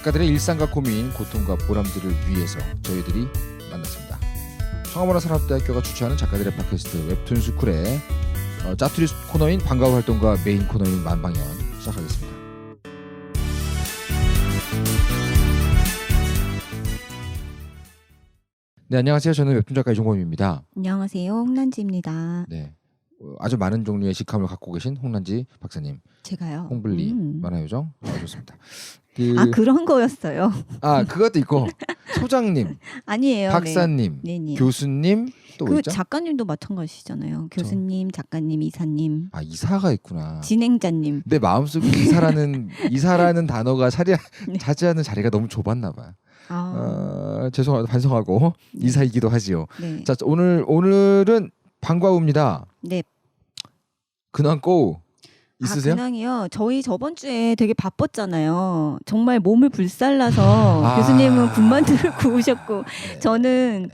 작가들의 일상과 고민, 고통과 보람들을 위해서 저희들이 만났습니다. 청아문화산업대학교가 주최하는 작가들의 팟캐스트 웹툰 스쿨의 짜투리 코너인 방과후 활동과 메인 코너인 만방연 시작하겠습니다. 네, 안녕하세요. 저는 웹툰 작가 이종범입니다. 안녕하세요. 홍란지입니다. 네, 아주 많은 종류의 직함을 갖고 계신 홍란지 박사님. 제가요. 홍블리 만화요정. 좋습니다. 그런 거였어요. 그것도 있고 소장님, 아니에요. 박사님, 네. 교수님 또 그 있죠? 작가님도 마찬가지시잖아요. 교수님, 작가님, 이사님. 이사가 있구나. 진행자님. 내 마음속에 이사라는 단어가 네. 차지하는 자리가 너무 좁았나 봐요. 죄송합니다. 반성하고 네. 이사이기도 하지요. 네. 자, 오늘은 방과후입니다. 네. 근황 고 있으세요? 근황이요. 저희 저번 주에 되게 바빴잖아요. 정말 몸을 불살라서 교수님은 군만두를 구우셨고 네.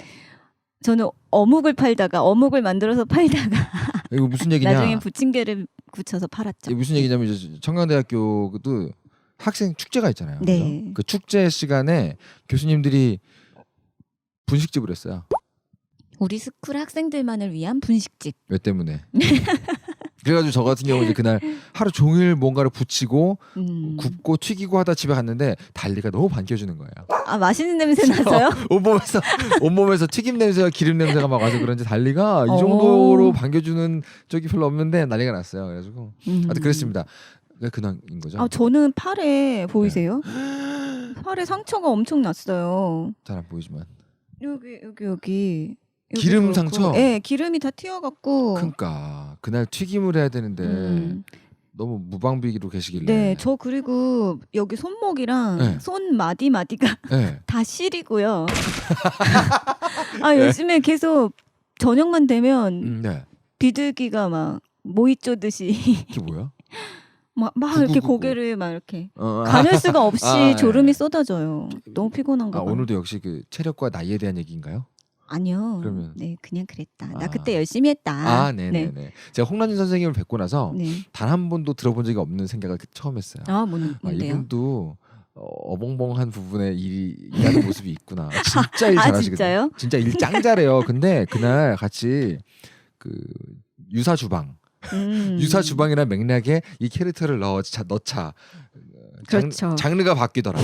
저는 어묵을 만들어서 팔다가 이거 무슨 얘기냐? 나중에 부침개를 굳혀서 팔았죠. 이게 무슨 얘기냐면 이제 청강대학교도 학생 축제가 있잖아요. 네. 그죠? 그 축제 시간에 교수님들이 분식집을 했어요. 우리 스쿨 학생들만을 위한 분식집. 왜 때문에? 그래가지고 저 같은 경우 이제 그날 하루 종일 뭔가를 부치고 굽고 튀기고 하다 집에 갔는데 달리가 너무 반겨주는 거예요. 맛있는 냄새 나서요? 온몸에서 튀김 냄새와 기름 냄새가 막 와서 그런지 달리가 이 정도로 반겨주는 적이 별로 없는데 난리가 났어요. 그래가지고 하여튼 그랬습니다. 근황인 거죠? 저는 팔에 보이세요? 팔에 상처가 엄청 났어요. 잘 안 보이지만 여기 기름 상처? 네, 기름이 다 튀어갖고. 그러니까 그날 튀김을 해야 되는데 너무 무방비로 계시길래. 네, 저 그리고 여기 손목이랑 네. 손 마디가 네. 다 시리고요. 요즘에 계속 저녁만 되면 네. 비둘기가 막 모이 쪼듯이 이게 뭐야? 막 이렇게 고개를 막 이렇게 어, 가눌 수가 없이 네. 졸음이 쏟아져요. 너무 피곤한가 봐요. 오늘도 역시 그 체력과 나이에 대한 얘기인가요? 아니요. 그러면 네, 그냥 그랬다. 나 그때 열심히 했다. 네네네. 네. 제가 홍란진 선생님을 뵙고 나서 네. 단 한 번도 들어본 적이 없는 생각을 처음 했어요. 뭔데요? 이분도 어벙벙한 부분에 일하는 모습이 있구나. 진짜 일 잘하시거든요. 진짜요? 진짜 일 짱 잘해요. 근데 그날 같이 그 유사 주방 유사주방이라는 맥락에 이 캐릭터를 넣자. 그렇죠. 장르가 바뀌더라.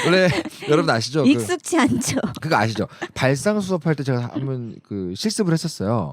원래 여러분 아시죠? 익숙치 않죠. 그거 아시죠? 발상 수업할 때 제가 한번 그 실습을 했었어요.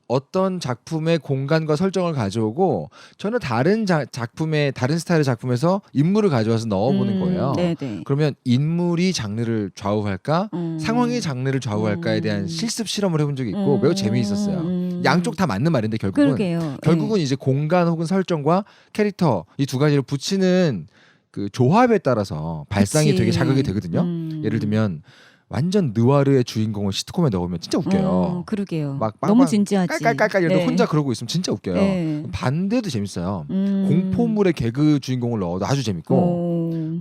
어떤 작품의 공간과 설정을 가져오고 저는 다른 다른 스타일의 작품에서 인물을 가져와서 넣어보는 거예요. 네네. 그러면 인물이 장르를 좌우할까, 상황이 장르를 좌우할까에 대한 실습 실험을 해본 적이 있고 매우 재미있었어요. 양쪽 다 맞는 말인데 결국은 이제 공간 혹은 설정과 캐릭터 이 두 가지를 붙이는 그 조합에 따라서 발상이 되게 자극이 되거든요. 예를 들면 완전 느와르의 주인공을 시트콤에 넣으면 진짜 웃겨요. 그러게요. 막 너무 진지하지. 깔깔깔깔 이러고 혼자 그러고 있으면 진짜 웃겨요. 네. 반대도 재밌어요. 공포물의 개그 주인공을 넣어도 아주 재밌고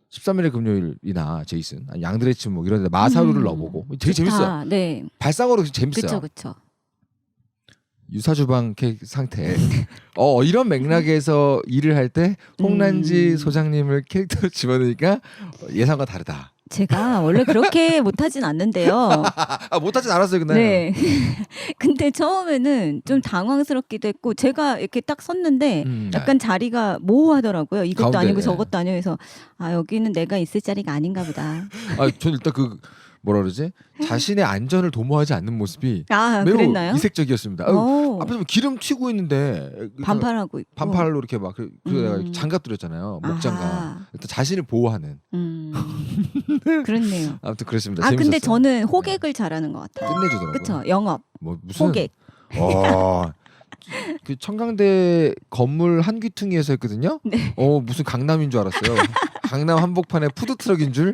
13일의 금요일이나 제이슨, 양들의 침묵 이런 데 마사루를 넣어보고 되게 재밌어요. 네. 발상으로 재밌어요. 그렇죠. 유사주방 상태. 이런 맥락에서 일을 할 때 홍란지 소장님을 캐릭터로 집어넣으니까 예상과 다르다. 제가 원래 그렇게 못하진 않는데요. 못하진 않았어요, 근데. 네. 근데 처음에는 좀 당황스럽기도 했고 제가 이렇게 딱 섰는데 약간 자리가 모호하더라고요. 이것도 가운데, 아니고 저것도 아니고 해서 여기는 내가 있을 자리가 아닌가 보다. 저는 일단 뭐라 그러지? 자신의 안전을 도모하지 않는 모습이 매우 그랬나요? 이색적이었습니다. 앞에서 기름 튀고 있는데 반팔하고 있고. 반팔로 이렇게 막 내가 장갑 들었잖아요. 목장갑. 일단 자신을 보호하는. 그렇네요. 아무튼 그랬습니다. 근데 재밌었어요. 저는 호객을 잘하는 것 같아요. 끝내주더라고요. 그렇죠. 영업. 무슨 호객. 그 청강대 건물 한 귀퉁이에서 했거든요. 네. 무슨 강남인 줄 알았어요. 강남 한복판에 푸드트럭인 줄.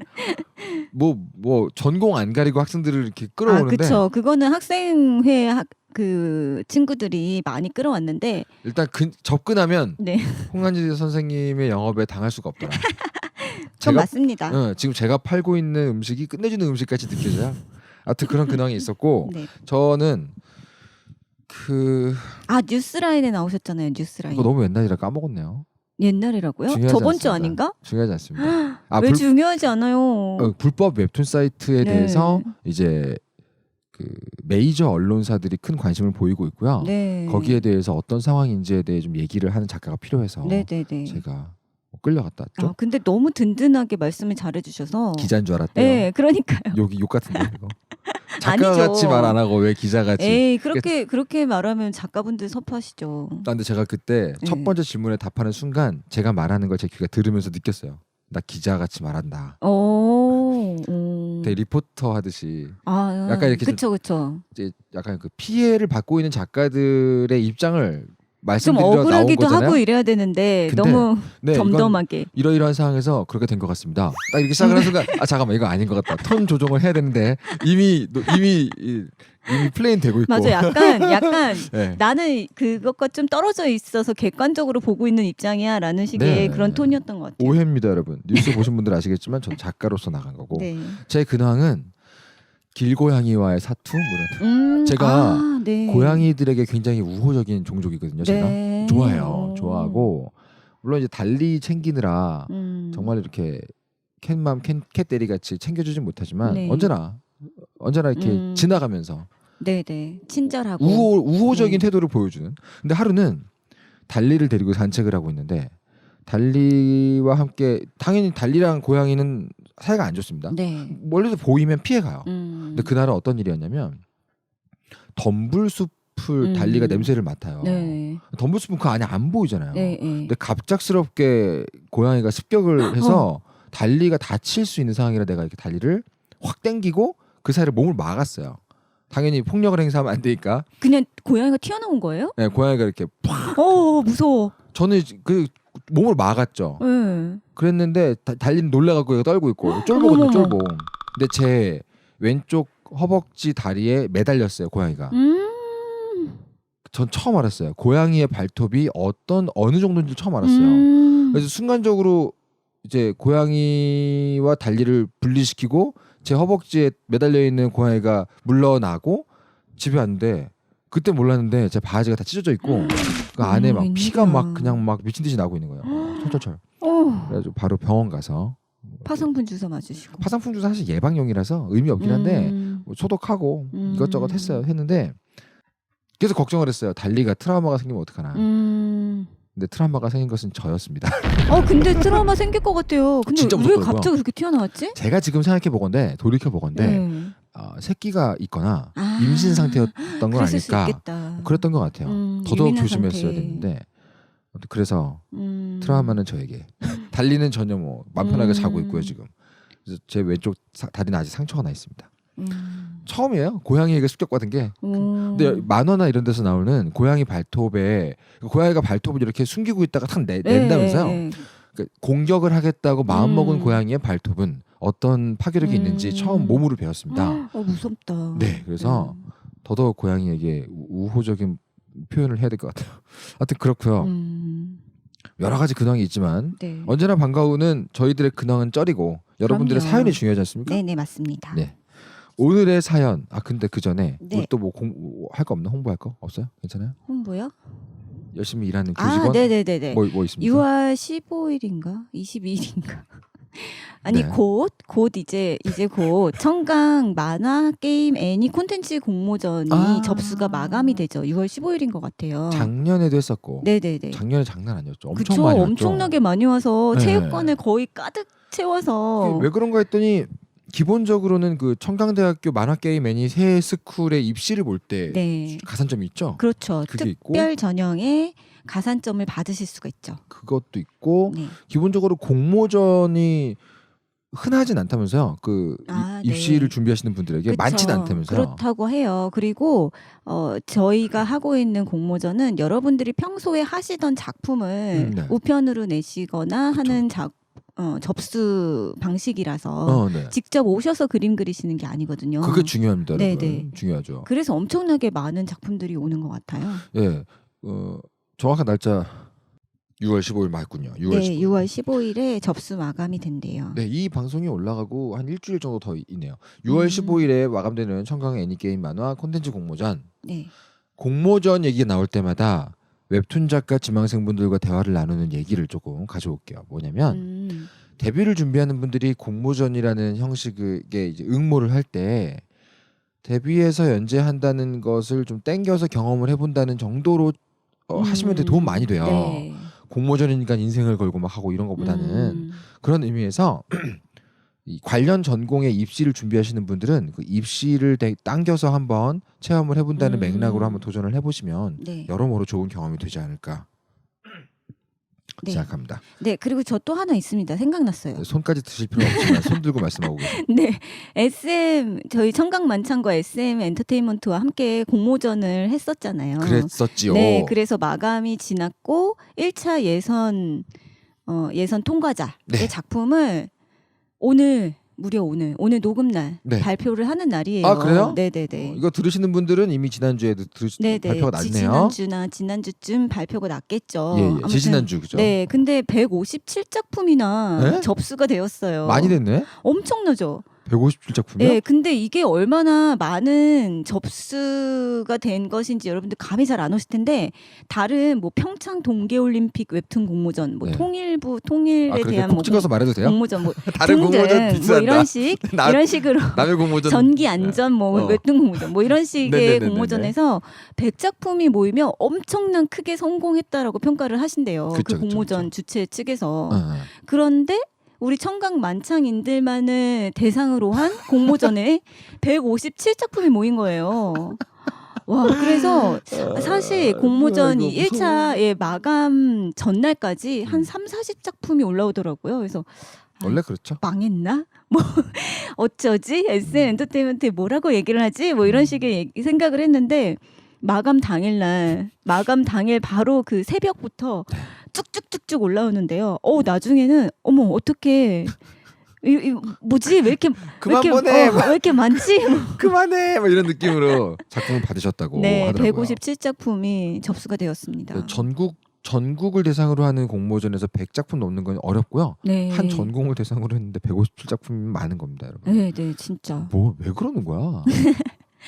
전공 안 가리고 학생들을 이렇게 끌어오는데. 그렇죠. 그거는 학생회 그 친구들이 많이 끌어왔는데 일단 접근하면 네. 홍란지 선생님의 영업에 당할 수가 없더라. 그건 맞습니다. 지금 제가 팔고 있는 음식이 끝내주는 음식같이 느껴져요. 하여튼 그런 근황이 있었고 네. 저는 뉴스라인에 나오셨잖아요. 뉴스라인. 그거 너무 옛날이라 까먹었네요. 옛날이라고요? 중요하지 저번 주 않습니다. 아닌가? 중요하지 않습니다. 왜 중요하지 않아요? 불법 웹툰 사이트에 네. 대해서 이제 그 메이저 언론사들이 큰 관심을 보이고 있고요. 네. 거기에 대해서 어떤 상황인지에 대해 좀 얘기를 하는 작가가 필요해서 네네네. 제가 끌려갔다 왔죠. 근데 너무 든든하게 말씀을 잘해주셔서 기자인 줄 알았대요. 네, 그러니까요. 욕이 욕 같은데 이거. 작가같이 말 안 하고 왜 기자같이? 에이, 그렇게 말하면 작가분들 섭하시죠. 근데 제가 그때 네. 첫 번째 질문에 답하는 순간 제가 말하는 걸 제 귀가 들으면서 느꼈어요. 나 기자같이 말한다. 되게 리포터 하듯이 약간 이렇게 그쵸. 이제 약간 그 피해를 받고 있는 작가들의 입장을 좀 말씀드리러 나온 억울하기도 거잖아요. 하고 이래야 되는데 근데 너무 네, 덤덤하게. 이러이러한 상황에서 그렇게 된 것 같습니다. 딱 이렇게 시작을 하는 순간 잠깐만 이거 아닌 것 같다. 톤 조정을 해야 되는데 이미 플레인 되고 있고. 맞아, 약간 네. 나는 그것과 좀 떨어져 있어서 객관적으로 보고 있는 입장이야라는 식의 네. 그런 톤이었던 것 같아요. 오해입니다, 여러분. 뉴스 보신 분들 아시겠지만 전 작가로서 나간 거고 네. 제 근황은 길고양이와의 사투 이런. 제가 네. 고양이들에게 굉장히 우호적인 종족이거든요. 제가 네. 좋아해요. 좋아하고 물론 이제 달리 챙기느라 정말 이렇게 캣데리 같이 챙겨주진 못하지만 네. 언제나 이렇게 지나가면서 네네, 친절하고 우호적인 네. 태도를 보여주는. 근데 하루는 달리를 데리고 산책을 하고 있는데 달리와 함께 당연히 달리랑 고양이는 사이가 안 좋습니다. 네. 멀리서 보이면 피해가요. 근데 그날은 어떤 일이었냐면 덤불숲을 달리가 냄새를 맡아요. 네. 덤불숲은 그 안에 안 보이잖아요. 네. 근데 갑작스럽게 고양이가 습격을 해서 달리가 다칠 수 있는 상황이라 내가 이렇게 달리를 확 당기고 그 사이를 몸을 막았어요. 당연히 폭력을 행사하면 안 되니까. 그냥 고양이가 튀어나온 거예요? 네, 고양이가 이렇게 팍. 무서워. 저는 그 몸을 막았죠. 네. 그랬는데 달리는 놀라갖고 떨고 있고 쫄보거든요. 쫄보. 근데 제 왼쪽 허벅지 다리에 매달렸어요, 고양이가. 전 처음 알았어요. 고양이의 발톱이 어느 정도인지 처음 알았어요. 그래서 순간적으로 이제 고양이와 달리를 분리시키고 제 허벅지에 매달려 있는 고양이가 물러나고 집에 왔는데 그때 몰랐는데 제 바지가 다 찢어져 있고 그 안에 막 피가 막 그냥 막 미친 듯이 나고 있는 거예요. 철철철. 그래가지고 바로 병원 가서 파상풍 주사 맞으시고. 파상풍 주사 사실 예방용이라서 의미 없긴 한데 뭐 소독하고 이것저것 했는데 계속 걱정을 했어요. 달리가 트라우마가 생기면 어떡하나. 근데 트라우마가 생긴 것은 저였습니다. 근데 트라우마 생길 것 같아요. 근데 진짜 왜 무섭더라고요. 갑자기 그렇게 튀어나왔지? 제가 지금 돌이켜 보건데 새끼가 있거나 임신 상태였던 건 그랬을 수 아닐까. 있겠다. 그랬던 것 같아요. 더더욱 예민한 조심했어야 상태. 됐는데 그래서 트라우마는 저에게. 달리는 전혀 뭐 맘 편하게 자고 있고요 지금. 그래서 제 왼쪽 다리는 아직 상처가 나 있습니다. 처음이에요. 고양이에게 습격받은 게. 근데 만화나 이런 데서 나오는 고양이 발톱에 고양이가 발톱을 이렇게 숨기고 있다가 탁 낸다면서요. 그러니까 공격을 하겠다고 마음먹은 고양이의 발톱은 어떤 파괴력이 있는지 처음 몸으로 배웠습니다. 무섭다. 네, 그래서 더더욱 고양이에게 우호적인 표현을 해야 될 것 같아요. 하여튼 그렇고요. 여러 가지 근황이 있지만 네. 언제나 반가우는 저희들의 근황은 쩔이고 여러분들의 그럼요. 사연이 중요하지 않습니까? 네네, 맞습니다. 네. 오늘의 사연. 근데 그 전에 네. 우리 또 뭐 할 거 없나? 홍보할 거 없어요? 괜찮아요? 홍보요? 열심히 일하는 교직원. 네네네네. 뭐 있습니까? 6월 15일인가 22일인가. 아니 네. 곧 이제 곧 청강 만화 게임 애니 콘텐츠 공모전이 접수가 마감이 되죠. 6월 15일인 것 같아요. 작년에도 했었고. 네네네. 작년에 장난 아니었죠. 엄청 그쵸? 많이 왔죠. 엄청나게 많이 와서 네. 체육관을 거의 가득 채워서. 왜 그런가 했더니 기본적으로는 그 청강대학교 만화게임 애니 새 스쿨의 입시를 볼 때 네. 가산점이 있죠. 그렇죠. 그게 있고 특별 전형에 가산점을 받으실 수가 있죠. 그것도 있고 네. 기본적으로 공모전이 흔하진 않다면서요. 그 입시를 네. 준비하시는 분들에게 그쵸. 많진 않다면서요. 그렇다고 해요. 그리고 저희가 하고 있는 공모전은 여러분들이 평소에 하시던 작품을 네. 우편으로 내시거나 하는 접수 방식이라서 네. 직접 오셔서 그림 그리시는 게 아니거든요. 그게 중요합니다. 네네. 여러분. 중요하죠. 그래서 엄청나게 많은 작품들이 오는 것 같아요. 예, 정확한 날짜 6월 15일 맞군요. 6월 15일. 6월 15일에 접수 마감이 된대요. 네, 이 방송이 올라가고 한 일주일 정도 더 있네요. 6월 15일에 마감되는 청강 애니게임 만화 콘텐츠 공모전. 네. 공모전 얘기가 나올 때마다 웹툰 작가 지망생분들과 대화를 나누는 얘기를 조금 가져올게요. 뭐냐면 데뷔를 준비하는 분들이 공모전이라는 형식의 이제 응모를 할 때 데뷔해서 연재한다는 것을 좀 땡겨서 경험을 해본다는 정도로 하시면 도움 많이 돼요. 네. 공모전이니까 인생을 걸고 막 하고 이런 것보다는 그런 의미에서 이 관련 전공의 입시를 준비하시는 분들은 그 입시를 당겨서 한번 체험을 해본다는 맥락으로 한번 도전을 해보시면 네. 여러모로 좋은 경험이 되지 않을까 네. 생각합니다. 네, 그리고 저 또 하나 있습니다. 생각났어요. 손까지 드실 필요 없지만 손 들고 말씀하고 계세요. 네, SM 저희 청강만찬과 SM 엔터테인먼트와 함께 공모전을 했었잖아요. 그랬었지요. 네, 그래서 마감이 지났고 1차 예선 통과자의 네. 작품을 오늘 오늘 녹음날 네. 발표를 하는 날이에요. 아, 그래요? 네네네. 이거 들으시는 분들은 이미 지난주에도 발표가 났네요. 지난주쯤 발표가 났겠죠. 예, 예. 아무튼 지지난주 그죠? 네, 근데 157작품이나 네? 접수가 되었어요. 많이 됐네. 엄청나죠. 157작품이요? 네, 근데 이게 얼마나 많은 접수가 된 것인지 여러분들 감이 잘 안 오실 텐데 다른 뭐 평창 동계올림픽 웹툰 공모전, 뭐 네. 통일에 그렇게 대한 콕 뭐 찍어서 말해도 돼요? 공모전 뭐 다른 공모전 등등 비싼다. 뭐 이런 식으로 남의 공모전 전기 안전 뭐 웹툰 공모전 뭐 이런 식의 네네네네네. 공모전에서 100작품이 모이면 엄청난 크게 성공했다라고 평가를 하신대요. 그쵸, 그 공모전 그쵸. 주최 측에서. 어. 그런데 우리 청강 만창인들만을 대상으로 한 공모전에 157작품이 모인 거예요. 와, 그래서 사실 공모전 이 1차의 마감 전날까지 한 3, 40작품이 올라오더라고요. 그래서 원래 그렇죠. 망했나? 뭐 어쩌지? SM 엔터테인먼트에 뭐라고 얘기를 하지? 뭐 이런 식의 생각을 했는데 마감 당일 바로 그 새벽부터 쭉쭉쭉쭉 올라오는데요. 나중에는 어머 어떻게 뭐지 왜 이렇게 그만 왜 이렇게, 보내. 왜 이렇게 많지? 그만해. 뭐 이런 느낌으로 작품을 받으셨다고 네, 하더라고요. 157작품이 접수가 되었습니다. 네, 전국을 대상으로 하는 공모전에서 100작품 넘는 건 어렵고요. 네. 한 전공을 대상으로 했는데 157작품이 많은 겁니다, 여러분. 네, 진짜 왜 그러는 거야?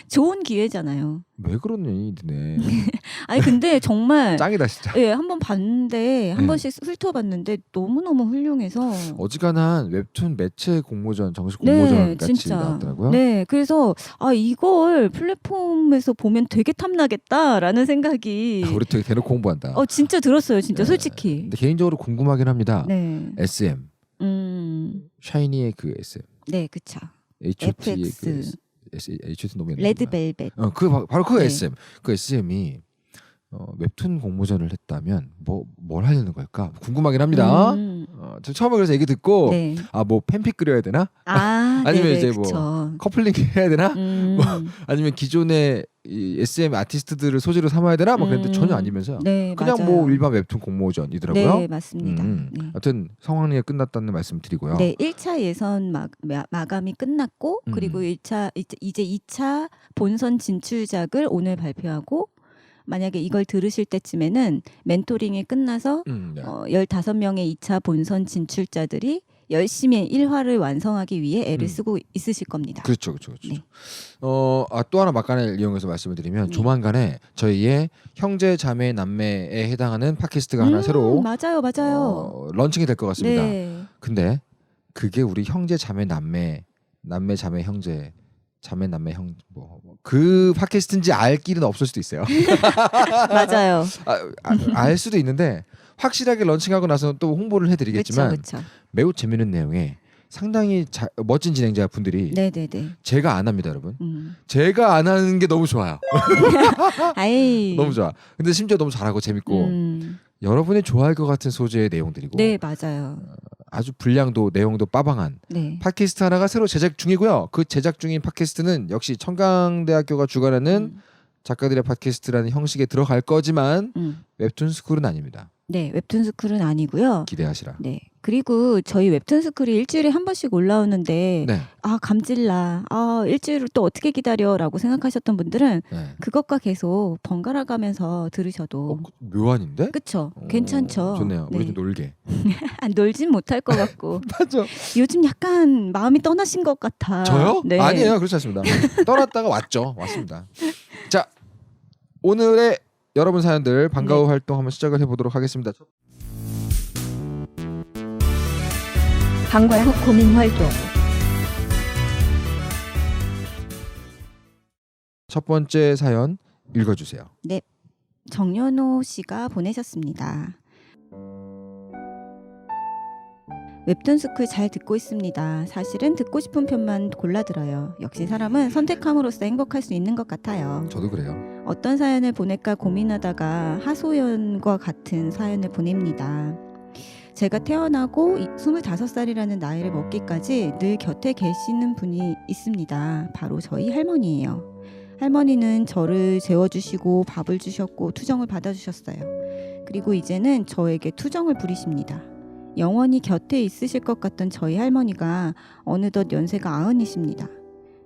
좋은 기회잖아요. 왜 그러니, 니네. 아니 근데 정말 짱이다 진짜. 예, 한번 봤는데 한 네. 번씩 훑어봤는데 너무너무 훌륭해서 어지간한 웹툰 매체 공모전, 정식 공모전 같이 진짜. 나왔더라고요. 네, 그래서 이걸 플랫폼에서 보면 되게 탐나겠다라는 생각이 우리 되게 대놓고 공부한다. 진짜 들었어요, 진짜 네. 솔직히. 근데 개인적으로 궁금하긴 합니다. 네, SM, 샤이니의 그 SM, 네, 그쵸. H.O.T의 그 FX. H.O.T 너무 옛날이구나. 레드벨벳. 바로 그 네. SM, 그 SM이 웹툰 공모전을 했다면 뭘 하려는 걸까 궁금하긴 합니다. 저 처음에 그래서 얘기 듣고 네. 뭐 팬픽 그려야 되나? 아니면 네네, 이제 그쵸. 커플링 해야 되나? 음, 아니면 기존의 이 SM 아티스트들을 소재로 삼아야 되나? 뭐 그랬는데 전혀 아니면서요. 네, 그냥 맞아요. 뭐 일반 웹툰 공모전이더라고요. 네, 맞습니다. 네. 하여튼 상황리에 끝났다는 말씀 드리고요. 네, 1차 예선 마감이 끝났고 그리고 이제 2차 본선 진출작을 오늘 발표하고 만약에 이걸 들으실 때쯤에는 멘토링이 끝나서 네. 15명의 2차 본선 진출자들이 열심히 1화를 완성하기 위해 애를 쓰고 있으실 겁니다. 그렇죠. 네. 또 하나 막간을 이용해서 말씀을 드리면 조만간에 저희의 형제, 자매, 남매에 해당하는 팟캐스트가 하나 새로 맞아요. 런칭이 될 것 같습니다. 네. 근데 그게 우리 형제, 자매, 남매, 자매, 형제, 자매, 남매, 그 팟캐스트인지 알 길은 없을 수도 있어요. 맞아요. 알 수도 있는데 확실하게 런칭하고 나서 또 홍보를 해드리겠지만 그렇죠. 매우 재밌는 내용에 상당히 멋진 진행자 분들이 네네네. 제가 안 합니다, 여러분. 제가 안 하는 게 너무 좋아요. 아이. 너무 좋아. 근데 심지어 너무 잘하고 재밌고 여러분이 좋아할 것 같은 소재의 내용들이고 네, 맞아요. 아주 분량도 내용도 빠방한 네. 팟캐스트 하나가 새로 제작 중이고요. 그 제작 중인 팟캐스트는 역시 청강대학교가 주관하는 작가들의 팟캐스트라는 형식에 들어갈 거지만 웹툰 스쿨은 아닙니다. 네, 웹툰 스쿨은 아니고요. 기대하시라. 네. 그리고 저희 웹툰 스쿨이 일주일에 한 번씩 올라오는데 네. 감질나. 일주일을 또 어떻게 기다려라고 생각하셨던 분들은 네. 그것과 계속 번갈아 가면서 들으셔도 묘한인데? 그쵸? 괜찮죠. 좋네요. 우리 네. 좀 놀게. 놀진 못할 것 같고 맞아. 요즘 약간 마음이 떠나신 것 같아. 저요? 네. 아니에요. 그렇지 않습니다. 떠났다가 왔죠. 왔습니다. 자, 오늘의 여러분 사연들 반가워 활동 한번 시작을 해보도록 하겠습니다. 방과 후 고민 활동. 첫 번째 사연 읽어주세요. 네, 정연호 씨가 보내셨습니다. 웹툰스쿨 잘 듣고 있습니다. 사실은 듣고 싶은 편만 골라 들어요. 역시 사람은 선택함으로써 행복할 수 있는 것 같아요. 저도 그래요. 어떤 사연을 보낼까 고민하다가 하소연과 같은 사연을 보냅니다. 제가 태어나고 25살이라는 나이를 먹기까지 늘 곁에 계시는 분이 있습니다. 바로 저희 할머니예요. 할머니는 저를 재워주시고 밥을 주셨고 투정을 받아주셨어요. 그리고 이제는 저에게 투정을 부리십니다. 영원히 곁에 있으실 것 같던 저희 할머니가 어느덧 연세가 90이십니다.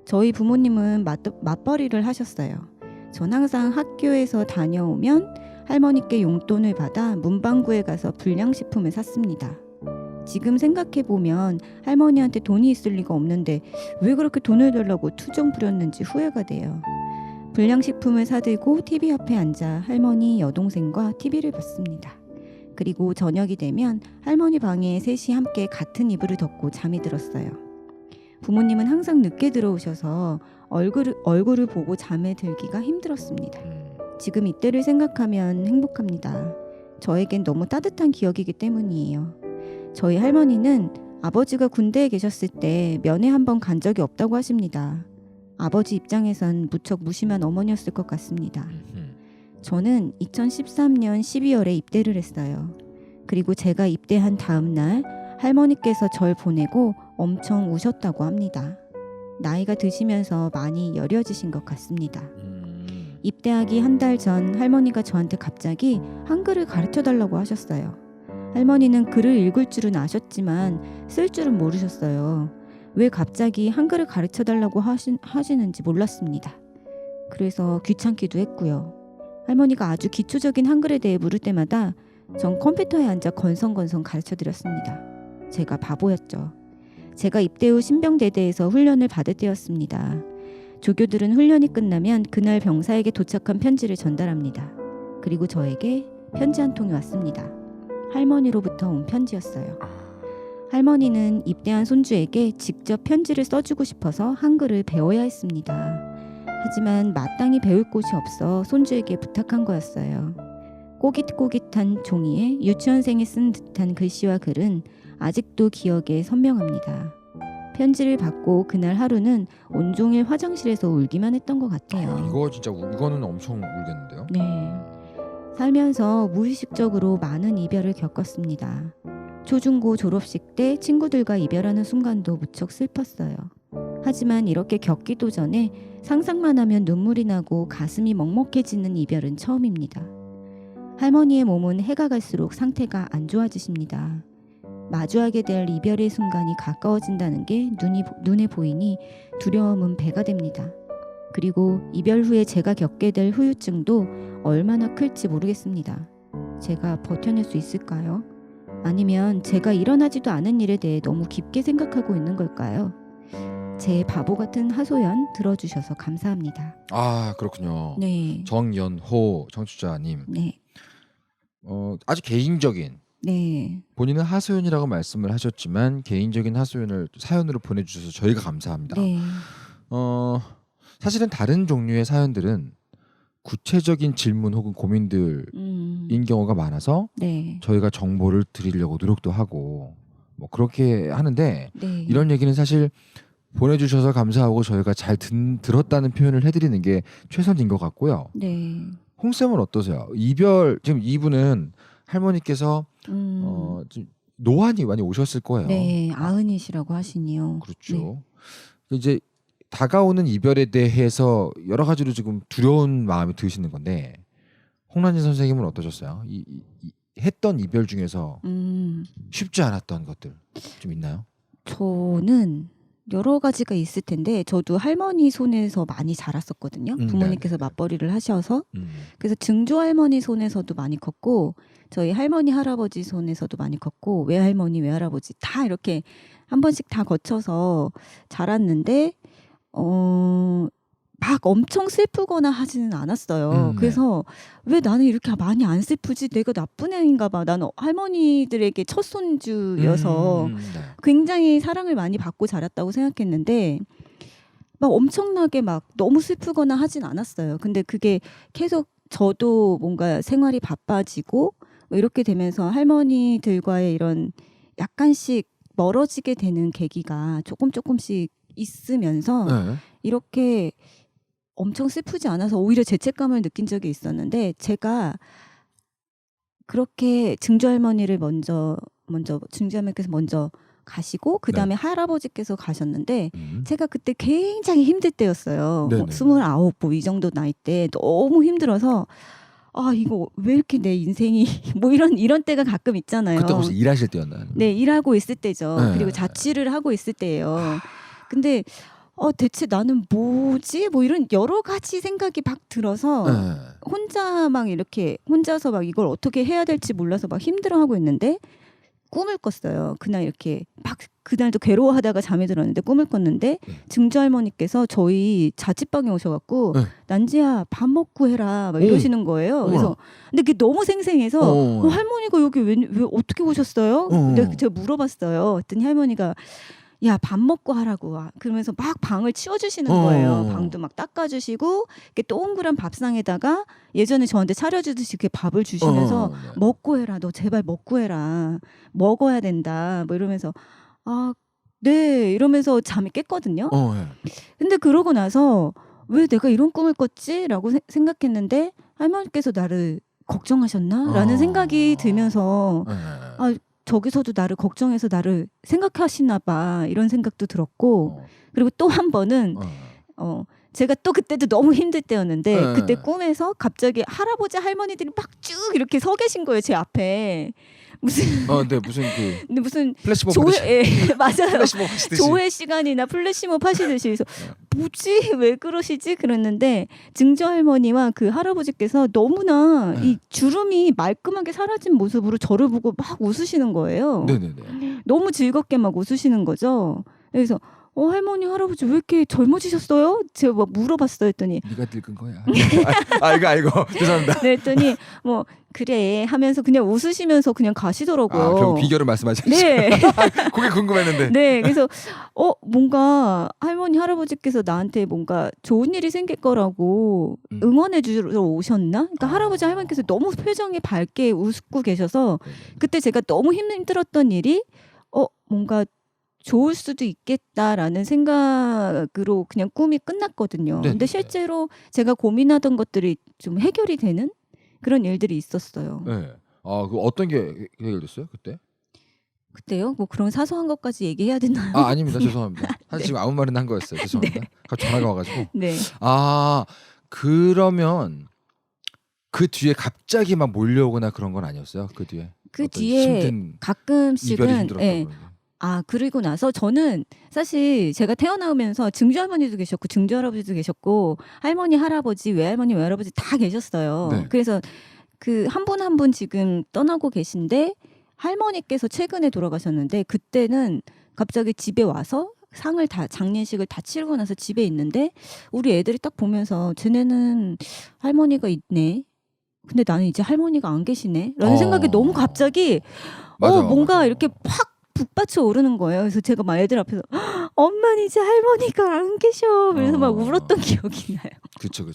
저희 부모님은 맞벌이를 하셨어요. 전 항상 학교에서 다녀오면 할머니께 용돈을 받아 문방구에 가서 불량식품을 샀습니다. 지금 생각해보면 할머니한테 돈이 있을 리가 없는데 왜 그렇게 돈을 달라고 투정 부렸는지 후회가 돼요. 불량식품을 사들고 TV 앞에 앉아 할머니 여동생과 TV를 봤습니다. 그리고 저녁이 되면 할머니 방에 셋이 함께 같은 이불을 덮고 잠이 들었어요. 부모님은 항상 늦게 들어오셔서 얼굴을 보고 잠에 들기가 힘들었습니다. 지금 이때를 생각하면 행복합니다. 저에겐 너무 따뜻한 기억이기 때문이에요. 저희 할머니는 아버지가 군대에 계셨을 때 면회 한번 간 적이 없다고 하십니다. 아버지 입장에선 무척 무심한 어머니였을 것 같습니다. 저는 2013년 12월에 입대를 했어요. 그리고 제가 입대한 다음 날 할머니께서 절 보내고 엄청 우셨다고 합니다. 나이가 드시면서 많이 여려지신 것 같습니다. 입대하기 한 달 전 할머니가 저한테 갑자기 한글을 가르쳐달라고 하셨어요. 할머니는 글을 읽을 줄은 아셨지만 쓸 줄은 모르셨어요. 왜 갑자기 한글을 가르쳐달라고 하시는지 몰랐습니다. 그래서 귀찮기도 했고요. 할머니가 아주 기초적인 한글에 대해 물을 때마다 전 컴퓨터에 앉아 건성건성 가르쳐드렸습니다. 제가 바보였죠. 제가 입대 후 신병대대에서 훈련을 받을 때였습니다. 조교들은 훈련이 끝나면 그날 병사에게 도착한 편지를 전달합니다. 그리고 저에게 편지 한 통이 왔습니다. 할머니로부터 온 편지였어요. 할머니는 입대한 손주에게 직접 편지를 써주고 싶어서 한글을 배워야 했습니다. 하지만 마땅히 배울 곳이 없어 손주에게 부탁한 거였어요. 꼬깃꼬깃한 종이에 유치원생이 쓴 듯한 글씨와 글은 아직도 기억에 선명합니다. 편지를 받고 그날 하루는 온종일 화장실에서 울기만 했던 것 같아요. 이거 진짜 이거는 엄청 울겠는데요. 네. 살면서 무의식적으로 많은 이별을 겪었습니다. 초중고 졸업식 때 친구들과 이별하는 순간도 무척 슬펐어요. 하지만 이렇게 겪기도 전에 상상만 하면 눈물이 나고 가슴이 먹먹해지는 이별은 처음입니다. 할머니의 몸은 해가 갈수록 상태가 안 좋아지십니다. 마주하게 될 이별의 순간이 가까워진다는 게 눈에 보이니 두려움은 배가 됩니다. 그리고 이별 후에 제가 겪게 될 후유증도 얼마나 클지 모르겠습니다. 제가 버텨낼 수 있을까요? 아니면 제가 일어나지도 않은 일에 대해 너무 깊게 생각하고 있는 걸까요? 제 바보 같은 하소연 들어주셔서 감사합니다. 아, 그렇군요. 네. 정연호 청취자님. 네. 아주 개인적인 네. 본인은 하소연이라고 말씀을 하셨지만 개인적인 하소연을 사연으로 보내주셔서 저희가 감사합니다. 네. 사실은 다른 종류의 사연들은 구체적인 질문 혹은 고민들인 경우가 많아서 네. 저희가 정보를 드리려고 노력도 하고 뭐 그렇게 하는데 네. 이런 얘기는 사실 보내주셔서 감사하고 저희가 잘 들었다는 표현을 해드리는 게 최선인 것 같고요. 네. 홍쌤은 어떠세요? 이별 지금 이분은 할머니께서 좀 노안이 많이 오셨을 거예요. 네, 아흔이시라고 하시니요. 그렇죠. 이제 다가오는 이별에 대해서 여러 가지로 지금 두려운 마음이 드시는 건데 홍란진 선생님은 어떠셨어요? 했던 이별 중에서 쉽지 않았던 것들 좀 있나요? 저는 여러 가지가 있을 텐데 저도 할머니 손에서 많이 자랐었거든요. 부모님께서 맞벌이를 하셔서 그래서 증조 할머니 손에서도 많이 컸고 저희 할머니 할아버지 손에서도 많이 컸고 외할머니 외할아버지 다 이렇게 한 번씩 다 거쳐서 자랐는데 막 엄청 슬프거나 하지는 않았어요. 네. 그래서 왜 나는 이렇게 많이 안 슬프지? 내가 나쁜 애인가 봐. 나는 할머니들에게 첫 손주여서 네. 굉장히 사랑을 많이 받고 자랐다고 생각했는데 막 엄청나게 막 너무 슬프거나 하진 않았어요. 근데 그게 계속 저도 뭔가 생활이 바빠지고 뭐 이렇게 되면서 할머니들과의 이런 약간씩 멀어지게 되는 계기가 조금씩 있으면서 네. 이렇게 엄청 슬프지 않아서 오히려 죄책감을 느낀 적이 있었는데 제가 그렇게 증조할머니를 먼저 증조할머니께서 먼저 가시고 그 다음에 할아버지께서 가셨는데 제가 그때 굉장히 힘들 때였어요. 네네네. 29 뭐 이 정도 나이 때 너무 힘들어서 아 이거 왜 이렇게 내 인생이 뭐 이런 때가 가끔 있잖아요. 그때 혹시 일하실 때였나요? 네, 일하고 있을 때죠. 네. 그리고 자취를 하고 있을 때예요. 근데 대체 나는 뭐지? 뭐 이런 여러 가지 생각이 막 들어서 네. 혼자 막 이렇게 혼자서 막 이걸 어떻게 해야 될지 몰라서 막 힘들어하고 있는데 꿈을 꿨어요. 그날 이렇게 막 그날도 괴로워하다가 잠이 들었는데 꿈을 꿨는데 증조할머니께서 저희 자취방에 오셔갖고 난지야 밥 먹고 해라 막 이러시는 거예요. 그래서 근데 그게 너무 생생해서 할머니가 여기 왜 어떻게 오셨어요? 근데 제가 물어봤어요. 그랬더니 할머니가 야, 밥 먹고 하라고. 그러면서 막 방을 치워주시는 거예요. 방도 막 닦아주시고, 이렇게 동그란 밥상에다가 예전에 저한테 차려주듯이 이렇게 밥을 주시면서 먹고 해라. 너 제발 먹고 해라. 먹어야 된다. 뭐 이러면서, 아, 네. 이러면서 잠이 깼거든요. 근데 그러고 나서 왜 내가 이런 꿈을 꿨지? 라고 생각했는데, 할머니께서 나를 걱정하셨나? 라는 생각이 들면서, 아, 저기서도 나를 걱정해서 나를 생각하시나 봐 이런 생각도 들었고 그리고 또 한 번은 제가 또 그때도 너무 힘들 때였는데 그때 꿈에서 갑자기 할아버지 할머니들이 막 쭉 이렇게 서 계신 거예요 제 앞에 무슨 네 무슨 근데 무슨 플래시몹 조회 맞아요 플래시몹 하시듯이. 조회 시간이나 플래시몹 하시듯이 그래서 뭐지 왜 그러시지 그랬는데 증조 할머니와 그 할아버지께서 너무나 이 주름이 말끔하게 사라진 모습으로 저를 보고 막 웃으시는 거예요. 네네네. 너무 즐겁게 막 웃으시는 거죠. 그래서 할머니 할아버지 왜 이렇게 젊어지셨어요? 제가 막 물어봤어요. 했더니 네가 늙은 거야. 아이고 죄송합니다. 네, 했더니 뭐 그래 하면서 그냥 웃으시면서 그냥 가시더라고요. 결국 비결을 말씀하셨죠. 네. 그게 궁금했는데. 네, 그래서 뭔가 할머니 할아버지께서 나한테 뭔가 좋은 일이 생길 거라고 응원해 주러 오셨나? 그러니까 할아버지 할머니께서 너무 표정이 밝게 웃고 계셔서 그때 제가 너무 힘들었던 일이 뭔가 좋을 수도 있겠다라는 생각으로 그냥 꿈이 끝났거든요. 근데 실제로 제가 고민하던 것들이 좀 해결이 되는 그런 일들이 있었어요. 네. 그 어떤 게 해결됐어요 그때? 그때요? 뭐 그런 사소한 것까지 얘기해야 되나요? 아닙니다. 죄송합니다. 사실 네. 지금 아무 말이나 한 거였어요. 죄송합니다. 갑자기 전화가 와가지고. 네. 그러면 그 뒤에 갑자기 막 몰려오거나 그런 건 아니었어요? 그 뒤에? 그 뒤에 이별이 가끔씩은 힘들었다고. 그리고 나서 저는 사실 제가 태어나면서 증조할머니도 계셨고 증조할아버지도 계셨고 할머니 할아버지 외할머니 외할아버지 다 계셨어요. 네. 그래서 그 한 분 한 분 지금 떠나고 계신데 할머니께서 최근에 돌아가셨는데 그때는 갑자기 집에 와서 장례식을 다 치르고 나서 집에 있는데 우리 애들이 딱 보면서 쟤네는 할머니가 있네. 근데 나는 이제 할머니가 안 계시네. 라는 생각이 너무 갑자기 뭔가 이렇게 팍 북받쳐 오르는 거예요. 그래서 제가 막 애들 앞에서 엄마는 이제 할머니가 안 계셔. 그래서 막 울었던 기억이 나요. 그렇죠.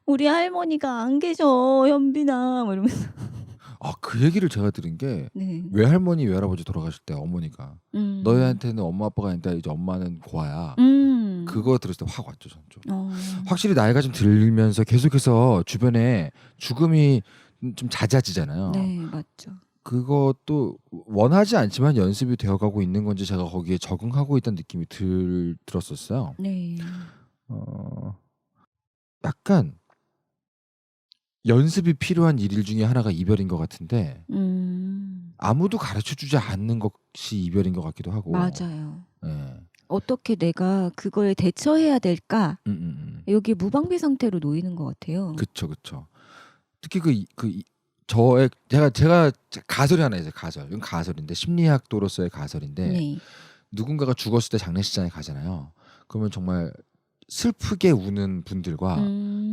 우리 할머니가 안 계셔, 현빈아. 뭐 이러면서. 그 얘기를 제가 들은 게 외할머니 외할아버지 돌아가실 때 어머니가 너희한테는 엄마 아빠가 있다 이제 엄마는 고아야. 그거 들었을 때 확 왔죠. 전 좀. 확실히 나이가 좀 들면서 계속해서 주변에 죽음이 좀 잦아지잖아요. 네, 맞죠. 그것도 원하지 않지만 연습이 되어가고 있는 건지 제가 거기에 적응하고 있다는 느낌이 들었었어요. 네. 약간 연습이 필요한 일 중에 하나가 이별인 것 같은데 아무도 가르쳐주지 않는 것이 이별인 것 같기도 하고. 맞아요. 네. 어떻게 내가 그걸 대처해야 될까? 여기 무방비 상태로 놓이는 것 같아요. 그쵸. 특히 제가 가설이 하나 있어요. 이건 가설인데 심리학도로서의 가설인데 누군가가 죽었을 때 장례식장에 가잖아요. 그러면 정말 슬프게 우는 분들과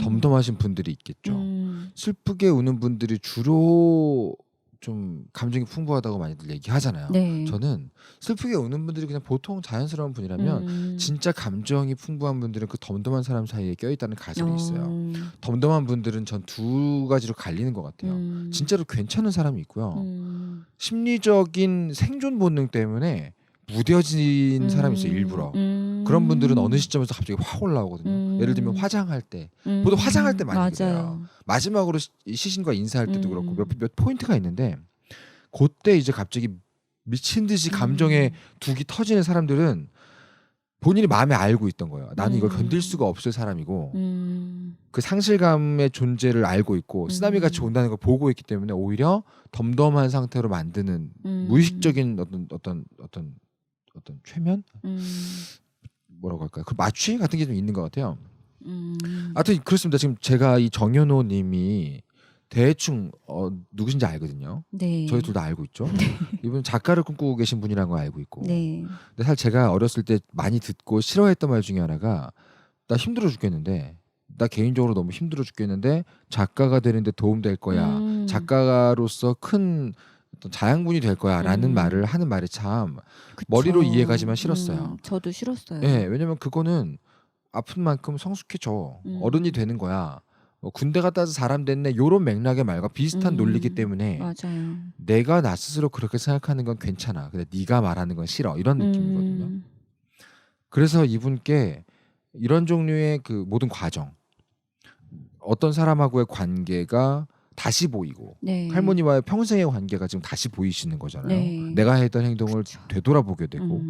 덤덤하신 분들이 있겠죠. 슬프게 우는 분들이 주로 좀 감정이 풍부하다고 많이들 얘기하잖아요. 네. 저는 슬프게 우는 분들이 그냥 보통 자연스러운 분이라면 진짜 감정이 풍부한 분들은 그 덤덤한 사람 사이에 껴있다는 가설이 있어요. 덤덤한 분들은 전 두 가지로 갈리는 것 같아요. 진짜로 괜찮은 사람이 있고요. 심리적인 생존 본능 때문에 무뎌진 사람이 있어요. 일부러. 그런 분들은 어느 시점에서 갑자기 확 올라오거든요. 예를 들면 화장할 때. 보통 화장할 때 많이 그래요. 마지막으로 시신과 인사할 때도 그렇고 몇 포인트가 있는데 그때 이제 갑자기 미친 듯이 감정에 둑이 터지는 사람들은 본인이 마음에 알고 있던 거예요. 나는 이걸 견딜 수가 없을 사람이고 그 상실감의 존재를 알고 있고 쓰나미같이 온다는 걸 보고 있기 때문에 오히려 덤덤한 상태로 만드는 무의식적인 어떤 최면? 뭐라고 할까요? 그 마취 같은 게 좀 있는 것 같아요. 하여튼 그렇습니다. 지금 제가 이 정연호 님이 대충 누구신지 알거든요. 네. 저희 둘 다 알고 있죠. 이분 작가를 꿈꾸고 계신 분이라는 걸 알고 있고. 네. 근데 사실 제가 어렸을 때 많이 듣고 싫어했던 말 중에 하나가 나 힘들어 죽겠는데 나 개인적으로 너무 힘들어 죽겠는데 작가가 되는데 도움될 거야. 작가로서 큰 어떤 자양분이 될 거야라는 말을 하는 말이 참 그쵸. 머리로 이해가지만 싫었어요. 저도 싫었어요. 네, 왜냐면 그거는 아픈 만큼 성숙해져 어른이 되는 거야. 군대 갔다 와서 사람 됐네 요런 맥락의 말과 비슷한 논리기 때문에 맞아요. 내가 나 스스로 그렇게 생각하는 건 괜찮아. 근데 네가 말하는 건 싫어. 이런 느낌이거든요. 그래서 이분께 이런 종류의 그 모든 과정, 어떤 사람하고의 관계가 다시 보이고 네. 할머니와의 평생의 관계가 지금 다시 보이시는 거잖아요. 네. 내가 했던 행동을 그쵸. 되돌아보게 되고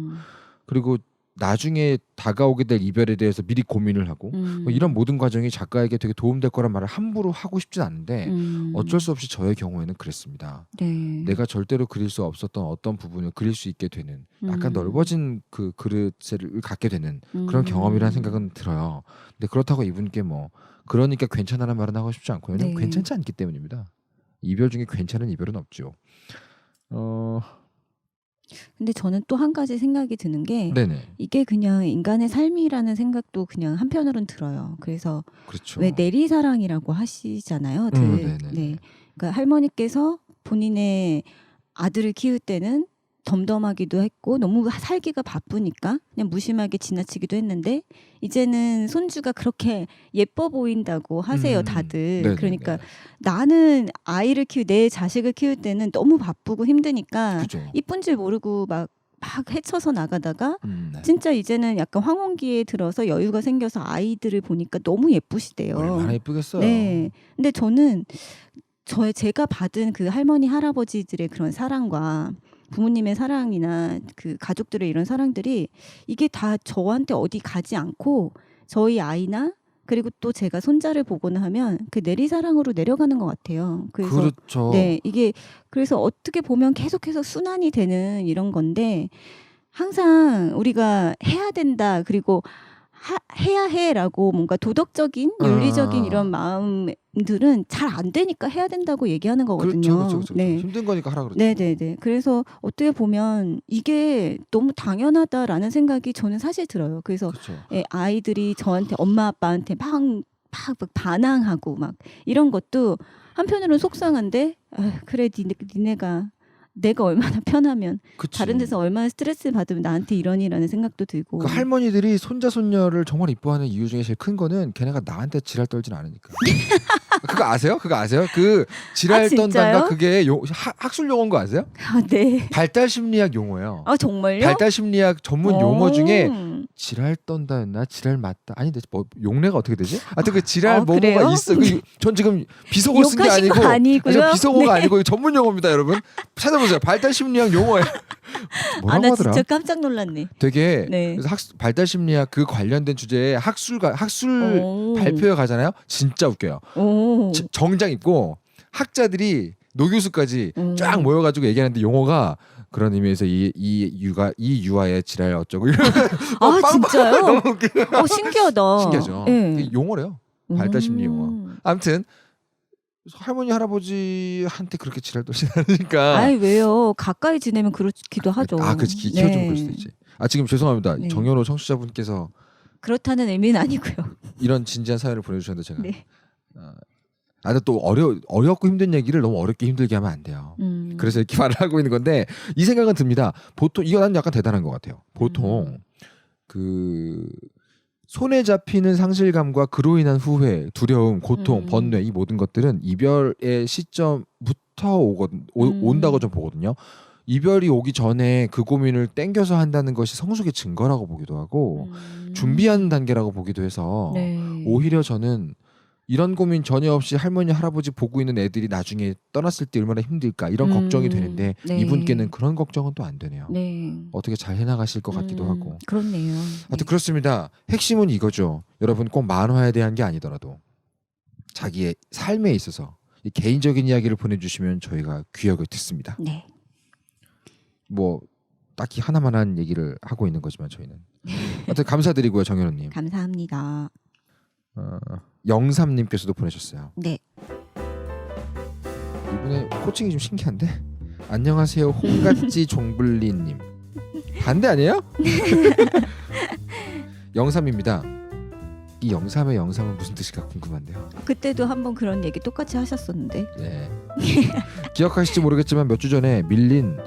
그리고 나중에 다가오게 될 이별에 대해서 미리 고민을 하고 뭐 이런 모든 과정이 작가에게 되게 도움될 거란 말을 함부로 하고 싶진 않은데 어쩔 수 없이 저의 경우에는 그랬습니다. 네. 내가 절대로 그릴 수 없었던 어떤 부분을 그릴 수 있게 되는 약간 넓어진 그 그릇을 갖게 되는 그런 경험이라는 생각은 들어요. 근데 그렇다고 이분께 뭐 그러니까 괜찮다는 말은 하고 싶지 않고 왜냐면 네. 괜찮지 않기 때문입니다. 이별 중에 괜찮은 이별은 없죠. 근데 저는 또 한 가지 생각이 드는 게 네네. 이게 그냥 인간의 삶이라는 생각도 그냥 한편으로는 들어요. 그래서 그렇죠. 왜 내리사랑이라고 하시잖아요. 네네. 네. 그러니까 할머니께서 본인의 아들을 키울 때는 덤덤하기도 했고 너무 살기가 바쁘니까 그냥 무심하게 지나치기도 했는데 이제는 손주가 그렇게 예뻐 보인다고 하세요 다들. 네네네. 그러니까 나는 아이를 내 자식을 키울 때는 너무 바쁘고 힘드니까 그죠. 이쁜 줄 모르고 막 헤쳐서 나가다가 네. 진짜 이제는 약간 황혼기에 들어서 여유가 생겨서 아이들을 보니까 너무 예쁘시대요. 얼마나 예쁘겠어요. 네. 근데 저는 제가 받은 그 할머니 할아버지들의 그런 사랑과 부모님의 사랑이나 그 가족들의 이런 사랑들이 이게 다 저한테 어디 가지 않고 저희 아이나 그리고 또 제가 손자를 보거나 하면 그 내리사랑으로 내려가는 것 같아요. 그래서 그렇죠. 네, 이게 그래서 어떻게 보면 계속해서 순환이 되는 이런 건데 항상 우리가 해야 된다 그리고 해야 해라고 뭔가 도덕적인 윤리적인 이런 마음들은 잘 안 되니까 해야 된다고 얘기하는 거거든요. 그렇죠. 네. 힘든 거니까 하라 그러죠. 네네네. 그래서 어떻게 보면 이게 너무 당연하다라는 생각이 저는 사실 들어요. 그래서 그렇죠. 아이들이 저한테 엄마 아빠한테 막 반항하고 막 이런 것도 한편으로는 속상한데 그래 니네가 내가 얼마나 편하면 그치. 다른 데서 얼마나 스트레스 받으면 나한테 이러니라는 생각도 들고. 그 할머니들이 손자 손녀를 정말 이뻐하는 이유 중에 제일 큰 거는 걔네가 나한테 지랄 떨진 않으니까. 그거 아세요? 그 지랄 떤다가 그게 학술 용어인 거 아세요? 아, 네. 발달 심리학 용어예요. 아 정말요? 발달 심리학 전문 용어 중에 지랄 떤다였나 지랄 맞다 아니 뭐 용례가 어떻게 되지? 하여튼 그 지랄 뭐가 있어. 전 지금 비속어 쓴 게 아니고 비속어가 아니고 전문 용어입니다, 여러분. 찾아보세요. 발달 심리학 용어예요. 뭐라고 나 하더라? 진짜 깜짝 놀랐네. 되게 네. 그래서 발달 심리학 그 관련된 주제에 학술 발표회 가잖아요. 진짜 웃겨요. 정장 입고 학자들이 노교수까지 쫙 모여가지고 얘기하는데 용어가 그런 의미에서 이 유아의 지랄 어쩌고 이런. 아 진짜요? 너무 웃겨. 신기하다. 신기하죠. 네. 용어래요. 발달 심리 용어. 아무튼 할머니 할아버지한테 그렇게 지랄 떨지 않으니까. 아니 왜요? 가까이 지내면 그렇기도 하죠. 그렇지 키워주면 그럴 수도 있지. 지금 죄송합니다. 네. 정연호 청취자분께서 그렇다는 의미는 아니고요. 이런 진지한 사연을 보내주셨는데 제가 네. 근데 또 어렵고 힘든 얘기를 너무 어렵게 힘들게 하면 안 돼요. 그래서 이렇게 말을 하고 있는 건데 이 생각은 듭니다. 보통 이거 난 약간 대단한 것 같아요. 보통 그 손에 잡히는 상실감과 그로 인한 후회, 두려움, 고통, 번뇌 이 모든 것들은 이별의 시점부터 온다고 좀 보거든요. 이별이 오기 전에 그 고민을 땡겨서 한다는 것이 성숙의 증거라고 보기도 하고 준비하는 단계라고 보기도 해서 네. 오히려 저는 이런 고민 전혀 없이 할머니 할아버지 보고 있는 애들이 나중에 떠났을 때 얼마나 힘들까 이런 걱정이 되는데 네. 이분께는 그런 걱정은 또 안 되네요. 네. 어떻게 잘 해나가실 것 같기도 하고. 그렇네요. 하여튼 그렇습니다. 핵심은 이거죠. 여러분 꼭 만화에 대한 게 아니더라도 자기의 삶에 있어서 이 개인적인 이야기를 보내주시면 저희가 귀하게 듣습니다. 네. 뭐 딱히 하나만한 얘기를 하고 있는 거지만 저희는 하여튼 감사드리고요. 정현우님. 감사합니다. 영삼님께서도 보내셨어요. 네. 이분의 호칭이 좀 신기한데. 안녕하세요 홍같지 종블리님. 반대 아니에요? 영삼입니다. 이 영삼의 영삼은 무슨 뜻일까 궁금한데요. 그때도 한번 그런 얘기 똑같이 하셨었는데. 네. 기억하실지 모르겠지만 몇 주 전에 밀린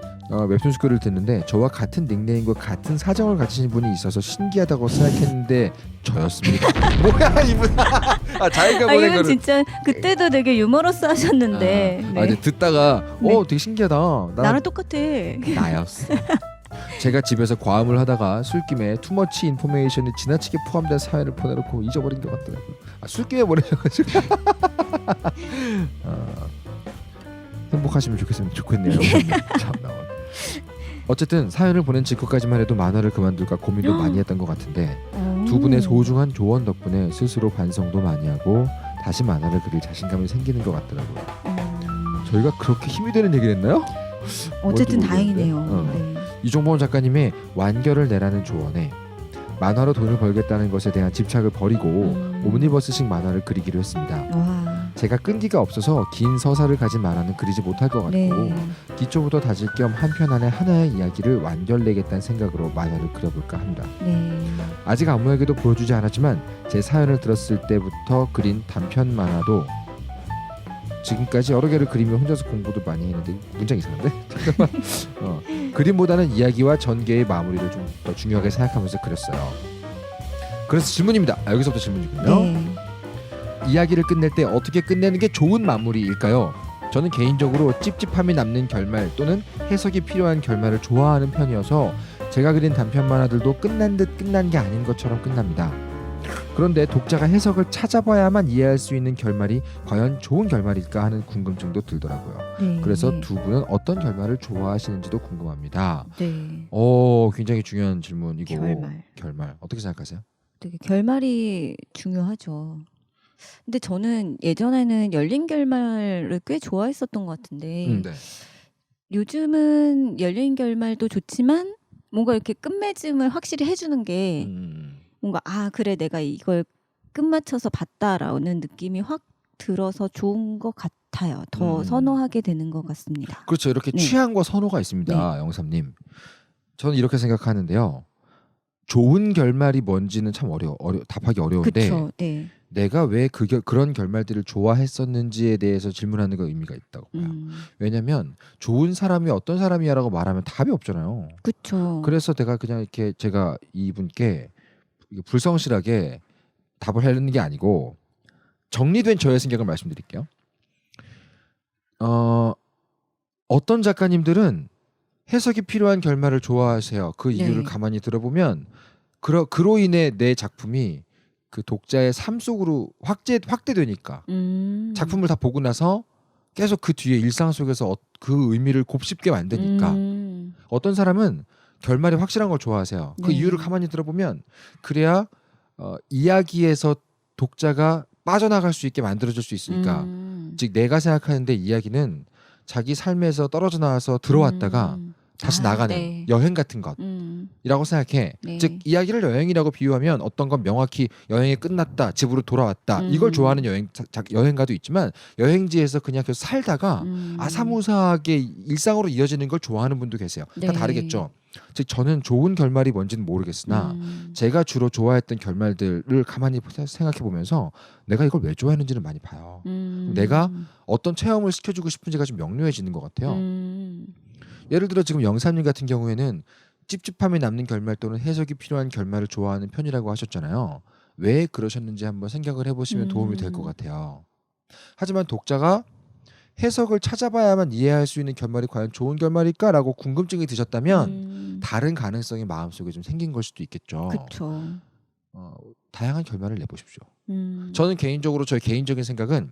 웹툰 글을 듣는데 저와 같은 닉네임과 같은 사정을 가지신 분이 있어서 신기하다고 생각했는데 저였습니다. 뭐야 이분? 자기가 보낸 이건 거를 진짜 그때도 되게 유머러스 하셨는데. 네. 이제 듣다가 네. 되게 신기하다. 나랑 똑같아. 나였어. 제가 집에서 과음을 하다가 술김에 투머치 인포메이션이 지나치게 포함된 사연을 보내놓고 잊어버린 것 같더라고요. 술김에 보내셔가지고 행복하시면 좋겠네요. 참 나와. 어쨌든 사연을 보낸 직후까지만 해도 만화를 그만둘까 고민도 많이 했던 것 같은데 두 분의 소중한 조언 덕분에 스스로 반성도 많이 하고 다시 만화를 그릴 자신감이 생기는 것 같더라고요. 저희가 그렇게 힘이 되는 얘기를 했나요? 어쨌든 뭔지 다행이네요. 모르겠는데. 네. 이종범 작가님의 완결을 내라는 조언에 만화로 돈을 벌겠다는 것에 대한 집착을 버리고 옴니버스식 만화를 그리기로 했습니다. 와. 제가 끈기가 없어서 긴 서사를 가진 만화는 그리지 못할 것 같고 네. 기초부터 다질 겸 한 편 안에 하나의 이야기를 완결내겠다는 생각으로 만화를 그려볼까 합니다. 네. 아직 아무에게도 보여주지 않았지만 제 사연을 들었을 때부터 그린 단편 만화도 지금까지 여러 개를 그리며 혼자서 공부도 많이 했는데 문장 이상한데? 잠깐만. 그림보다는 이야기와 전개의 마무리를 좀 더 중요하게 생각하면서 그렸어요. 그래서 질문입니다. 여기서부터 질문이군요. 네. 이야기를 끝낼 때 어떻게 끝내는 게 좋은 마무리일까요? 저는 개인적으로 찝찝함이 남는 결말 또는 해석이 필요한 결말을 좋아하는 편이어서 제가 그린 단편 만화들도 끝난 듯 끝난 게 아닌 것처럼 끝납니다. 그런데 독자가 해석을 찾아봐야만 이해할 수 있는 결말이 과연 좋은 결말일까 하는 궁금증도 들더라고요. 네. 그래서 두 분은 어떤 결말을 좋아하시는지도 궁금합니다. 네. 굉장히 중요한 질문이고 결말 어떻게 생각하세요? 되게 결말이 중요하죠. 근데 저는 예전에는 열린 결말을 꽤 좋아했었던 것 같은데 네. 요즘은 열린 결말도 좋지만 뭔가 이렇게 끝맺음을 확실히 해주는 게 뭔가 그래 내가 이걸 끝마쳐서 봤다라는 느낌이 확 들어서 좋은 것 같아요. 더 선호하게 되는 것 같습니다. 그렇죠. 이렇게 네. 취향과 선호가 있습니다. 영삼님. 저는 이렇게 생각하는데요. 좋은 결말이 뭔지는 참 답하기 어려운데 그쵸, 네. 내가 왜 그런 결말들을 좋아했었는지에 대해서 질문하는 건 의미가 있다고 봐요. 왜냐하면 좋은 사람이 어떤 사람이야라고 말하면 답이 없잖아요. 그렇죠. 그래서 내가 그냥 이렇게 제가 이분께 불성실하게 답을 하려는 게 아니고 정리된 저의 생각을 말씀드릴게요. 어떤 작가님들은 해석이 필요한 결말을 좋아하세요. 그 이유를 가만히 들어보면 그로 인해 내 작품이 그 독자의 삶 속으로 확대되니까 작품을 다 보고 나서 계속 그 뒤에 일상 속에서 그 의미를 곱씹게 만드니까 어떤 사람은 결말이 확실한 걸 좋아하세요. 그 이유를 가만히 들어보면 그래야 이야기에서 독자가 빠져나갈 수 있게 만들어줄 수 있으니까 즉 내가 생각하는데 이야기는 자기 삶에서 떨어져 나와서 들어왔다가 다시 나가는 여행 같은 것이라고 생각해. 즉 이야기를 여행이라고 비유하면 어떤 건 명확히 여행이 끝났다, 집으로 돌아왔다 이걸 좋아하는 여행가도 있지만 여행지에서 그냥 계속 살다가 아사무사하게 일상으로 이어지는 걸 좋아하는 분도 계세요. 다 다르겠죠. 즉 저는 좋은 결말이 뭔지는 모르겠으나 제가 주로 좋아했던 결말들을 가만히 생각해 보면서 내가 이걸 왜 좋아했는지는 많이 봐요. 내가 어떤 체험을 시켜주고 싶은지가 좀 명료해지는 것 같아요. 예를 들어 지금 영삼님 같은 경우에는 찝찝함이 남는 결말 또는 해석이 필요한 결말을 좋아하는 편이라고 하셨잖아요. 왜 그러셨는지 한번 생각을 해보시면 도움이 될 것 같아요. 하지만 독자가 해석을 찾아봐야만 이해할 수 있는 결말이 과연 좋은 결말일까라고 궁금증이 드셨다면 다른 가능성이 마음속에 좀 생긴 걸 수도 있겠죠. 그렇죠. 다양한 결말을 내보십시오. 저는 개인적으로 저의 개인적인 생각은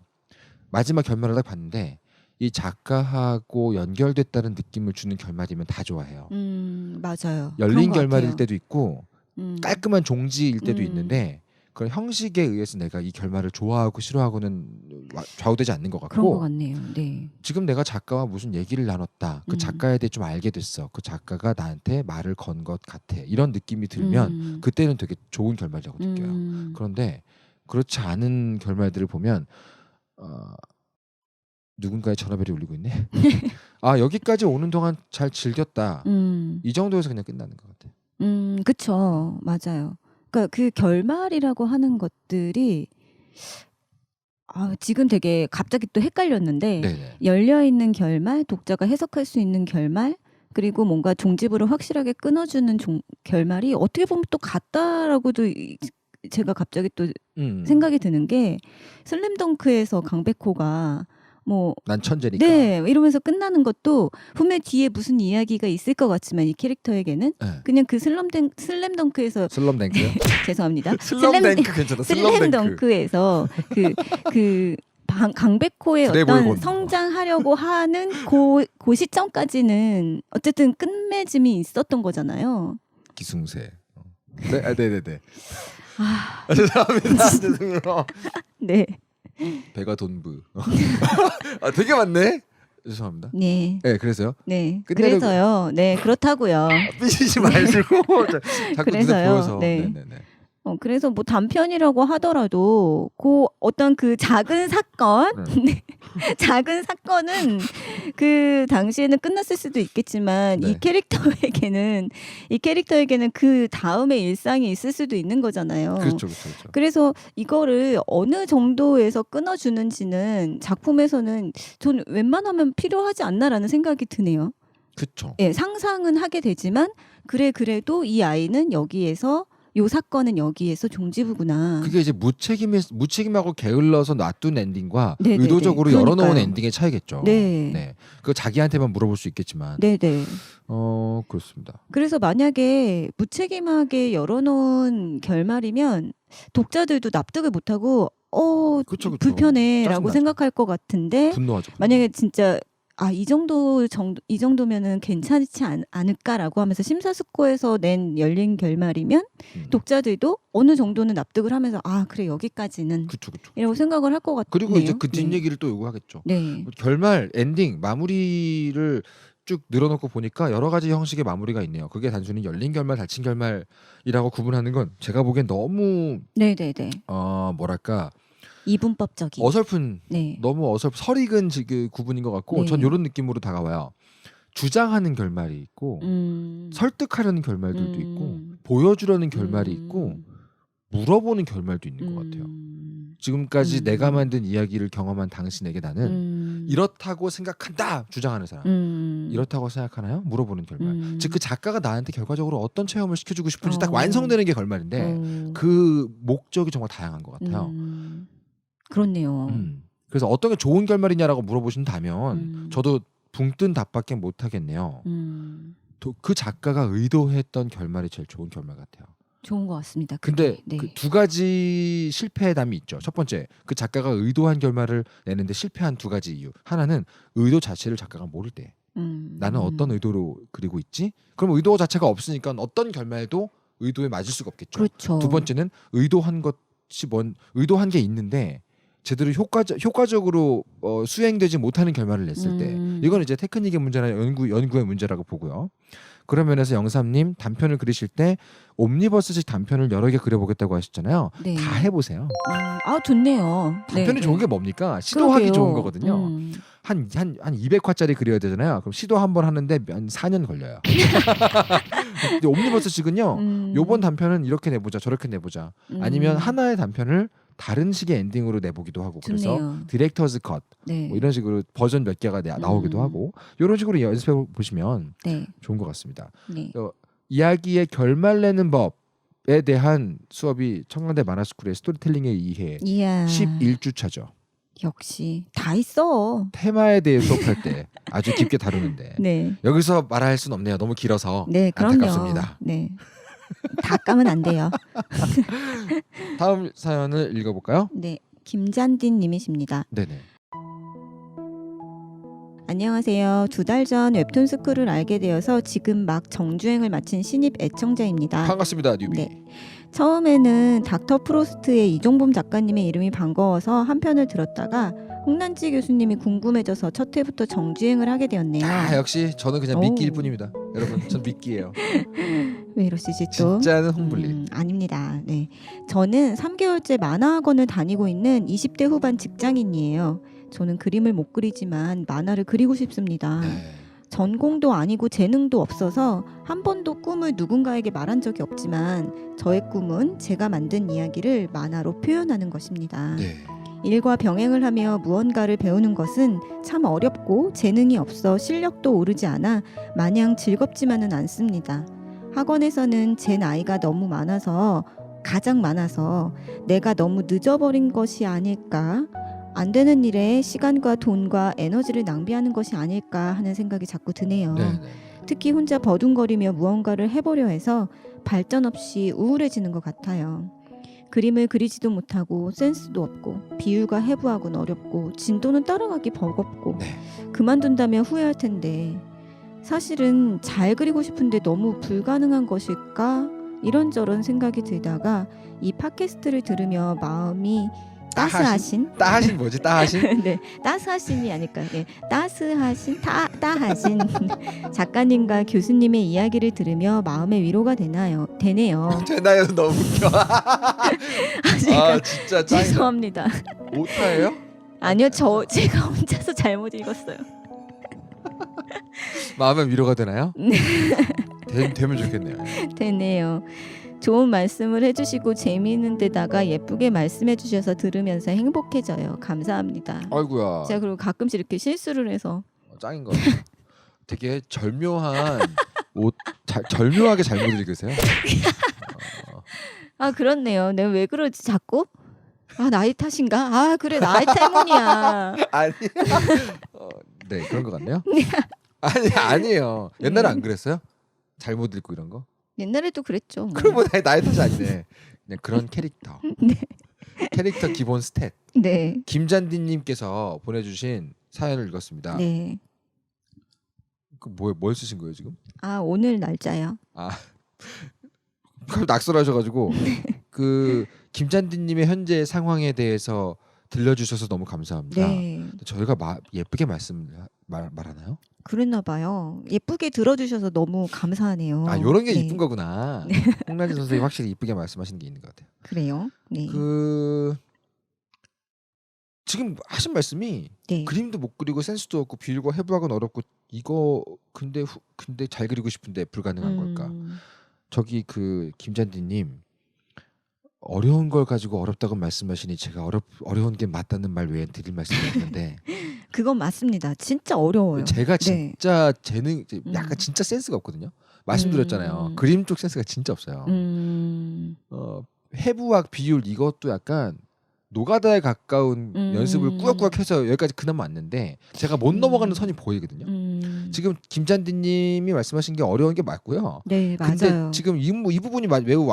마지막 결말을 딱 봤는데 이 작가하고 연결됐다는 느낌을 주는 결말이면 다 좋아해요. 맞아요. 열린 그런 것 결말일 같아요. 때도 있고 깔끔한 종지일 때도 있는데 그런 형식에 의해서 내가 이 결말을 좋아하고 싫어하고는 좌우되지 않는 것 그런 것 같고 같네요. 네. 지금 내가 작가와 무슨 얘기를 나눴다. 그 작가에 대해 좀 알게 됐어. 그 작가가 나한테 말을 건 것 같아. 이런 느낌이 들면 그때는 되게 좋은 결말이라고 느껴요. 그런데 그렇지 않은 결말들을 보면 누군가의 전화벨이 울리고 있네. 아 여기까지 오는 동안 잘 즐겼다. 이 정도에서 그냥 끝나는 것 같아요. 그쵸. 맞아요. 그러니까 그 결말이라고 하는 것들이 지금 되게 갑자기 또 헷갈렸는데 네네. 열려있는 결말, 독자가 해석할 수 있는 결말, 그리고 뭔가 종집으로 확실하게 끊어주는 결말이 어떻게 보면 또 같다라고도 제가 갑자기 또 생각이 드는 게 슬램덩크에서 강백호가 뭐 난 천재니까. 네 이러면서 끝나는 것도 분명 뒤에 무슨 이야기가 있을 것 같지만 이 캐릭터에게는 네. 그냥 그 슬램덩크에서 슬럼덩크요? 죄송합니다. 슬럼덩크 괜찮아. 슬럼덩크. 슬램덩크에서 강백호의 그래 어떤 보이고 성장하려고 하는 그 시점까지는 어쨌든 끝맺음이 있었던 거잖아요. 기승세. 네, 네네네. 아, 죄송합니다. 죄송해요. 네, 배가 돈부. 되게 많네. 죄송합니다. 네, 네, 그래서요. 네. 끝내려고- 그래서요. 네, 그렇다고요. 삐지지 말고 자꾸 눈에 그래서요. 보여서. 네. 네네네. 그래서 뭐 단편이라고 하더라도 그 어떤 그 작은 사건, 네. 작은 사건은 그 당시에는 끝났을 수도 있겠지만 네. 이 캐릭터에게는 그 다음에 일상이 있을 수도 있는 거잖아요. 그렇죠. 그래서 이거를 어느 정도에서 끊어주는지는 작품에서는 전 웬만하면 필요하지 않나라는 생각이 드네요. 그렇죠. 예, 상상은 하게 되지만 그래도 이 아이는 여기에서 요 사건은 여기에서 종지부구나. 그게 이제 무책임하고 게을러서 놔둔 엔딩과 네네네. 의도적으로 그러니까요. 열어놓은 엔딩의 차이겠죠. 네. 그거 자기한테만 물어볼 수 있겠지만. 네네. 그렇습니다. 그래서 만약에 무책임하게 열어놓은 결말이면 독자들도 납득을 못하고 그쵸. 불편해라고 짜증나죠. 생각할 것 같은데 분노하죠. 만약에 진짜 이 정도면은 괜찮지 않을까라고 하면서 심사숙고해서 낸 열린 결말이면 독자들도 어느 정도는 납득을 하면서 그래 여기까지는 그쵸. 이라고 생각을 할 것 같네요. 그리고 이제 그 뒷얘기를 또 요구하겠죠. 네. 결말, 엔딩, 마무리를 쭉 늘어놓고 보니까 여러 가지 형식의 마무리가 있네요. 그게 단순히 열린 결말, 닫힌 결말이라고 구분하는 건 제가 보기엔 너무 네네네. 뭐랄까 이분법적인. 어설픈 네. 너무 설익은 그 구분인 것 같고 네. 전 이런 느낌으로 다가와요. 주장하는 결말이 있고 설득하려는 결말들도 있고 보여주려는 결말이 있고 물어보는 결말도 있는 것 같아요. 지금까지 내가 만든 이야기를 경험한 당신에게 나는 이렇다고 생각한다 주장하는 사람 이렇다고 생각하나요? 물어보는 결말. 즉 그 작가가 나한테 결과적으로 어떤 체험을 시켜주고 싶은지 딱 완성되는 게 결말인데 그 목적이 정말 다양한 것 같아요. 그렇네요. 그래서 어떤 게 좋은 결말이냐라고 물어보신다면 저도 붕 뜬 답밖에 못 하겠네요. 그 작가가 의도했던 결말이 제일 좋은 결말 같아요. 좋은 것 같습니다. 근데 네. 그 두 가지 실패의 담이 있죠. 첫 번째, 그 작가가 의도한 결말을 내는데 실패한 두 가지 이유. 하나는 의도 자체를 작가가 모를 때. 나는 어떤 의도로 그리고 있지? 그럼 의도 자체가 없으니까 어떤 결말도 의도에 맞을 수가 없겠죠. 그렇죠. 두 번째는 의도한 게 있는데 제대로 효과적으로 수행되지 못하는 결말을 냈을 때 이건 이제 테크닉의 문제나 연구의 문제라고 보고요. 그런 면에서 영삼님 단편을 그리실 때 옴니버스식 단편을 여러 개 그려보겠다고 하셨잖아요. 네. 다 해보세요. 좋네요. 단편이 네, 좋은 게 뭡니까? 시도하기 그러게요. 좋은 거거든요. 한 200화짜리 그려야 되잖아요. 그럼 시도 한 번 하는데 한 4년 걸려요. 근데 옴니버스식은요. 요번 단편은 이렇게 내보자 저렇게 내보자 아니면 하나의 단편을 다른 식의 엔딩으로 내보기도 하고 그래서 좋네요. 디렉터즈 컷 네. 뭐 이런 식으로 버전 몇 개가 나오기도 하고 이런 식으로 연습해 보시면 네. 좋은 것 같습니다. 네. 이야기의 결말 내는 법에 대한 수업이 청강대 만화스쿨의 스토리텔링의 이해 이야. 11주차죠. 역시 다 있어. 테마에 대해 수업할 때 아주 깊게 다루는데 네. 여기서 말할 수는 없네요. 너무 길어서 네, 그럼요. 안타깝습니다. 네. 다 까면 안 돼요. 다음 사연을 읽어볼까요? 네. 김잔딘 님이십니다. 네네. 안녕하세요. 2달 전 웹툰 스쿨을 알게 되어서 지금 막 정주행을 마친 신입 애청자입니다. 반갑습니다. 뉴비. 네. 처음에는 닥터 프로스트의 이종범 작가님의 이름이 반가워서 한 편을 들었다가 홍난지 교수님이 궁금해져서 첫 회부터 정주행을 하게 되었네요. 역시 저는 그냥 미끼일 뿐입니다. 여러분, 전 미끼예요. 왜 이러시지 또? 진짜는 홍블리. 아닙니다. 네, 저는 3개월째 만화학원을 다니고 있는 20대 후반 직장인이에요. 저는 그림을 못 그리지만 만화를 그리고 싶습니다. 네. 전공도 아니고 재능도 없어서 한 번도 꿈을 누군가에게 말한 적이 없지만 저의 꿈은 제가 만든 이야기를 만화로 표현하는 것입니다. 네. 일과 병행을 하며 무언가를 배우는 것은 참 어렵고 재능이 없어 실력도 오르지 않아 마냥 즐겁지만은 않습니다. 학원에서는 제 나이가 너무 많아서 가장 많아서 내가 너무 늦어버린 것이 아닐까, 안 되는 일에 시간과 돈과 에너지를 낭비하는 것이 아닐까 하는 생각이 자꾸 드네요. 네. 특히 혼자 버둥거리며 무언가를 해보려 해서 발전 없이 우울해지는 것 같아요. 그림을 그리지도 못하고 센스도 없고 비유가 해부하고는 어렵고 진도는 따라가기 버겁고 네. 그만둔다면 후회할 텐데 사실은 잘 그리고 싶은데 너무 불가능한 것일까? 이런저런 생각이 들다가 이 팟캐스트를 들으며 마음이 따스하신 따하신 뭐지? 따하신? 네, 따스하신이 아닐까요? 네, 따스하신 따하신 작가님과 교수님의 이야기를 들으며 마음의 위로가 되네요. 되나요? 너무 웃겨. 제가 진짜 짱이다. 죄송합니다. 오타예요? 아니요, 제가 혼자서 잘못 읽었어요. 마음의 위로가 되나요? 네. 되면 좋겠네요. 되네요. 좋은 말씀을 해주시고 재미있는 데다가 예쁘게 말씀해 주셔서 들으면서 행복해져요. 감사합니다. 아이고야. 제가 그리고 가끔씩 이렇게 실수를 해서 짱인 거. 되게 절묘하게 잘못 읽으세요. 아 그렇네요. 내가 왜 그러지 자꾸? 아 나이 탓인가? 아 그래 나이 때문이야. 아니. 네 그런 것 같네요. 아니에요. 옛날에 안 그랬어요? 잘못 읽고 이런 거? 옛날에도 그랬죠. 뭐. 그럼 뭐 나이 탓이 아니네. 그냥 그런 캐릭터. 네. 캐릭터 기본 스탯. 네. 김잔디님께서 보내주신 사연을 읽었습니다. 네. 뭘 쓰신 거예요 지금? 아 오늘 날짜요. 낙설하셔가지고 그 김잔디님의 현재 상황에 대해서 들려주셔서 너무 감사합니다. 네. 저희가 예쁘게 말하나요? 그랬나 봐요. 예쁘게 들어주셔서 너무 감사하네요. 이런 게 네. 이쁜 거구나. 네. 홍란지 선생님 확실히 이쁘게 말씀하시는 게 있는 것 같아요. 그래요? 네. 지금 하신 말씀이 네. 그림도 못 그리고 센스도 없고 비율과 해부학은 어렵고 이거 근데 잘 그리고 싶은데 불가능한 걸까? 저기 그 김잔디님 어려운 걸 가지고 어렵다고 말씀하시니 제가 어려운 게 맞다는 말 외에 드릴 말씀이 없는데 그건 맞습니다. 진짜 어려워요. 제가 네. 진짜 재능 약간 진짜 센스가 없거든요. 말씀드렸잖아요. 그림 쪽 센스가 진짜 없어요. 해부학 비율 이것도 약간 노가다에 가까운 연습을 꾸역꾸역 해서 여기까지 그나마 왔는데 제가 못 넘어가는 선이 보이거든요. 지금 김잔디님이 말씀하신 게 어려운 게 맞고요. 네 맞아요. 근데 지금 이 부분이 매우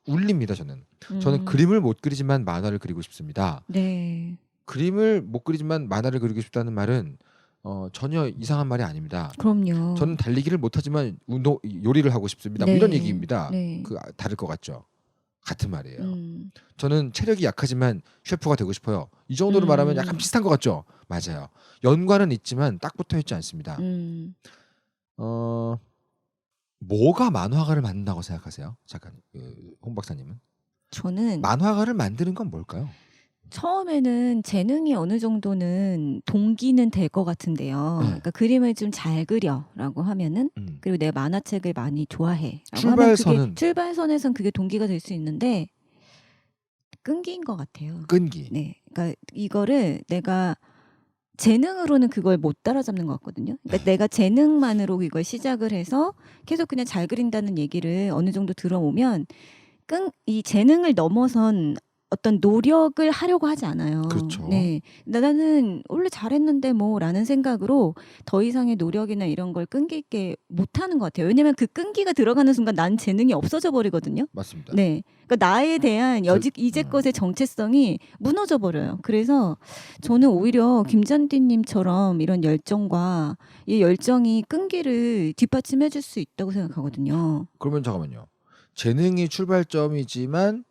울립니다. 저는 그림을 못 그리지만 만화를 그리고 싶습니다. 네. 그림을 못 그리지만 만화를 그리고 싶다는 말은 전혀 이상한 말이 아닙니다. 그럼요. 저는 달리기를 못하지만 요리를 하고 싶습니다. 네. 뭐 이런 얘기입니다. 네. 다를 것 같죠? 같은 말이에요. 저는 체력이 약하지만 셰프가 되고 싶어요. 이 정도로 말하면 약간 비슷한 것 같죠? 맞아요. 연관은 있지만 딱 붙어 있지 않습니다. 뭐가 만화가를 만든다고 생각하세요? 잠깐 홍 박사님은? 저는 만화가를 만드는 건 뭘까요? 처음에는 재능이 어느 정도는 동기는 될 것 같은데요. 네. 그러니까 그림을 좀 잘 그려라고 하면은 그리고 내가 만화책을 많이 좋아해라고 하면 그게 출발선에선 그게 동기가 될 수 있는데 끈기인 것 같아요. 끈기. 네, 그러니까 이거를 내가 재능으로는 그걸 못 따라잡는 것 같거든요. 그러니까 네. 내가 재능만으로 이걸 시작을 해서 계속 그냥 잘 그린다는 얘기를 어느 정도 들어오면 이 재능을 넘어선 어떤 노력을 하려고 하지 않아요. 그렇죠. 네, 나는 원래 잘했는데 뭐라는 생각으로 더 이상의 노력이나 이런 걸 끈기 있게 못하는 것 같아요. 왜냐하면 그 끈기가 들어가는 순간 난 재능이 없어져 버리거든요. 맞습니다. 네, 그러니까 나에 대한 이제껏의 정체성이 무너져 버려요. 그래서 저는 오히려 김잔디님처럼 이런 열정과 이 열정이 끈기를 뒷받침해줄 수 있다고 생각하거든요. 그러면 잠깐만요. 재능이 출발점이지만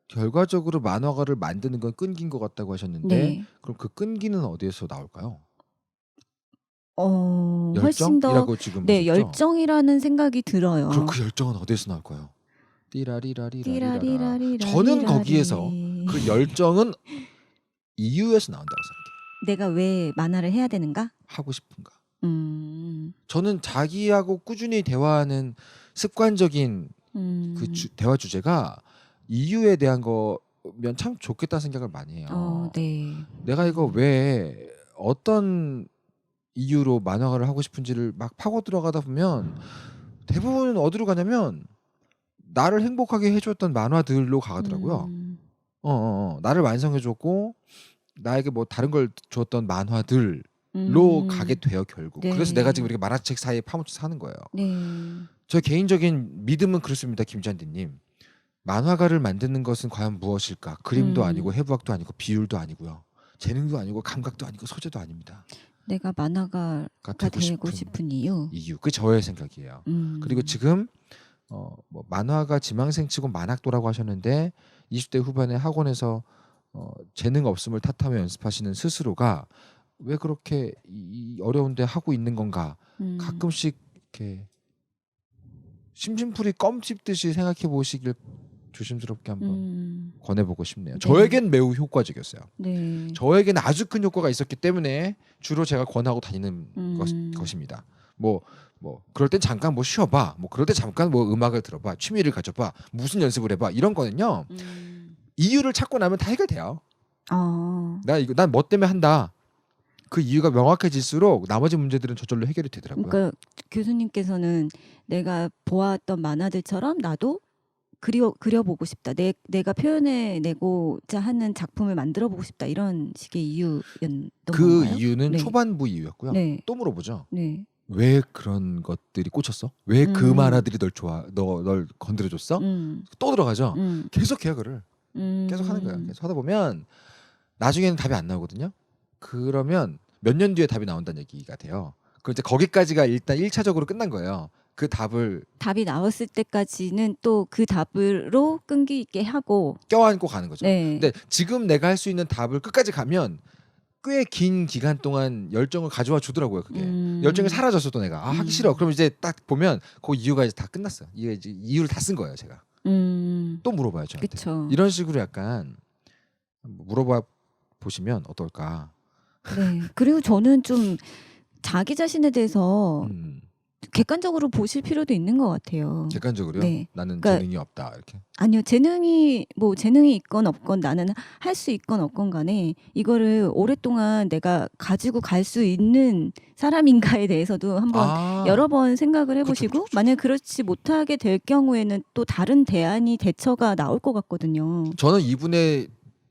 결과적으로 만화가를 만드는 건 끈기인 것 같다고 하셨는데 네. 그럼 그 끈기는 어디에서 나올까요? 훨씬 더 열정이라고 지금 네, 보셨죠? 열정이라는 생각이 들어요. 그럼 그 열정은 어디에서 나올까요? 띠라리라리라리라라. 띠라리라리라리라리. 저는 거기에서 그 열정은 이유에서 나온다고 생각해요. 내가 왜 만화를 해야 되는가? 하고 싶은가. 음. 저는 자기하고 꾸준히 대화하는 습관적인 그 대화 주제가 이유에 대한 거면 참 좋겠다 생각을 많이 해요. 네. 내가 이거 왜 어떤 이유로 만화가를 하고 싶은지를 막 파고 들어가다 보면 대부분 어디로 가냐면 나를 행복하게 해줬던 만화들로 가더라고요. 나를 완성해줬고 나에게 뭐 다른 걸 줬던 만화들로 가게 돼요 결국. 네. 그래서 내가 지금 이렇게 만화책 사이에 파묻혀 사는 거예요. 네. 저 개인적인 믿음은 그렇습니다, 김잔디님. 만화가를 만드는 것은 과연 무엇일까? 그림도 아니고 해부학도 아니고 비율도 아니고요. 재능도 아니고 감각도 아니고 소재도 아닙니다. 내가 만화가가 되고 싶은 이유. 그게 저의 생각이에요. 그리고 지금 뭐 만화가 지망생치고 만학도라고 하셨는데 20대 후반에 학원에서 재능 없음을 탓하며 연습하시는 스스로가 왜 그렇게 이 어려운데 하고 있는 건가? 가끔씩 이렇게 심심풀이 껌 씹듯이 생각해 보시길 조심스럽게 한번 권해보고 싶네요. 네. 저에겐 매우 효과적이었어요. 네. 저에게는 아주 큰 효과가 있었기 때문에 주로 제가 권하고 다니는 것입니다. 뭐 그럴 땐 잠깐 뭐 쉬어봐. 뭐 그럴 때 잠깐 뭐 음악을 들어봐. 취미를 가져봐. 무슨 연습을 해봐. 이런 거는요. 이유를 찾고 나면 다 해결돼요. 난 뭐 때문에 한다. 그 이유가 명확해질수록 나머지 문제들은 저절로 해결이 되더라고요. 그러니까 교수님께서는 내가 보았던 만화들처럼 나도 그려보고 싶다. 내가 표현해내고자 하는 작품을 만들어보고 싶다. 이런 식의 이유였던 그 건가요? 이유는 네. 초반부 이유였고요. 네. 또 물어보죠. 네. 왜 그런 것들이 꽂혔어? 왜 그 만화들이 널 건드려줬어? 또 들어가죠. 계속 해요, 그를. 계속 하는 거예요. 계속 하다 보면 나중에는 답이 안 나오거든요. 그러면 몇 년 뒤에 답이 나온다는 얘기가 돼요. 그럼 이제 거기까지가 일단 1차적으로 끝난 거예요. 그 답이 나왔을 때까지는 또 그 답으로 끈기 있게 하고 껴안고 가는 거죠. 네. 근데 지금 내가 할 수 있는 답을 끝까지 가면 꽤 긴 기간 동안 열정을 가져와 주더라고요. 그게 열정이 사라졌어 또 내가 하기 싫어. 그럼 이제 딱 보면 그 이유가 이제 다 끝났어요. 이게 이제 이유를 다 쓴 거예요, 제가. 또 물어봐요, 저한테. 그쵸. 이런 식으로 약간 물어봐 보시면 어떨까. 네. 그리고 저는 좀 자기 자신에 대해서 객관적으로 보실 필요도 있는 것 같아요. 객관적으로요? 네. 나는 그러니까 재능이 없다 이렇게. 아니요. 재능이 있건 없건 나는 할 수 있건 없건 간에 이거를 오랫동안 내가 가지고 갈 수 있는 사람인가에 대해서도 한번 여러 번 생각을 해보시고 그쵸. 만약 그렇지 못하게 될 경우에는 또 다른 대처가 나올 것 같거든요. 저는 이분에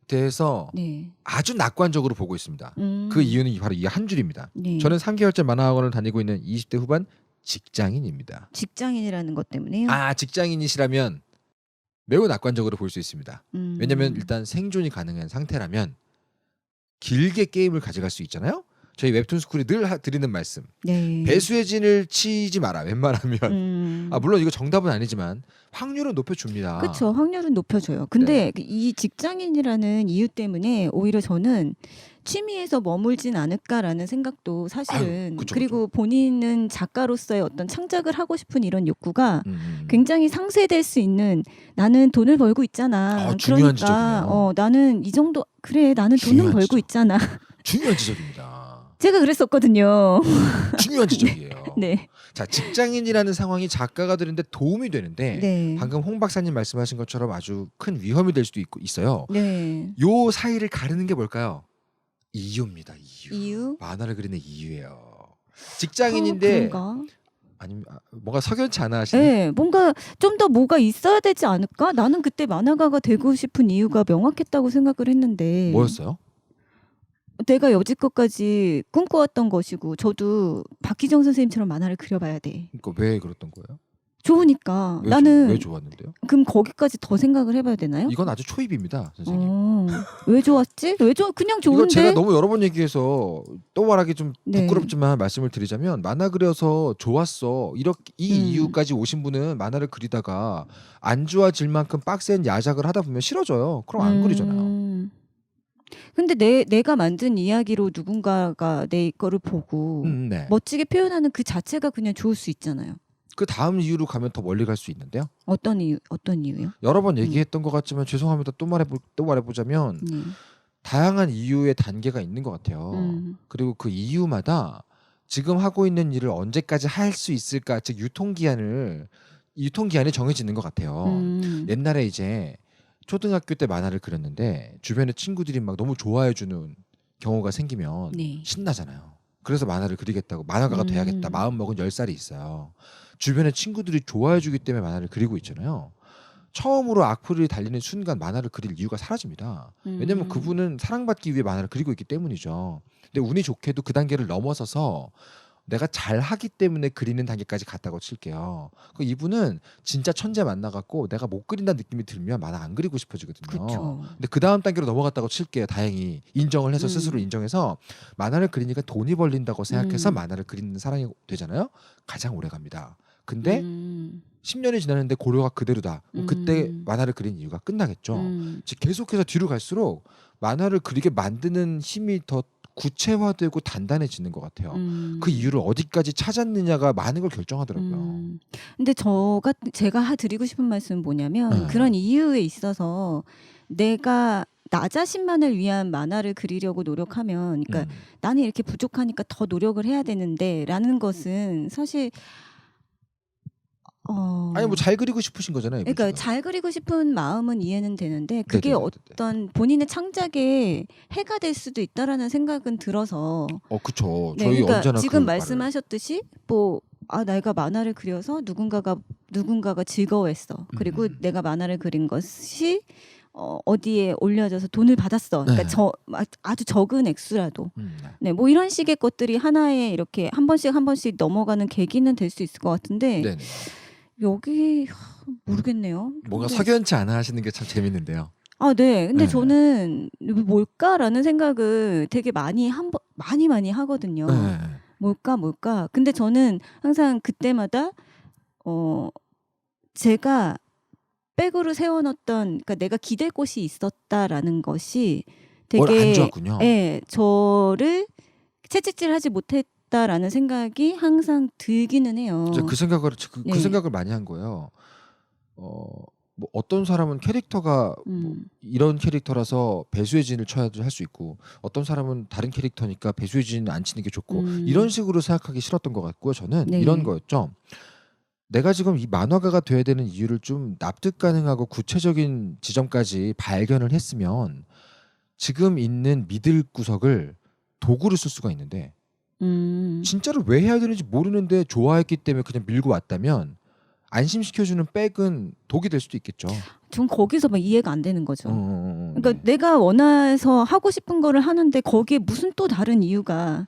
대해서 네. 아주 낙관적으로 보고 있습니다. 그 이유는 바로 이 한 줄입니다. 네. 저는 3개월째 만화학원을 다니고 있는 20대 후반 직장인입니다. 직장인이라는 것 때문에요? 직장인이시라면 매우 낙관적으로 볼 수 있습니다. 왜냐하면 일단 생존이 가능한 상태라면 길게 게임을 가져갈 수 있잖아요. 저희 웹툰 스쿨이 늘 드리는 말씀. 네. 배수의 진을 치지 마라. 웬만하면. 물론 이거 정답은 아니지만 확률은 높여줍니다. 그렇죠. 확률은 높여줘요. 근데 이 직장인이라는 이유 때문에 오히려 저는 취미에서 머물진 않을까라는 생각도 사실은 그쵸, 그리고 본인은 작가로서의 어떤 창작을 하고 싶은 이런 욕구가 음. 굉장히 상쇄될 수 있는 나는 돈을 벌고 있잖아. 중요한 그러니까 지적이네요. 나는 이 정도 그래 나는 돈은 중요한 벌고 지적. 있잖아. 중요한 지적입니다. 제가 그랬었거든요. 중요한 지적이에요. 네. 자, 직장인이라는 상황이 작가가 되는데 도움이 되는데 네. 방금 홍 박사님 말씀하신 것처럼 아주 큰 위험이 될 수도 있어요. 네. 요 사이를 가르는 게 뭘까요? 이유입니다. 이유? 만화를 그리는 이유예요. 직장인인데 그런가? 아니면 뭔가 석연치 않아 하시는. 네, 뭔가 좀 더 뭐가 있어야 되지 않을까? 나는 그때 만화가가 되고 싶은 이유가 명확했다고 생각을 했는데 뭐였어요? 내가 여지껏까지 꿈꿔왔던 것이고 저도 박희정 선생님처럼 만화를 그려봐야 돼. 그러니까 왜 그랬던 거예요? 좋으니까 왜, 나는 왜 좋았는데요? 그럼 거기까지 더 생각을 해봐야 되나요? 이건 아주 초입입니다, 선생님. 왜 좋았지? 그냥 이거 좋은데. 제가 너무 여러 번 얘기해서 또 말하기 좀 네. 부끄럽지만 말씀을 드리자면 만화 그려서 좋았어. 이렇게 이 이유까지 오신 분은 만화를 그리다가 안 좋아질 만큼 빡센 야작을 하다 보면 싫어져요. 그럼 안 그리잖아요. 근데 내가 만든 이야기로 누군가가 내 거를 보고 네. 멋지게 표현하는 그 자체가 그냥 좋을 수 있잖아요. 그 다음 이유로 가면 더 멀리 갈 수 있는데요. 어떤 이유요? 여러 번 얘기했던 것 같지만 죄송합니다. 또 말해보자면 다양한 이유의 단계가 있는 것 같아요. 그리고 그 이유마다 지금 하고 있는 일을 언제까지 할 수 있을까, 즉 유통기한이 정해지는 것 같아요. 옛날에 이제 초등학교 때 만화를 그렸는데 주변에 친구들이 막 너무 좋아해주는 경우가 생기면 네. 신나잖아요. 그래서 만화를 그리겠다고 만화가가 돼야겠다 마음 먹은 10살이 있어요. 주변에 친구들이 좋아해주기 때문에 만화를 그리고 있잖아요. 처음으로 악플이 달리는 순간 만화를 그릴 이유가 사라집니다. 왜냐면 그분은 사랑받기 위해 만화를 그리고 있기 때문이죠. 근데 운이 좋게도 그 단계를 넘어서서 내가 잘하기 때문에 그리는 단계까지 갔다고 칠게요. 그 이분은 진짜 천재 만나갖고 내가 못 그린다는 느낌이 들면 만화 안 그리고 싶어지거든요. 그쵸. 근데 그 다음 단계로 넘어갔다고 칠게요. 다행히 인정을 해서 스스로 인정해서 만화를 그리니까 돈이 벌린다고 생각해서 만화를 그리는 사람이 되잖아요. 가장 오래 갑니다. 근데 10년이 지났는데 고려가 그대로다. 그때 만화를 그린 이유가 끝나겠죠. 즉 계속해서 뒤로 갈수록 만화를 그리게 만드는 힘이 더 구체화되고 단단해지는 것 같아요. 그 이유를 어디까지 찾았느냐가 많은 걸 결정하더라고요. 근데 제가 드리고 싶은 말씀은 뭐냐면 그런 이유에 있어서 내가 나 자신만을 위한 만화를 그리려고 노력하면 그러니까 나는 이렇게 부족하니까 더 노력을 해야 되는데 라는 것은 사실 아니 뭐 잘 그리고 싶으신 거잖아요. 그러니까 지금. 잘 그리고 싶은 마음은 이해는 되는데 그게 네네네네. 어떤 본인의 창작에 해가 될 수도 있다라는 생각은 들어서 그쵸. 네, 저희 그러니까 언제나 지금 그 말씀하셨듯이 내가 만화를 그려서 누군가가 즐거워했어. 그리고 내가 만화를 그린 것이 어디에 올려져서 돈을 받았어. 그러니까 네. 아주 적은 액수라도. 네. 네, 뭐 이런 식의 것들이 하나의 이렇게 한 번씩 넘어가는 계기는 될 수 있을 것 같은데 네네. 여기 모르겠네요. 뭔가 근데- 석연치 않아 하시는 게 참 재밌는데요. 네. 근데 네. 저는 뭘까라는 생각을 되게 많이 하거든요. 네. 뭘까? 근데 저는 항상 그때마다 제가 백으로 세워놨던 그러니까 내가 기댈 곳이 있었다라는 것이 안 되게 좋았군요. 저를 채찍질하지 못했다라는 생각이 항상 들기는 해요. 이제 그 생각을 네. 그 생각을 많이 한 거예요. 뭐 어떤 사람은 캐릭터가 뭐 이런 캐릭터라서 배수의 진을 쳐야지 할 수 있고 어떤 사람은 다른 캐릭터니까 배수의 진을 안 치는 게 좋고 이런 식으로 생각하기 싫었던 것 같고요. 저는 네. 이런 거였죠. 내가 지금 이 만화가가 돼야 되는 이유를 좀 납득 가능하고 구체적인 지점까지 발견을 했으면 지금 있는 미들 구석을 도구를 쓸 수가 있는데 진짜로 왜 해야 되는지 모르는데 좋아했기 때문에 그냥 밀고 왔다면 안심시켜주는 백은 독이 될 수도 있겠죠. 전 거기서 막 이해가 안 되는 거죠. 그러니까 네. 내가 원해서 하고 싶은 거를 하는데 거기에 무슨 또 다른 이유가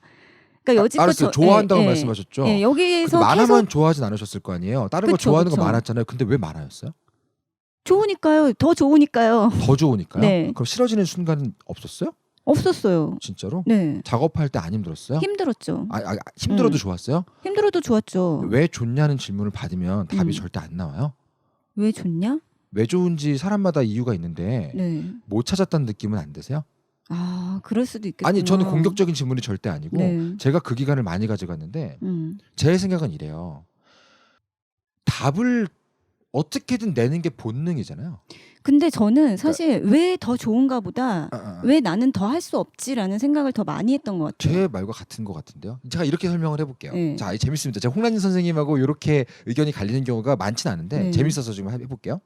그러니까 여지껏 알았어요. 좋아한다고 말씀하셨죠. 근데 여기에서 만화만 계속 좋아하진 않으셨을 거 아니에요. 다른 거 그쵸, 좋아하는 그쵸. 거 많았잖아요. 근데 왜 만화였어요? 좋으니까요. 더 좋으니까요. 더 좋으니까요. 네. 그럼 싫어지는 순간은 없었어요? 없었어요. 진짜로? 네. 작업할 때 안 힘들었어요? 힘들었죠. 힘들어도 좋았어요? 힘들어도 좋았죠. 왜 좋냐는 질문을 받으면 답이 음. 절대 안 나와요. 왜 좋냐? 왜 좋은지 사람마다 이유가 있는데 네. 못 찾았다는 느낌은 안 드세요? 아, 그럴 수도 있겠구나. 아니 저는 공격적인 질문이 절대 아니고 네. 제가 그 기간을 많이 가져갔는데 제 생각은 이래요. 답을 어떻게든 내는 게 본능이잖아요. 근데 저는 사실 왜 더 좋은가 보다 아. 왜 나는 더 할 수 없지라는 생각을 더 많이 했던 것 같아요. 제 말과 같은 것 같은데요. 제가 이렇게 설명을 해볼게요. 네. 자, 재밌습니다. 제가 홍란진 선생님하고 이렇게 의견이 갈리는 경우가 많지는 않은데 네. 재밌어서 지금 해볼게요.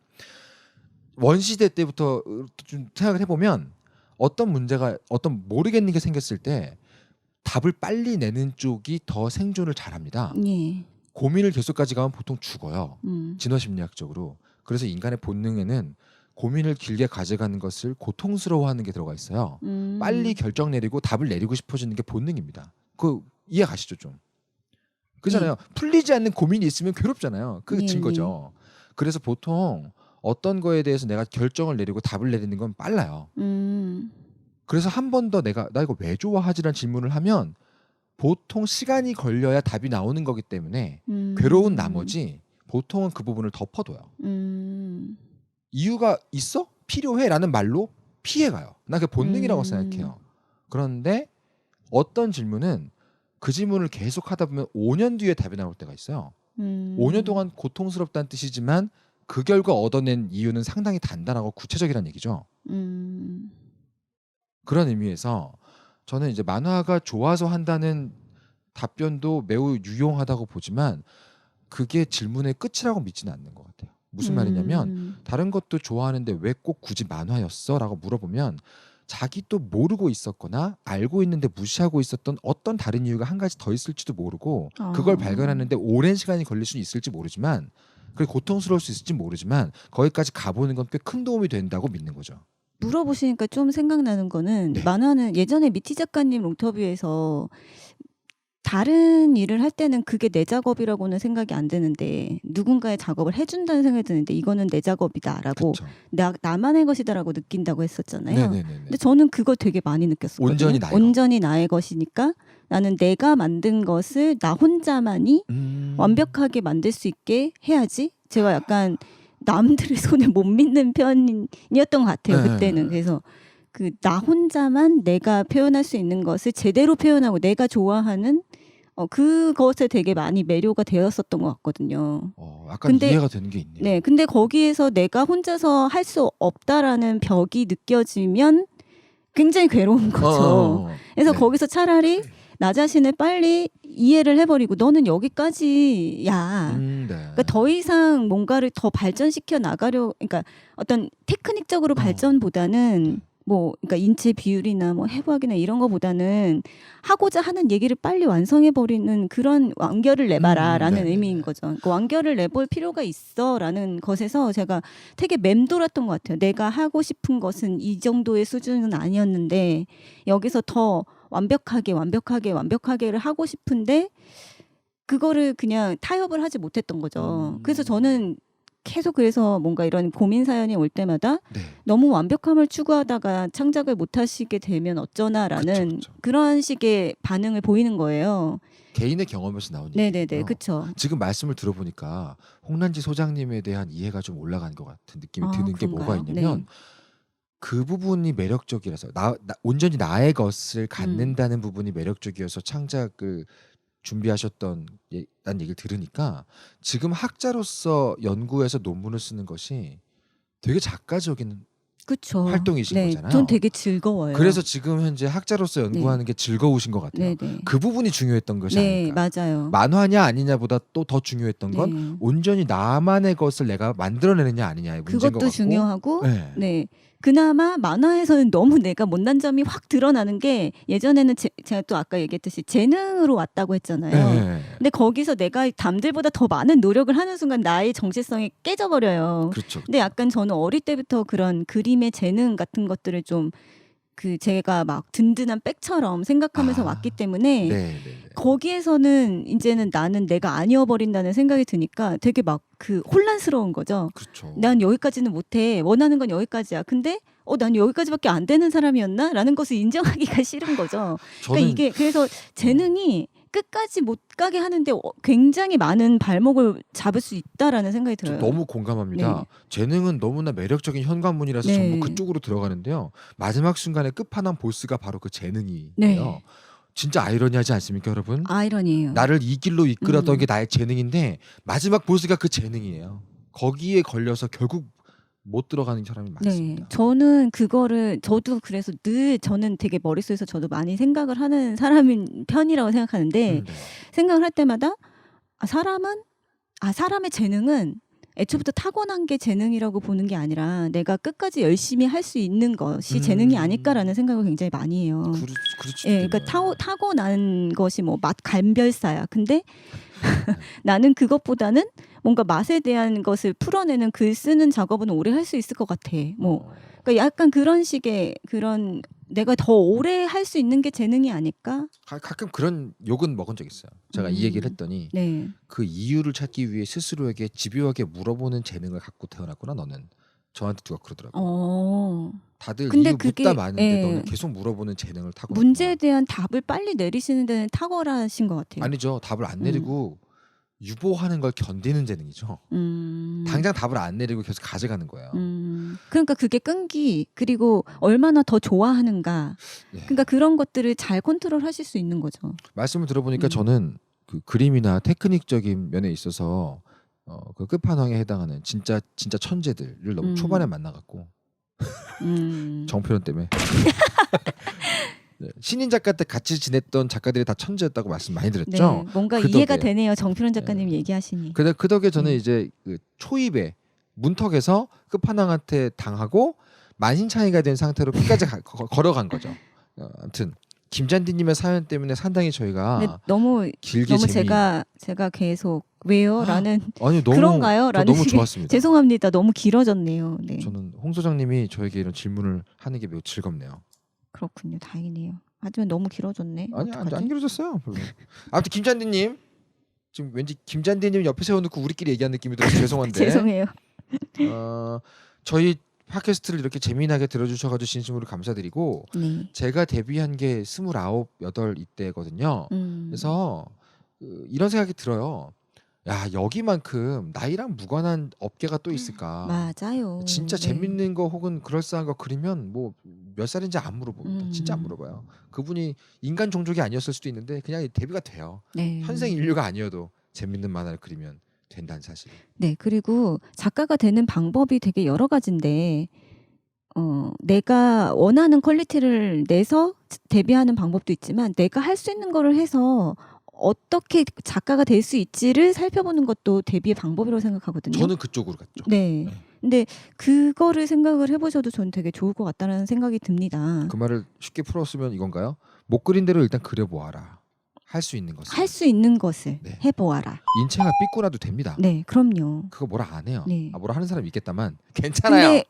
원시대 때부터 좀 생각을 해보면 어떤 문제가 어떤 모르겠는 게 생겼을 때 답을 빨리 내는 쪽이 더 생존을 잘합니다. 예. 고민을 계속 가져가면 보통 죽어요. 진화심리학적으로. 그래서 인간의 본능에는 고민을 길게 가져가는 것을 고통스러워하는 게 들어가 있어요. 빨리 결정 내리고 답을 내리고 싶어지는 게 본능입니다. 그 이해 가시죠 좀? 그잖아요. 풀리지 않는 고민이 있으면 괴롭잖아요. 그 증거죠. 그래서 보통 어떤 거에 대해서 내가 결정을 내리고 답을 내리는 건 빨라요. 그래서 한 번 더 내가 나 이거 왜 좋아하지라는 질문을 하면 보통 시간이 걸려야 답이 나오는 거기 때문에 괴로운 나머지 보통은 그 부분을 덮어둬요. 이유가 있어? 필요해? 라는 말로 피해가요. 나 그게 본능이라고 생각해요. 그런데 어떤 질문은 그 질문을 계속 하다 보면 5년 뒤에 답이 나올 때가 있어요. 5년 동안 고통스럽다는 뜻이지만 그 결과 얻어낸 이유는 상당히 단단하고 구체적이라는 얘기죠. 그런 의미에서 저는 이제 만화가 좋아서 한다는 답변도 매우 유용하다고 보지만 그게 질문의 끝이라고 믿지는 않는 것 같아요. 무슨 말이냐면 다른 것도 좋아하는데 왜 꼭 굳이 만화였어? 라고 물어보면 자기 또 모르고 있었거나 알고 있는데 무시하고 있었던 어떤 다른 이유가 한 가지 더 있을지도 모르고 그걸 발견하는데 오랜 시간이 걸릴 수 있을지 모르지만 그게 고통스러울 수 있을지 모르지만 거기까지 가보는 건 꽤 큰 도움이 된다고 믿는 거죠. 물어보시니까 좀 생각나는 거는 만화는 예전에 미티 작가님 인터뷰에서 다른 일을 할 때는 그게 내 작업이라고는 생각이 안 드는데 누군가의 작업을 해준다는 생각이 드는데 이거는 내 작업이다라고 나만의 것이다라고 느낀다고 했었잖아요. 네네네네. 근데 저는 그거 되게 많이 느꼈었거든요. 온전히 나의 것이니까 나는 내가 만든 것을 나 혼자만이 완벽하게 만들 수 있게 해야지. 제가 약간 남들의 손에 못 믿는 편이었던 것 같아요. 그때는. 그래서 그 나 혼자만 내가 표현할 수 있는 것을 제대로 표현하고 내가 좋아하는 그것에 되게 많이 매료가 되었었던 것 같거든요. 약간 이해가 되는 게 있네요. 네, 근데 거기에서 내가 혼자서 할 수 없다라는 벽이 느껴지면 굉장히 괴로운 거죠. 그래서 거기서 차라리 나 자신을 빨리 이해를 해버리고 너는 여기까지야. 그러니까 더 이상 뭔가를 더 발전시켜 나가려, 그러니까 어떤 테크닉적으로 발전보다는 그러니까 인체 비율이나 해부학이나 이런 거보다는 하고자 하는 얘기를 빨리 완성해 버리는 그런 완결을 내봐라라는 의미인 거죠. 그 완결을 내볼 필요가 있어라는 것에서 제가 되게 맴돌았던 것 같아요. 내가 하고 싶은 것은 이 정도의 수준은 아니었는데 여기서 더 완벽하게를 하고 싶은데 그거를 그냥 타협을 하지 못했던 거죠. 그래서 저는 계속 그래서 뭔가 이런 고민 사연이 올 때마다 너무 완벽함을 추구하다가 창작을 못 하시게 되면 어쩌나라는 그런 식의 반응을 보이는 거예요. 개인의 경험에서 나온 네네네, 그렇죠. 지금 말씀을 들어보니까 홍란지 소장님에 대한 이해가 좀 올라간 것 같은 느낌이 드는 게 뭐가 있냐면 그 부분이 매력적이라서 온전히 나의 것을 갖는다는 부분이 매력적이어서 창작을 준비하셨던 난 얘기를 들으니까 지금 학자로서 연구해서 논문을 쓰는 것이 되게 작가적인 활동이신 거잖아요. 전 되게 즐거워요. 그래서 지금 현재 학자로서 연구하는 게 즐거우신 것 같아요. 그 부분이 중요했던 것이 아닐까. 맞아요. 만화냐 아니냐보다 또 더 중요했던 건 온전히 나만의 것을 내가 만들어내느냐 아니냐의 문제인 것 같고. 그것도 중요하고 그나마 만화에서는 너무 내가 못난 점이 확 드러나는 게 예전에는 제가 또 아까 얘기했듯이 재능으로 왔다고 했잖아요. 근데 거기서 내가 남들보다 더 많은 노력을 하는 순간 나의 정체성이 깨져버려요. 근데 약간 저는 어릴 때부터 그런 그림의 재능 같은 것들을 좀 제가 막 든든한 백처럼 생각하면서 왔기 때문에 거기에서는 이제는 나는 내가 아니어버린다는 생각이 드니까 되게 막 혼란스러운 거죠. 난 여기까지는 못해. 원하는 건 여기까지야. 근데 난 여기까지밖에 안 되는 사람이었나? 라는 것을 인정하기가 싫은 거죠. 그러니까 이게 그래서 재능이 끝까지 못 가게 하는데 굉장히 많은 발목을 잡을 수 있다라는 생각이 들어요. 너무 공감합니다. 재능은 너무나 매력적인 현관문이라서 전부 그쪽으로 들어가는데요. 마지막 순간에 끝판왕 보스가 바로 그 재능이에요. 진짜 아이러니하지 않습니까, 여러분? 아이러니예요. 나를 이 길로 이끌었던 게 나의 재능인데 마지막 보스가 그 재능이에요. 거기에 걸려서 결국 못 들어가는 사람이 많습니다. 저는 저도 그래서 늘 저는 되게 머릿속에서 저도 많이 생각을 하는 사람인 편이라고 생각하는데 생각을 할 때마다 사람의 재능은 애초부터 타고난 게 재능이라고 보는 게 아니라 내가 끝까지 열심히 할 수 있는 것이 재능이 아닐까라는 생각을 굉장히 많이 해요. 그렇죠. 그러니까 타고난 것이 뭐 맛 감별사야. 근데 나는 그것보다는 뭔가 맛에 대한 것을 풀어내는 글 쓰는 작업은 오래 할 수 있을 것 같아. 그러니까 약간 그런 식의 그런 내가 더 오래 할 수 있는 게 재능이 아닐까? 가끔 그런 욕은 먹은 적 있어요. 제가 이 얘기를 했더니 그 이유를 찾기 위해 스스로에게 집요하게 물어보는 재능을 갖고 태어났구나 너는. 저한테 누가 그러더라고요. 다들 근데 이유 묻다 마는데 너는 계속 물어보는 재능을 타고 문제에 대한 답을 빨리 내리시는 데는 탁월하신 것 같아요. 아니죠. 답을 안 내리고 유보하는 걸 견디는 재능이죠. 당장 답을 안 내리고 계속 가져가는 거예요. 그러니까 그게 끈기 그리고 얼마나 더 좋아하는가. 그러니까 그런 것들을 잘 컨트롤하실 수 있는 거죠. 말씀을 들어보니까 저는 그 그림이나 테크닉적인 면에 있어서 그 끝판왕에 해당하는 진짜 천재들을 너무 초반에 만나갖고 정표현 때문에 신인 작가 때 같이 지냈던 작가들이 다 천재였다고 말씀 많이 드렸죠. 뭔가 그 이해가 덕에. 되네요. 정필원 작가님 얘기하시니. 그 덕에 저는 이제 그 초입에 문턱에서 끝판왕한테 당하고 만신창이가 된 상태로 끝까지 걸어간 거죠. 아무튼 김잔디님의 사연 때문에 상당히 저희가 너무 제가 계속 왜요?라는 아니, 너무, 그런가요? 라는 너무 좋았습니다. 죄송합니다. 너무 길어졌네요. 저는 홍 소장님이 저에게 이런 질문을 하는 게 매우 즐겁네요. 그렇군요. 다행이네요. 하지만 너무 길어졌네. 아니 안 길어졌어요. 별로. 아무튼 김잔디님 지금 왠지 김잔디님 옆에 세워놓고 우리끼리 얘기한 느낌이 들어서 죄송한데 죄송해요. 저희 팟캐스트를 이렇게 재미나게 들어주셔가지고 진심으로 감사드리고 제가 데뷔한 게 29, 8 이때거든요. 그래서 이런 생각이 들어요. 야 여기만큼 나이랑 무관한 업계가 또 있을까. 맞아요. 진짜 재밌는 거 혹은 그럴싸한 거 그리면 뭐 몇 살인지 안 물어봅니다. 진짜 안 물어봐요. 그분이 인간 종족이 아니었을 수도 있는데 그냥 데뷔가 돼요. 현생 인류가 아니어도 재밌는 만화를 그리면 된다는 사실. 그리고 작가가 되는 방법이 되게 여러 가지인데 내가 원하는 퀄리티를 내서 데뷔하는 방법도 있지만 내가 할 수 있는 거를 해서 어떻게 작가가 될 수 있지를 살펴보는 것도 데뷔의 방법이라고 생각하거든요. 저는 그쪽으로 갔죠. 근데 그거를 생각을 해보셔도 저는 되게 좋을 것 같다는 생각이 듭니다. 그 말을 쉽게 풀었으면 이건가요? 못 그린 대로 일단 그려보아라. 할 수 있는 것을. 할 수 있는 것을 해보아라. 인체가 삐꾸라도 됩니다. 그럼요. 그거 뭐라 안 해요. 뭐라 하는 사람이 있겠다만 괜찮아요.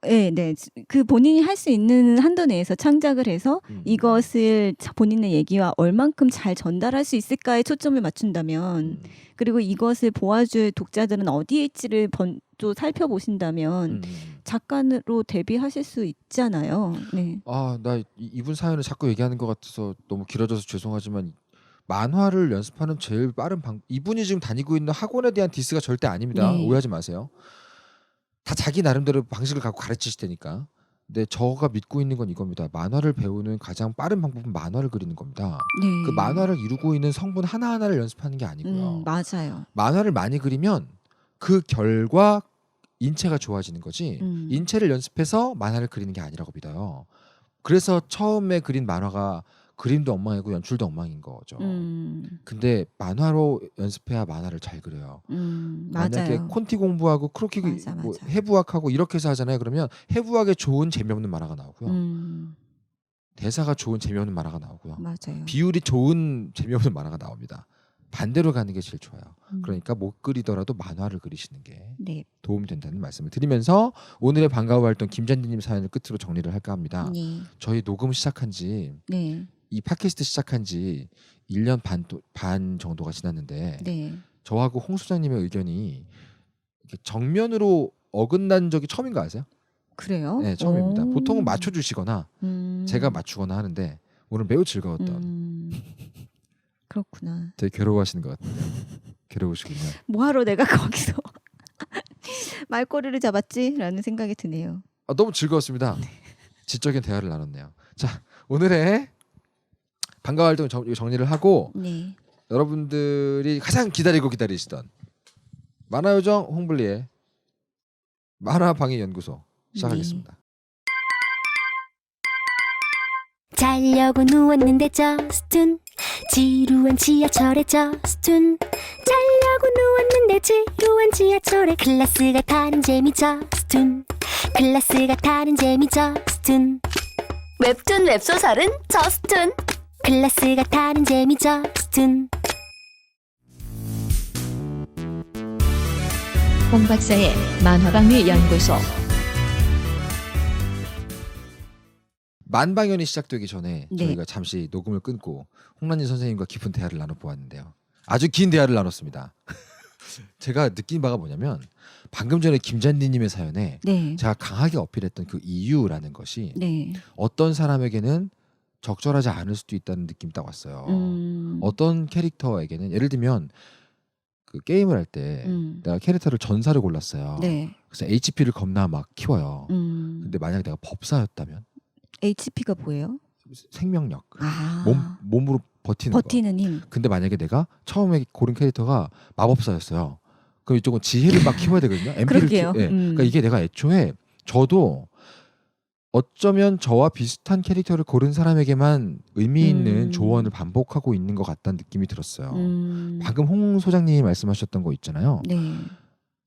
근데 그 본인이 할 수 있는 한도 내에서 창작을 해서 이것을 본인의 얘기와 얼만큼 잘 전달할 수 있을까에 초점을 맞춘다면 그리고 이것을 보아줄 독자들은 어디에 있지를 또 살펴보신다면 작가로 데뷔하실 수 있잖아요. 나 이분 사연을 자꾸 얘기하는 것 같아서 너무 길어져서 죄송하지만 만화를 연습하는 제일 빠른 방법. 이분이 지금 다니고 있는 학원에 대한 디스가 절대 아닙니다. 오해하지 마세요. 다 자기 나름대로 방식을 갖고 가르치실 테니까. 근데 저가 믿고 있는 건 이겁니다. 만화를 배우는 가장 빠른 방법은 만화를 그리는 겁니다. 그 만화를 이루고 있는 성분 하나하나를 연습하는 게 아니고요. 맞아요. 만화를 많이 그리면 그 결과 인체가 좋아지는 거지 인체를 연습해서 만화를 그리는 게 아니라고 믿어요. 그래서 처음에 그린 만화가 그림도 엉망이고 연출도 엉망인 거죠. 근데 만화로 연습해야 만화를 잘 그려요. 만약에 맞아요. 콘티 공부하고 크로키 뭐 해부학하고 이렇게 해서 하잖아요. 그러면 해부학에 좋은 재미없는 만화가 나오고요. 대사가 좋은 재미없는 만화가 나오고요. 맞아요. 비율이 좋은 재미없는 만화가 나옵니다. 반대로 가는 게 제일 좋아요. 그러니까 못 그리더라도 만화를 그리시는 게 도움이 된다는 말씀을 드리면서 오늘의 반가워 활동 김잔디님 사연을 끝으로 정리를 할까 합니다. 저희 녹음 시작한 지 이 팟캐스트 시작한 지 1년 반 정도가 지났는데 저하고 홍 소장님의 의견이 이렇게 정면으로 어긋난 적이 처음인 거 아세요? 그래요? 네, 처음입니다. 보통은 맞춰주시거나 제가 맞추거나 하는데 오늘 매우 즐거웠던 그렇구나. 되게 괴로워하시는 것 같아요. 괴로우시군요. 뭐하러 내가 거기서 말꼬리를 잡았지라는 생각이 드네요. 너무 즐거웠습니다. 지적인 대화를 나눴네요. 자, 오늘의 방과 활동 정리를 하고 네. 여러분들이 가장 기다리시던 만화요정 홍블리의 만화방해 연구소 시작하겠습니다. 자려고 누웠는데 저스툰 지루한 지하철에 저스툰 자려고 누웠는데 지루한 지하철에 클래스가 타는 재미 저스툰 클래스가 타는 재미 저스툰 웹툰 웹소설은 저스툰 클래스가 타는 재미 저스툰 홍 박사의 만화방미 연구소. 만방연이 시작되기 전에 네. 저희가 잠시 녹음을 끊고 홍란희 선생님과 깊은 대화를 나눠보았는데요. 아주 긴 대화를 나눴습니다. 제가 느낀 바가 뭐냐면 방금 전에 김잔디님의 사연에 네. 제가 강하게 어필했던 그 이유라는 것이 네. 어떤 사람에게는 적절하지 않을 수도 있다는 느낌이 딱 왔어요. 어떤 캐릭터에게는 예를 들면 그 게임을 할 때 내가 캐릭터를 전사를 골랐어요. 네. 그래서 HP를 겁나 막 키워요. 음. 근데 만약에 내가 법사였다면 HP가 뭐예요? 생명력, 아. 몸으로 버티는 거. 버티는 힘. 근데 만약에 내가 처음에 고른 캐릭터가 마법사였어요. 그럼 이쪽은 지혜를 막 키워야 되거든요. MP를 그러게요. 그러니까 이게 내가 애초에 저도 어쩌면 저와 비슷한 캐릭터를 고른 사람에게만 의미 있는 조언을 반복하고 있는 것 같다는 느낌이 들었어요. 방금 홍 소장님이 말씀하셨던 거 있잖아요. 네.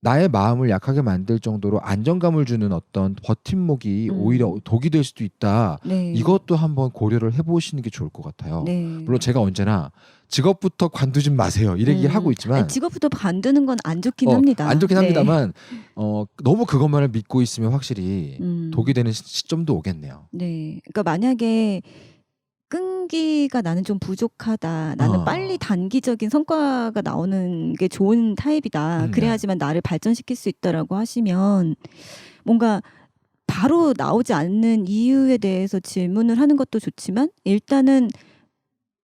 나의 마음을 약하게 만들 정도로 안정감을 주는 어떤 버팀목이 오히려 독이 될 수도 있다. 네. 이것도 한번 고려를 해보시는 게 좋을 것 같아요. 네. 물론 제가 언제나 직업부터 관두지 마세요 이 얘기를 하고 있지만 아니, 직업부터 관두는 건 안 좋긴 합니다. 안 좋긴 네. 합니다만 너무 그것만을 믿고 있으면 확실히 독이 되는 시점도 오겠네요. 네. 그러니까 만약에 끈기가 나는 좀 부족하다. 나는 빨리 단기적인 성과가 나오는 게 좋은 타입이다. 그래야지만 나를 발전시킬 수 있다라고 하시면 뭔가 바로 나오지 않는 이유에 대해서 질문을 하는 것도 좋지만 일단은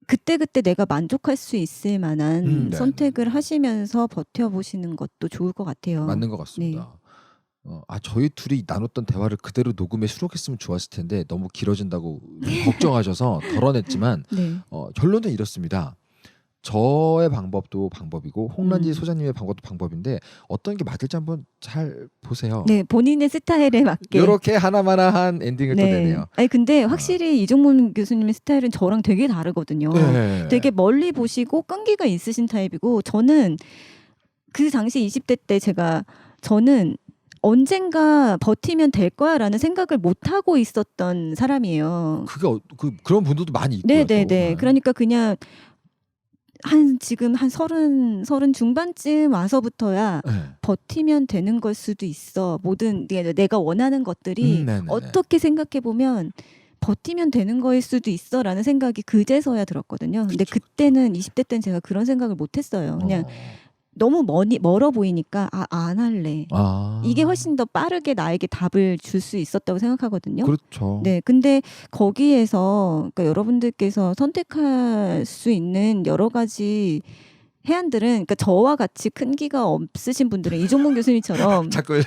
그때그때 내가 만족할 수 있을 만한 선택을 하시면서 버텨보시는 것도 좋을 것 같아요. 맞는 것 같습니다. 저희 둘이 나눴던 대화를 그대로 녹음에 수록했으면 좋았을 텐데 너무 길어진다고 걱정하셔서 덜어냈지만 네. 결론은 이렇습니다. 저의 방법도 방법이고 홍란지 소장님의 방법도 방법인데 어떤 게 맞을지 한번 잘 보세요. 네, 본인의 스타일에 맞게 이렇게 하나마나한 엔딩을 또 내네요. 아니 근데 확실히 이종문 교수님의 스타일은 저랑 되게 다르거든요. 네. 되게 멀리 보시고 끈기가 있으신 타입이고 저는 그 당시 20대 때 저는 언젠가 버티면 될 거야라는 생각을 못 하고 있었던 사람이에요. 그런 분들도 많이 있고요. 네. 그러니까 그냥 지금 한 30 중반쯤 와서부터야 버티면 되는 걸 수도 있어. 모든 내가 원하는 것들이 어떻게 생각해 보면 버티면 되는 거일 수도 있어라는 생각이 그제서야 들었거든요. 근데 그때는 20대 때는 제가 그런 생각을 못 했어요. 그냥 너무 멀어 보이니까 안 할래. 이게 훨씬 더 빠르게 나에게 답을 줄 수 있었다고 생각하거든요. 그렇죠. 네, 근데 거기에서 그러니까 여러분들께서 선택할 수 있는 여러 가지 해안들은 그러니까 저와 같이 큰 기가 없으신 분들은 이종문 교수님처럼 자꾸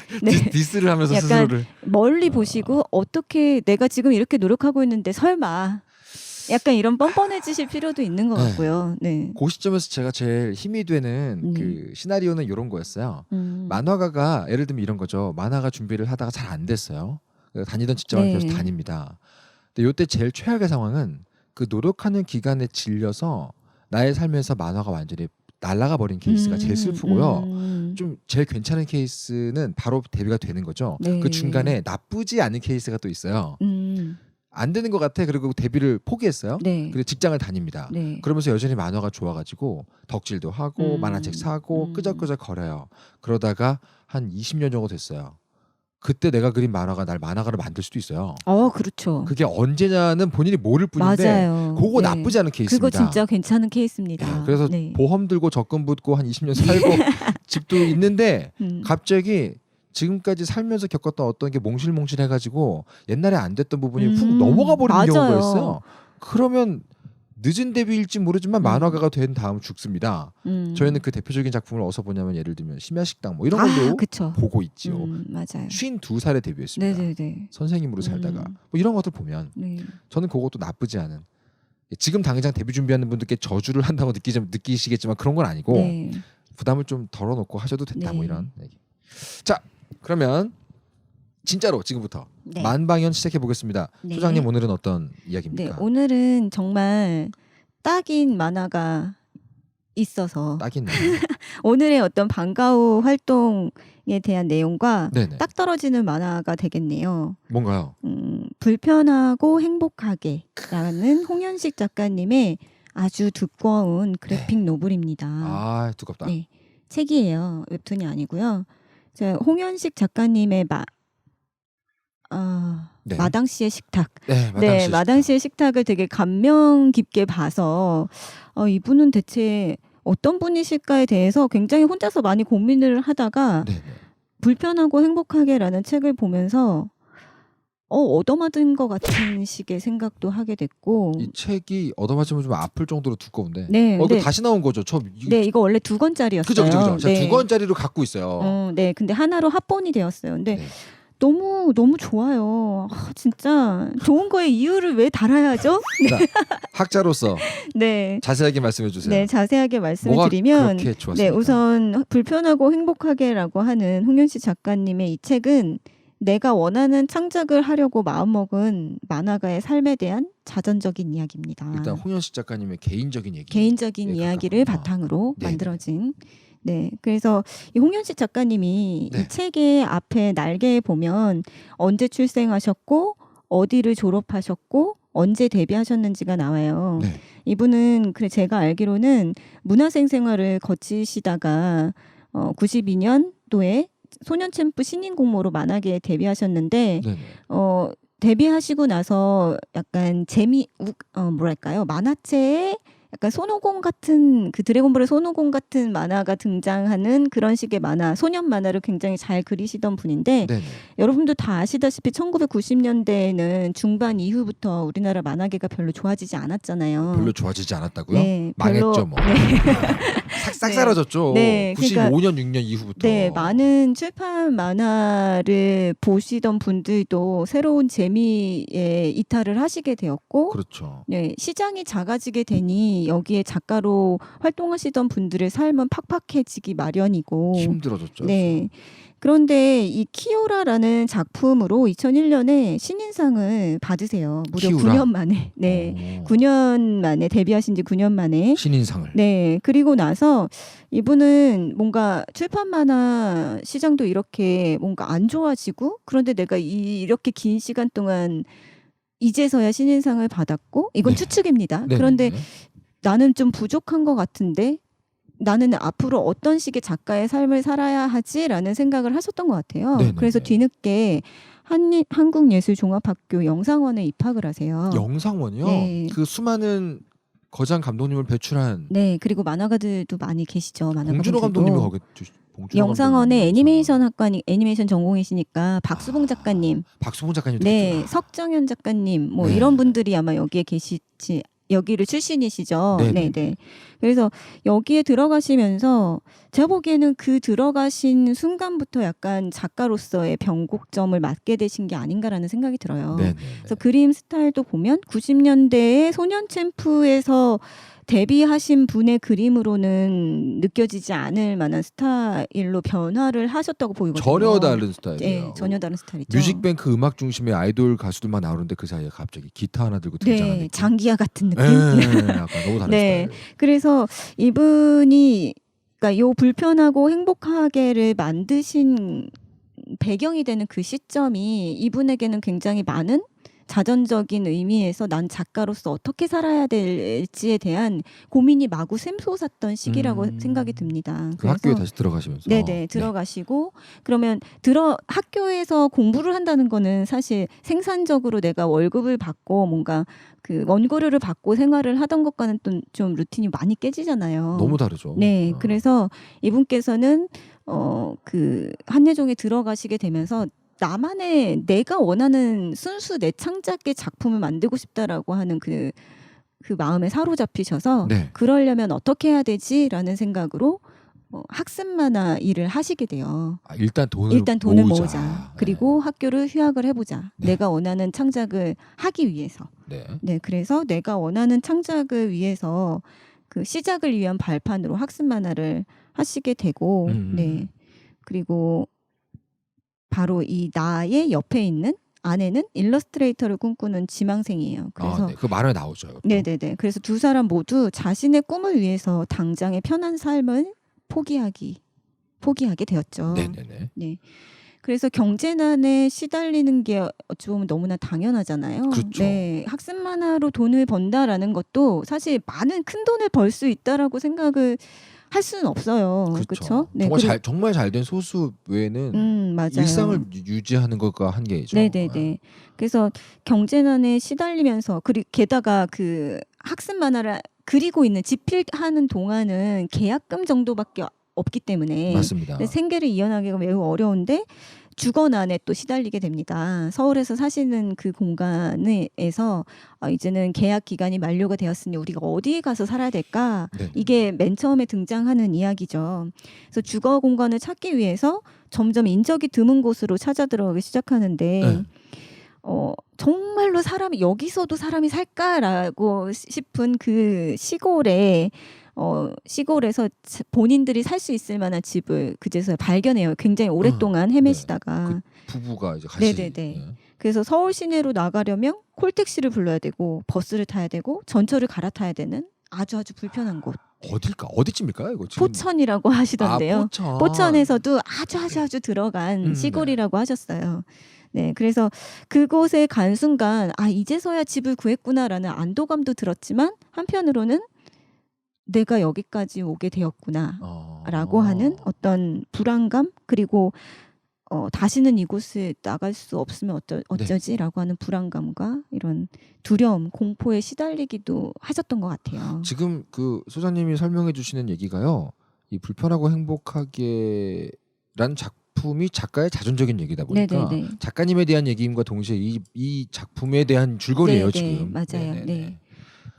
디스를 하면서 약간 스스로를 멀리 보시고 어떻게 내가 지금 이렇게 노력하고 있는데 설마 약간 이런 뻔뻔해지실 필요도 있는 것 같고요. 네. 그 시점에서 제가 제일 힘이 되는 그 시나리오는 이런 거였어요. 만화가가 예를 들면 이런 거죠. 만화가 준비를 하다가 잘 안 됐어요. 다니던 직장을 계속 다닙니다. 근데 이때 제일 최악의 상황은 그 노력하는 기간에 질려서 나의 삶에서 만화가 완전히 날아가 버린 케이스가 제일 슬프고요. 좀 제일 괜찮은 케이스는 바로 데뷔가 되는 거죠. 네. 그 중간에 나쁘지 않은 케이스가 또 있어요. 안 되는 것 같아. 그리고 데뷔를 포기했어요. 네. 그리고 직장을 다닙니다. 네. 그러면서 여전히 만화가 좋아가지고 덕질도 하고 만화책 사고 끄적끄적 거려요. 그러다가 한 20년 정도 됐어요. 그때 내가 그린 만화가 날 만화가를 만들 수도 있어요. 그렇죠. 그게 언제냐는 본인이 모를 뿐인데 맞아요. 그거 네. 나쁘지 않은 케이스입니다. 그거 진짜 괜찮은 케이스입니다. 네, 그래서 네. 보험 들고 적금 붓고 한 20년 살고 집도 있는데 갑자기 지금까지 살면서 겪었던 어떤 게 몽실몽실해가지고 옛날에 안 됐던 부분이 훅 넘어가 버리는 맞아요. 경우가 있어요. 그러면 늦은 데뷔일지 모르지만 만화가가 된 다음 죽습니다. 저희는 그 대표적인 작품을 어디서 보냐면 예를 들면 심야식당 뭐 이런 걸로 그쵸. 보고 있죠. 맞아요. 52살에 데뷔했습니다. 네네네. 선생님으로 살다가 뭐 이런 것들 보면 네. 저는 그것도 나쁘지 않은, 지금 당장 데뷔 준비하는 분들께 저주를 한다고 느끼시겠지만 그런 건 아니고 네. 부담을 좀 덜어놓고 하셔도 된다. 네. 뭐 이런 얘기. 자, 그러면 진짜로 지금부터 네. 만방연 시작해 보겠습니다. 네. 소장님 오늘은 어떤 네, 이야기입니까? 오늘은 정말 딱인 만화가 있어서 딱인 오늘의 어떤 방과후 활동에 대한 내용과 네네. 딱 떨어지는 만화가 되겠네요. 뭔가요? 불편하고 행복하게라는 홍현식 작가님의 아주 두꺼운 그래픽 노블입니다. 아, 두껍다. 네, 책이에요. 웹툰이 아니고요. 홍현식 작가님의 네. 마당 씨의 식탁. 네, 네, 마당 씨의 식탁을 되게 감명 깊게 봐서 이분은 대체 어떤 분이실까에 대해서 굉장히 혼자서 많이 고민을 하다가 네네. 불편하고 행복하게라는 책을 보면서 얻어맞은 것 같은 식의 생각도 하게 됐고. 이 책이 얻어맞으면 좀 아플 정도로 두꺼운데. 네, 이거 네. 다시 나온 거죠? 네, 이거 원래 2권짜리였어요. 그죠. 제가 네. 2권짜리로 갖고 있어요. 네, 근데 하나로 합본이 되었어요. 근데 네. 너무 좋아요. 진짜 좋은 거에 이유를 왜 달아야죠? 자, 학자로서 네. 자세하게 말씀해 주세요. 네, 자세하게 말씀을 뭐가 드리면 그렇게 좋았습니까? 네, 우선 불편하고 행복하게라고 하는 홍현식 작가님의 이 책은 내가 원하는 창작을 하려고 마음먹은 만화가의 삶에 대한 자전적인 이야기입니다. 일단 홍현식 작가님의 개인적인 얘기. 개인적인 예, 이야기를 가깝구나. 바탕으로 네. 만들어진. 네, 그래서 이 홍현식 작가님이 네. 이 책의 앞에 날개에 보면 언제 출생하셨고 어디를 졸업하셨고 언제 데뷔하셨는지가 나와요. 네. 이분은 제가 알기로는 문화생 생활을 거치시다가 92년도에 소년 챔프 신인 공모로 만화계에 데뷔하셨는데 네네. 데뷔하시고 나서 약간 뭐랄까요? 만화체에 약간 손오공 같은 그 드래곤볼의 손오공 같은 만화가 등장하는 그런 식의 만화, 소년 만화를 굉장히 잘 그리시던 분인데 네네. 여러분도 다 아시다시피 1990년대에는 중반 이후부터 우리나라 만화계가 별로 좋아지지 않았잖아요. 별로 좋아지지 않았다고요? 네, 망했죠 뭐. 네. 싹 네. 사라졌죠. 네, 95년 6년 이후부터. 네, 많은 출판 만화를 보시던 분들도 새로운 재미에 이탈을 하시게 되었고, 그렇죠. 네, 시장이 작아지게 되니 여기에 작가로 활동하시던 분들의 삶은 팍팍해지기 마련이고, 힘들어졌죠. 네. 그런데 이 키오라라는 작품으로 2001년에 신인상을 받으세요. 무려 키오라? 9년 만에. 네. 오. 9년 만에 데뷔하신 지 9년 만에. 신인상을. 네. 그리고 나서 이분은 뭔가 출판 만화 시장도 이렇게 뭔가 안 좋아지고 그런데 내가 이렇게 긴 시간 동안 이제서야 신인상을 받았고 이건 네. 추측입니다. 네네네. 그런데 나는 좀 부족한 것 같은데 나는 앞으로 어떤 식의 작가의 삶을 살아야 하지라는 생각을 하셨던 것 같아요. 네네네. 그래서 뒤늦게 한국예술종합학교 영상원에 입학을 하세요. 영상원이요? 네. 그 수많은 거장 감독님을 배출한 네, 그리고 만화가들도 많이 계시죠. 봉준호 만화가분들도. 감독님이 거기 영상원의 애니메이션 학과니 애니메이션 전공이시니까 박수봉 작가님, 박수봉 작가님도 네, 있구나. 석정현 작가님, 뭐 네. 이런 분들이 아마 여기에 계시지. 여기를 출신이시죠. 네네네. 네. 그래서 여기에 들어가시면서 제가 보기에는 그 들어가신 순간부터 약간 작가로서의 변곡점을 맞게 되신 게 아닌가라는 생각이 들어요. 네네. 그래서 그림 스타일도 보면 90년대에 소년 챔프에서 데뷔하신 분의 그림으로는 느껴지지 않을 만한 스타일로 변화를 하셨다고 보이거든요. 전혀 다른 스타일이에요. 네, 전혀 다른 스타일이죠. 뮤직뱅크 음악 중심의 아이돌 가수들만 나오는데 그 사이에 갑자기 기타 하나 들고 등장하는 네, 느낌. 장기하 같은 느낌. 약간 너무 다른 네. 스타일. 그래서 이분이 그러니까 요 불편하고 행복하게를 만드신 배경이 되는 그 시점이 이분에게는 굉장히 많은 자전적인 의미에서 난 작가로서 어떻게 살아야 될지에 대한 고민이 마구 샘솟았던 시기라고 생각이 듭니다. 그 학교에 다시 들어가시면서. 네네 들어가시고 그러면 학교에서 공부를 한다는 거는 사실 생산적으로 내가 월급을 받고 뭔가 그 원고료를 받고 생활을 하던 것과는 또 좀 루틴이 많이 깨지잖아요. 너무 다르죠. 네, 그래서 이분께서는 그 한예종에 들어가시게 되면서 나만의 내가 원하는 순수 내 창작의 작품을 만들고 싶다라고 하는 그 그 마음에 사로잡히셔서 네. 그러려면 어떻게 해야 되지라는 생각으로 학습 만화 일을 하시게 돼요. 일단 돈을 모으자. 그리고 학교를 휴학을 해보자. 네. 내가 원하는 창작을 하기 위해서. 네. 네, 그래서 내가 원하는 창작을 위해서 그 시작을 위한 발판으로 학습 만화를 하시게 되고, 네, 그리고 바로 이 나의 옆에 있는 아내는 일러스트레이터를 꿈꾸는 지망생이에요. 그래서 그 만화에 나오죠. 이것도. 네네네. 그래서 두 사람 모두 자신의 꿈을 위해서 당장의 편한 삶을 포기하게 되었죠. 네네네. 네. 그래서 경제난에 시달리는 게 어찌 보면 너무나 당연하잖아요. 그렇죠. 네, 학습 만화로 돈을 번다라는 것도 사실 많은 큰 돈을 벌 수 있다라고 생각을 할 수는 없어요. 그렇죠? 네, 정말 잘 된 소수 외에는 맞아요. 일상을 유지하는 것과 한계이죠. 네네네. 그래서 경제난에 시달리면서 게다가 그 학습 만화를 그리고 있는 집필하는 동안은 계약금 정도밖에 없기 때문에 맞습니다. 생계를 이어나기가 매우 어려운데 주거난에 또 시달리게 됩니다. 서울에서 사시는 그 공간에서 이제는 계약 기간이 만료가 되었으니 우리가 어디에 가서 살아야 될까? 네네. 이게 맨 처음에 등장하는 이야기죠. 그래서 주거 공간을 찾기 위해서 점점 인적이 드문 곳으로 찾아 들어가기 시작하는데 네. 정말로 여기서도 사람이 살까라고 싶은 그 시골에서 본인들이 살 수 있을 만한 집을 그제서야 발견해요. 굉장히 오랫동안 헤매시다가. 그 부부가 이제 같이. 네네네. 네. 그래서 서울 시내로 나가려면 콜택시를 불러야 되고 버스를 타야 되고 전철을 갈아타야 되는 아주 불편한 곳. 어디쯤일까요? 이거 지금? 포천이라고 하시던데요. 포천. 포천에서도 아주 들어간 시골이라고 하셨어요. 네, 그래서 그곳에 간 순간 이제서야 집을 구했구나라는 안도감도 들었지만 한편으로는 내가 여기까지 오게 되었구나라고 하는 어떤 불안감 그리고 다시는 이곳을 나갈 수 없으면 어쩌지라고 하는 불안감과 이런 두려움, 공포에 시달리기도 하셨던 것 같아요. 지금 그 소장님이 설명해 주시는 얘기가요. 이 불편하고 행복하게란 작품이 작가의 자존적인 얘기다 보니까 네네네. 작가님에 대한 얘기임과 동시에 이 작품에 대한 줄거리예요. 네네, 지금. 맞아요. 네네네. 네.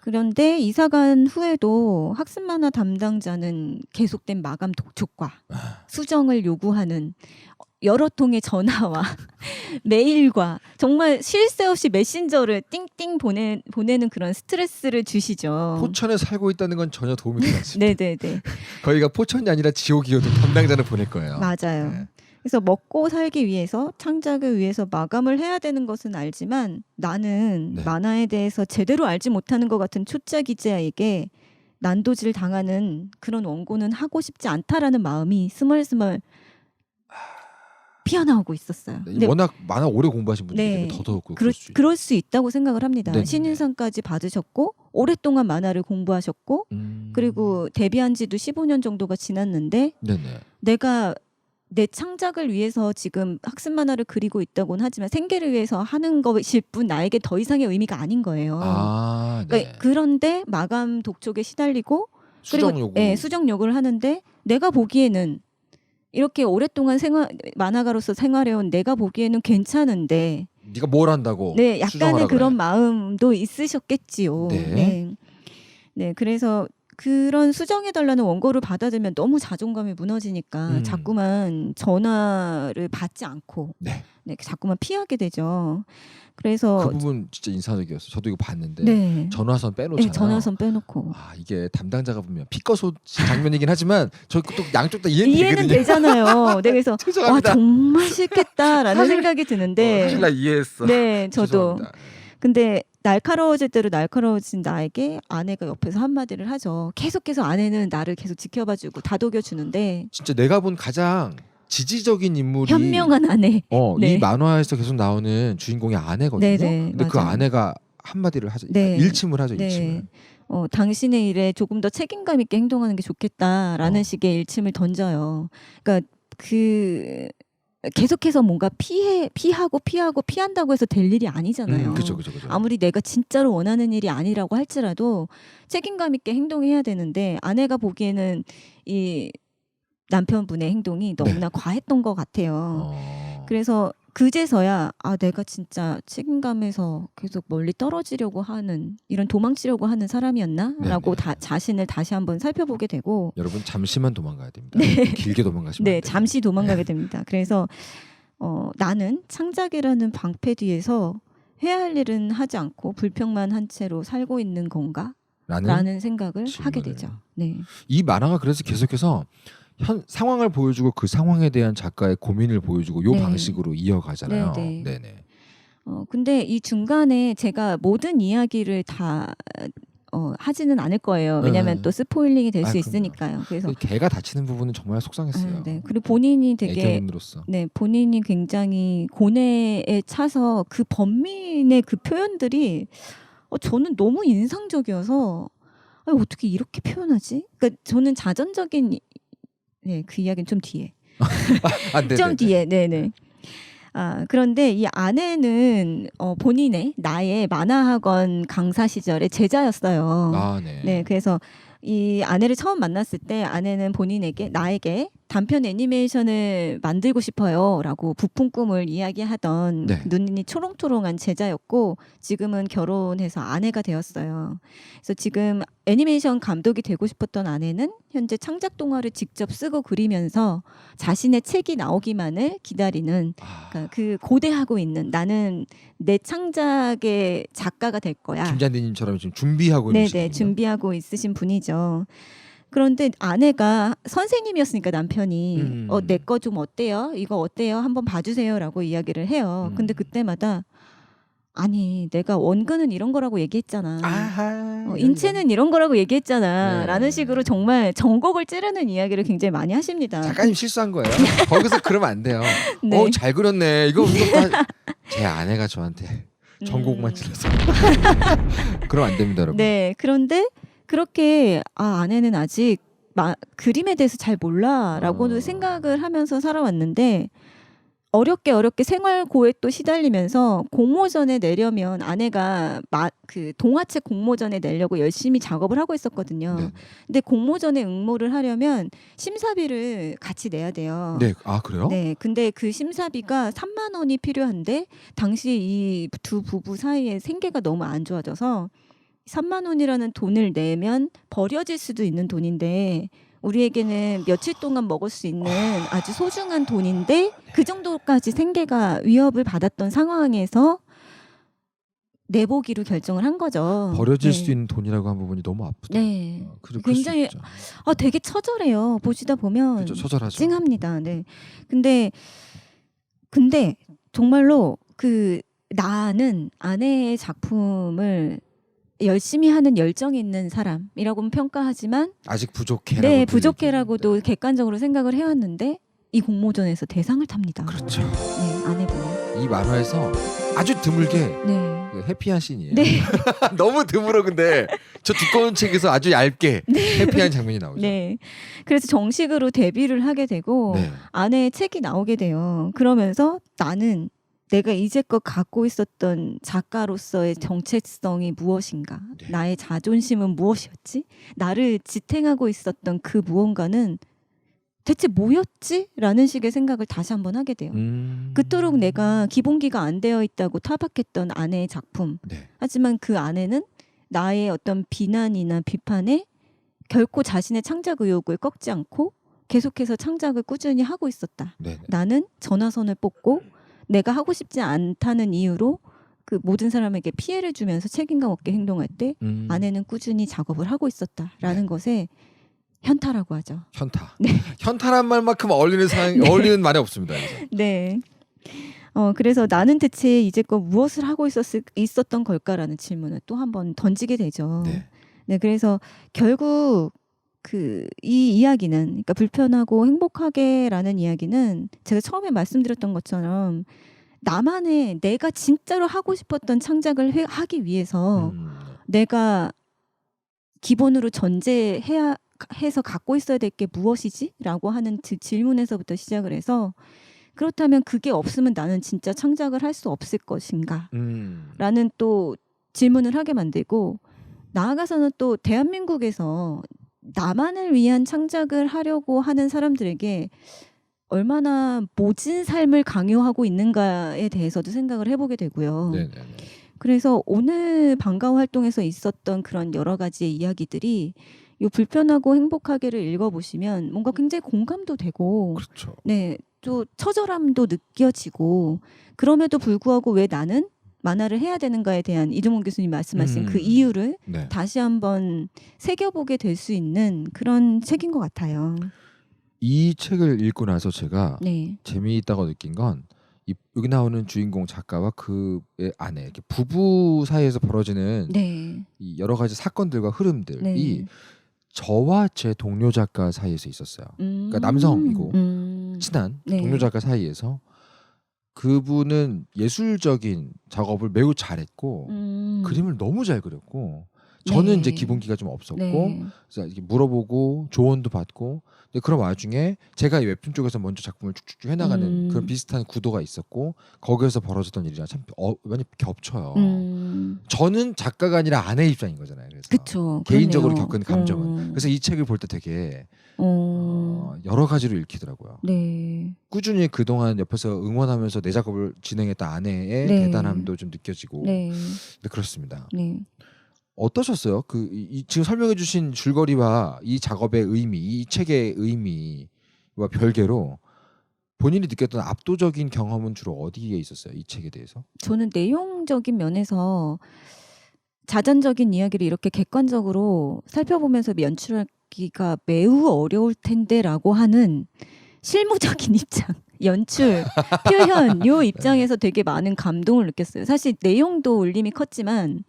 그런데 이사간 후에도 학습 만화 담당자는 계속된 마감 독촉과 수정을 요구하는 여러 통의 전화와 메일과 정말 쉴 새 없이 메신저를 띵띵 보내는 그런 스트레스를 주시죠. 포천에 살고 있다는 건 전혀 도움이 되지 않습니다. 네네네. 거기가 포천이 아니라 지옥이어도 담당자는 보낼 거예요. 맞아요. 네. 그래서 먹고 살기 위해서 창작을 위해서 마감을 해야 되는 것은 알지만 나는 네. 만화에 대해서 제대로 알지 못하는 것 같은 초짜 기자에게 난도질 당하는 그런 원고는 하고 싶지 않다라는 마음이 스멀스멀 피어나오고 있었어요. 네, 근데 워낙 만화 오래 공부하신 분들이 네. 더더욱 그럴 수 있다고 생각을 합니다. 네네네. 신인상까지 받으셨고 오랫동안 만화를 공부하셨고 그리고 데뷔한 지도 15년 정도가 지났는데 네네. 내가 내 창작을 위해서 지금 학습 만화를 그리고 있다고는 하지만 생계를 위해서 하는 것일 뿐 나에게 더 이상의 의미가 아닌 거예요. 네. 그러니까 그런데 마감 독촉에 시달리고 수정 그리고 요구. 수정 요구를 하는데 내가 보기에는 이렇게 오랫동안 만화가로서 생활해온 내가 보기에는 괜찮은데 네가 뭘 한다고? 네, 약간의 수정하라 그런 그래. 마음도 있으셨겠지요. 네. 네, 그래서 그런 수정해달라는 원고를 받아들면 너무 자존감이 무너지니까 자꾸만 전화를 받지 않고 네. 자꾸만 피하게 되죠. 그래서 그 부분 진짜 인상적이었어요. 저도 이거 봤는데 네. 전화선 빼놓잖아요. 네, 전화선 빼놓고 이게 담당자가 보면 피꺼소 장면이긴 하지만 저 또 양쪽 다 이해는 되잖아요. 네, 그래서 죄송합니다. 정말 싫겠다라는 생각이 드는데 사실 나 이해했어. 네, 저도. 죄송합니다. 근데 날카로워질 대로 날카로워진 나에게 아내가 옆에서 한마디를 하죠. 계속해서 아내는 나를 계속 지켜봐주고 다독여주는데 진짜 내가 본 가장 지지적인 인물이 현명한 아내. 네. 이 만화에서 계속 나오는 주인공의 아내거든요. 네네, 근데 그 맞아요. 아내가 한마디를 하죠. 네. 일침을 하죠. 네. 일침을. 당신의 일에 조금 더 책임감 있게 행동하는 게 좋겠다라는 식의 일침을 던져요. 그러니까 계속해서 뭔가 피한다고 해서 될 일이 아니잖아요. 그렇죠. 아무리 내가 진짜로 원하는 일이 아니라고 할지라도 책임감 있게 행동해야 되는데 아내가 보기에는 이 남편분의 행동이 너무나 과했던 것 같아요. 그래서 그제서야 내가 진짜 책임감에서 계속 멀리 떨어지려고 하는 이런 도망치려고 하는 사람이었나라고 자신을 다시 한번 살펴보게 되고 여러분 잠시만 도망가야 됩니다. 길게 도망가시면 안 돼요. 잠시 도망가게 됩니다. 그래서 나는 창작이라는 방패 뒤에서 해야 할 일은 하지 않고 불평만 한 채로 살고 있는 건가? 라는 생각을 하게 되죠. 네. 이 만화가 그래서 계속해서 상황을 보여주고 그 상황에 대한 작가의 고민을 보여주고 요 방식으로 이어가잖아요. 네네. 근데 이 중간에 제가 모든 이야기를 다 하지는 않을 거예요. 왜냐하면 또 스포일링이 될 수 있으니까요. 그래서 걔가 다치는 부분은 정말 속상했어요. 그리고 본인이 되게 애견인으로서. 본인이 굉장히 고뇌에 차서 그 번민의 그 표현들이 저는 너무 인상적이어서 어떻게 이렇게 표현하지? 그러니까 저는 자전적인 그 이야기는 좀 뒤에. 좀 뒤에. 네네. 그런데 이 아내는 나의 만화학원 강사 시절의 제자였어요. 네. 그래서 이 아내를 처음 만났을 때 아내는 나에게 단편 애니메이션을 만들고 싶어요라고 부푼 꿈을 이야기하던 눈이 초롱초롱한 제자였고 지금은 결혼해서 아내가 되었어요. 그래서 지금 애니메이션 감독이 되고 싶었던 아내는 현재 창작 동화를 직접 쓰고 그리면서 자신의 책이 나오기만을 기다리는 그러니까 그 고대하고 있는 나는 내 창작의 작가가 될 거야. 김잔디님처럼 지금 준비하고 있는 네네 준비하고 있으신 분이죠. 그런데 아내가 선생님이었으니까 남편이 내 거 좀 어때요? 이거 어때요? 한번 봐주세요라고 이야기를 해요. 근데 그때마다 아니 내가 원근은 이런 거라고 얘기했잖아. 인체는 이런 거라고 얘기했잖아. 라는 식으로 정말 전곡을 찌르는 이야기를 굉장히 많이 하십니다. 작가님 실수한 거예요. 거기서 그러면 안 돼요. 잘 그렸네. 이거 제 아내가 저한테 전곡만 찔러서 그러면 안 됩니다, 여러분. 네, 그런데 그렇게 아내는 아직 그림에 대해서 잘 몰라라고도 생각을 하면서 살아왔는데 어렵게 생활 고액도 시달리면서 공모전에 내려면 아내가 그 동화책 공모전에 내려고 열심히 작업을 하고 있었거든요. 근데 공모전에 응모를 하려면 심사비를 같이 내야 돼요. 네, 그래요? 네, 근데 그 심사비가 3만 원이 필요한데 당시 이 두 부부 사이에 생계가 너무 안 좋아져서 3만 원이라는 돈을 내면 버려질 수도 있는 돈인데 우리에게는 며칠 동안 먹을 수 있는 아주 소중한 돈인데 그 정도까지 생계가 위협을 받았던 상황에서 내보기로 결정을 한 거죠. 버려질 수 있는 돈이라고 한 부분이 너무 아프다. 네, 굉장히 되게 처절해요. 보시다 보면 처절하죠. 찡합니다. 네, 근데 정말로 나는 아내의 작품을 열심히 하는 열정이 있는 사람이라고는 평가하지만 아직 부족해라고 네, 부족해라고도 객관적으로 생각을 해왔는데 이 공모전에서 대상을 탑니다. 그렇죠. 네, 아내분이. 이 만화에서 아주 드물게 그 해피한 씬이에요. 네. 너무 드물어. 근데 저 두꺼운 책에서 아주 얇게 해피한 장면이 나오죠. 네. 그래서 정식으로 데뷔를 하게 되고 아내의 책이 나오게 돼요. 그러면서 나는 내가 이제껏 갖고 있었던 작가로서의 정체성이 무엇인가? 나의 자존심은 무엇이었지? 나를 지탱하고 있었던 그 무언가는 대체 뭐였지? 라는 식의 생각을 다시 한번 하게 돼요. 그토록 내가 기본기가 안 되어 있다고 타박했던 아내의 작품. 하지만 그 아내는 나의 어떤 비난이나 비판에 결코 자신의 창작 의욕을 꺾지 않고 계속해서 창작을 꾸준히 하고 있었다. 나는 전화선을 뽑고 내가 하고 싶지 않다는 이유로 그 모든 사람에게 피해를 주면서 책임감 없게 행동할 때 아내는 꾸준히 작업을 하고 있었다라는 것에 현타라고 하죠. 현타. 현타란 말만큼 어울리는 말이 없습니다. 그래서. 네. 그래서 나는 대체 이제껏 무엇을 하고 있었던 걸까라는 질문을 또 한번 던지게 되죠. 네, 그래서 결국 이 이야기는, 그러니까 불편하고 행복하게라는 이야기는 제가 처음에 말씀드렸던 것처럼 나만의 내가 진짜로 하고 싶었던 창작을 하기 위해서 내가 기본으로 전제해야 해서 갖고 있어야 될 게 무엇이지? 라고 하는 질문에서부터 시작을 해서 그렇다면 그게 없으면 나는 진짜 창작을 할 수 없을 것인가? 라는 또 질문을 하게 만들고 나아가서는 또 대한민국에서 나만을 위한 창작을 하려고 하는 사람들에게 얼마나 모진 삶을 강요하고 있는가에 대해서도 생각을 해보게 되고요. 네네네. 그래서 오늘 방과후 활동에서 있었던 그런 여러 가지의 이야기들이 요 불편하고 행복하게를 읽어보시면 뭔가 굉장히 공감도 되고 그렇죠. 네, 또 처절함도 느껴지고 그럼에도 불구하고 왜 나는 만화를 해야 되는가에 대한 이종원 교수님 말씀하신 그 이유를 네. 다시 한번 새겨보게 될 수 있는 그런 책인 것 같아요. 이 책을 읽고 나서 제가 네, 재미있다고 느낀 건 여기 나오는 주인공 작가와 그의 아내 이렇게 부부 사이에서 벌어지는 네, 이 여러 가지 사건들과 흐름들이 네. 저와 제 동료 작가 사이에서 있었어요. 그러니까 남성이고 친한 네. 동료 작가 사이에서 그분은 예술적인 작업을 매우 잘했고 그림을 너무 잘 그렸고 저는 네. 이제 기본기가 좀 없었고 네. 그래서 이렇게 물어보고 조언도 받고 근데 그런 와중에 제가 이 웹툰 쪽에서 먼저 작품을 쭉쭉쭉 해나가는 그런 비슷한 구도가 있었고 거기에서 벌어졌던 일이랑 참 많이 겹쳐요. 저는 작가가 아니라 아내 입장인 거잖아요. 그래서 그쵸. 개인적으로 그러네요. 겪은 감정은 그래서 이 책을 볼 때 되게 여러 가지로 읽히더라고요. 네. 꾸준히 그동안 옆에서 응원하면서 내 작업을 진행했던 아내의 네. 대단함도 좀 느껴지고 네. 네, 그렇습니다. 네. 어떠셨어요? 지금 설명해주신 줄거리와 이 작업의 의미, 이 책의 의미와 별개로 본인이 느꼈던 압도적인 경험은 주로 어디에 있었어요? 이 책에 대해서? 저는 내용적인 면에서 자전적인 이야기를 이렇게 객관적으로 살펴보면서 연출하기가 매우 어려울 텐데라고 하는 실무적인 입장, 연출, 표현 요 입장에서 되게 많은 감동을 느꼈어요. 사실 내용도 울림이 컸지만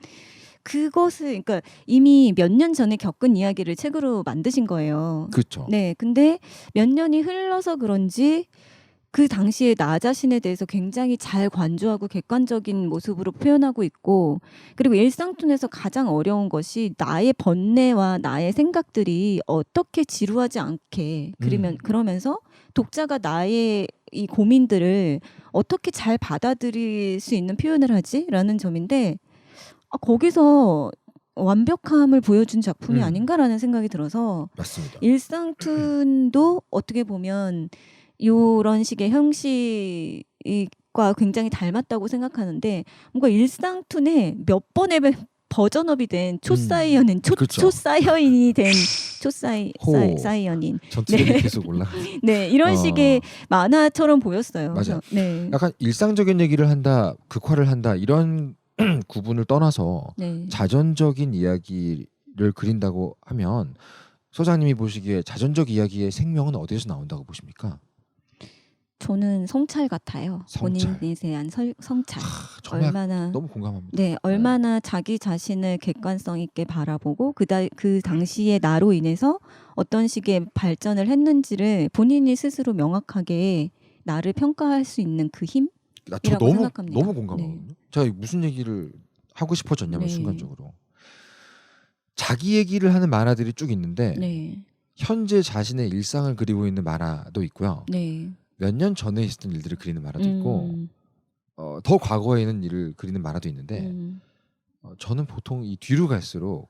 그것을 그러니까 이미 몇 년 전에 겪은 이야기를 책으로 만드신 거예요. 그렇죠. 네, 근데 몇 년이 흘러서 그런지 그 당시에 나 자신에 대해서 굉장히 잘 관조하고 객관적인 모습으로 표현하고 있고 그리고 일상툰에서 가장 어려운 것이 나의 번뇌와 나의 생각들이 어떻게 지루하지 않게 그러면서 독자가 나의 이 고민들을 어떻게 잘 받아들일 수 있는 표현을 하지라는 점인데 거기서 완벽함을 보여준 작품이 아닌가라는 생각이 들어서 맞습니다. 일상툰도 어떻게 보면 이런 식의 형식과 굉장히 닮았다고 생각하는데 뭔가 일상툰에 몇 번의 버전업이 된 초사이언인 그쵸. 초사이언이 된 호. 사이언인 전투력이 계속 올라가. 네 이런 식의 만화처럼 보였어요. 맞아요. 네. 약간 일상적인 얘기를 한다, 극화를 한다 이런 구분을 떠나서 네. 자전적인 이야기를 그린다고 하면 소장님이 보시기에 자전적 이야기의 생명은 어디에서 나온다고 보십니까? 저는 성찰 같아요. 성찰. 본인에 대한 성찰. 정말 얼마나 너무 공감합니다. 네, 얼마나 자기 자신을 객관성 있게 바라보고 그 당시의 나로 인해서 어떤 식의 발전을 했는지를 본인이 스스로 명확하게 나를 평가할 수 있는 그 힘? 저 이라고 너무 생각합니다. 너무 공감하거든요. 제가 무슨 얘기를 하고 싶어졌냐면 네. 순간적으로 자기 얘기를 하는 만화들이 쭉 있는데 네, 현재 자신의 일상을 그리고 있는 만화도 있고요. 네. 몇 년 전에 있었던 일들을 그리는 만화도 있고 더 과거에 있는 일을 그리는 만화도 있는데 저는 보통 이 뒤로 갈수록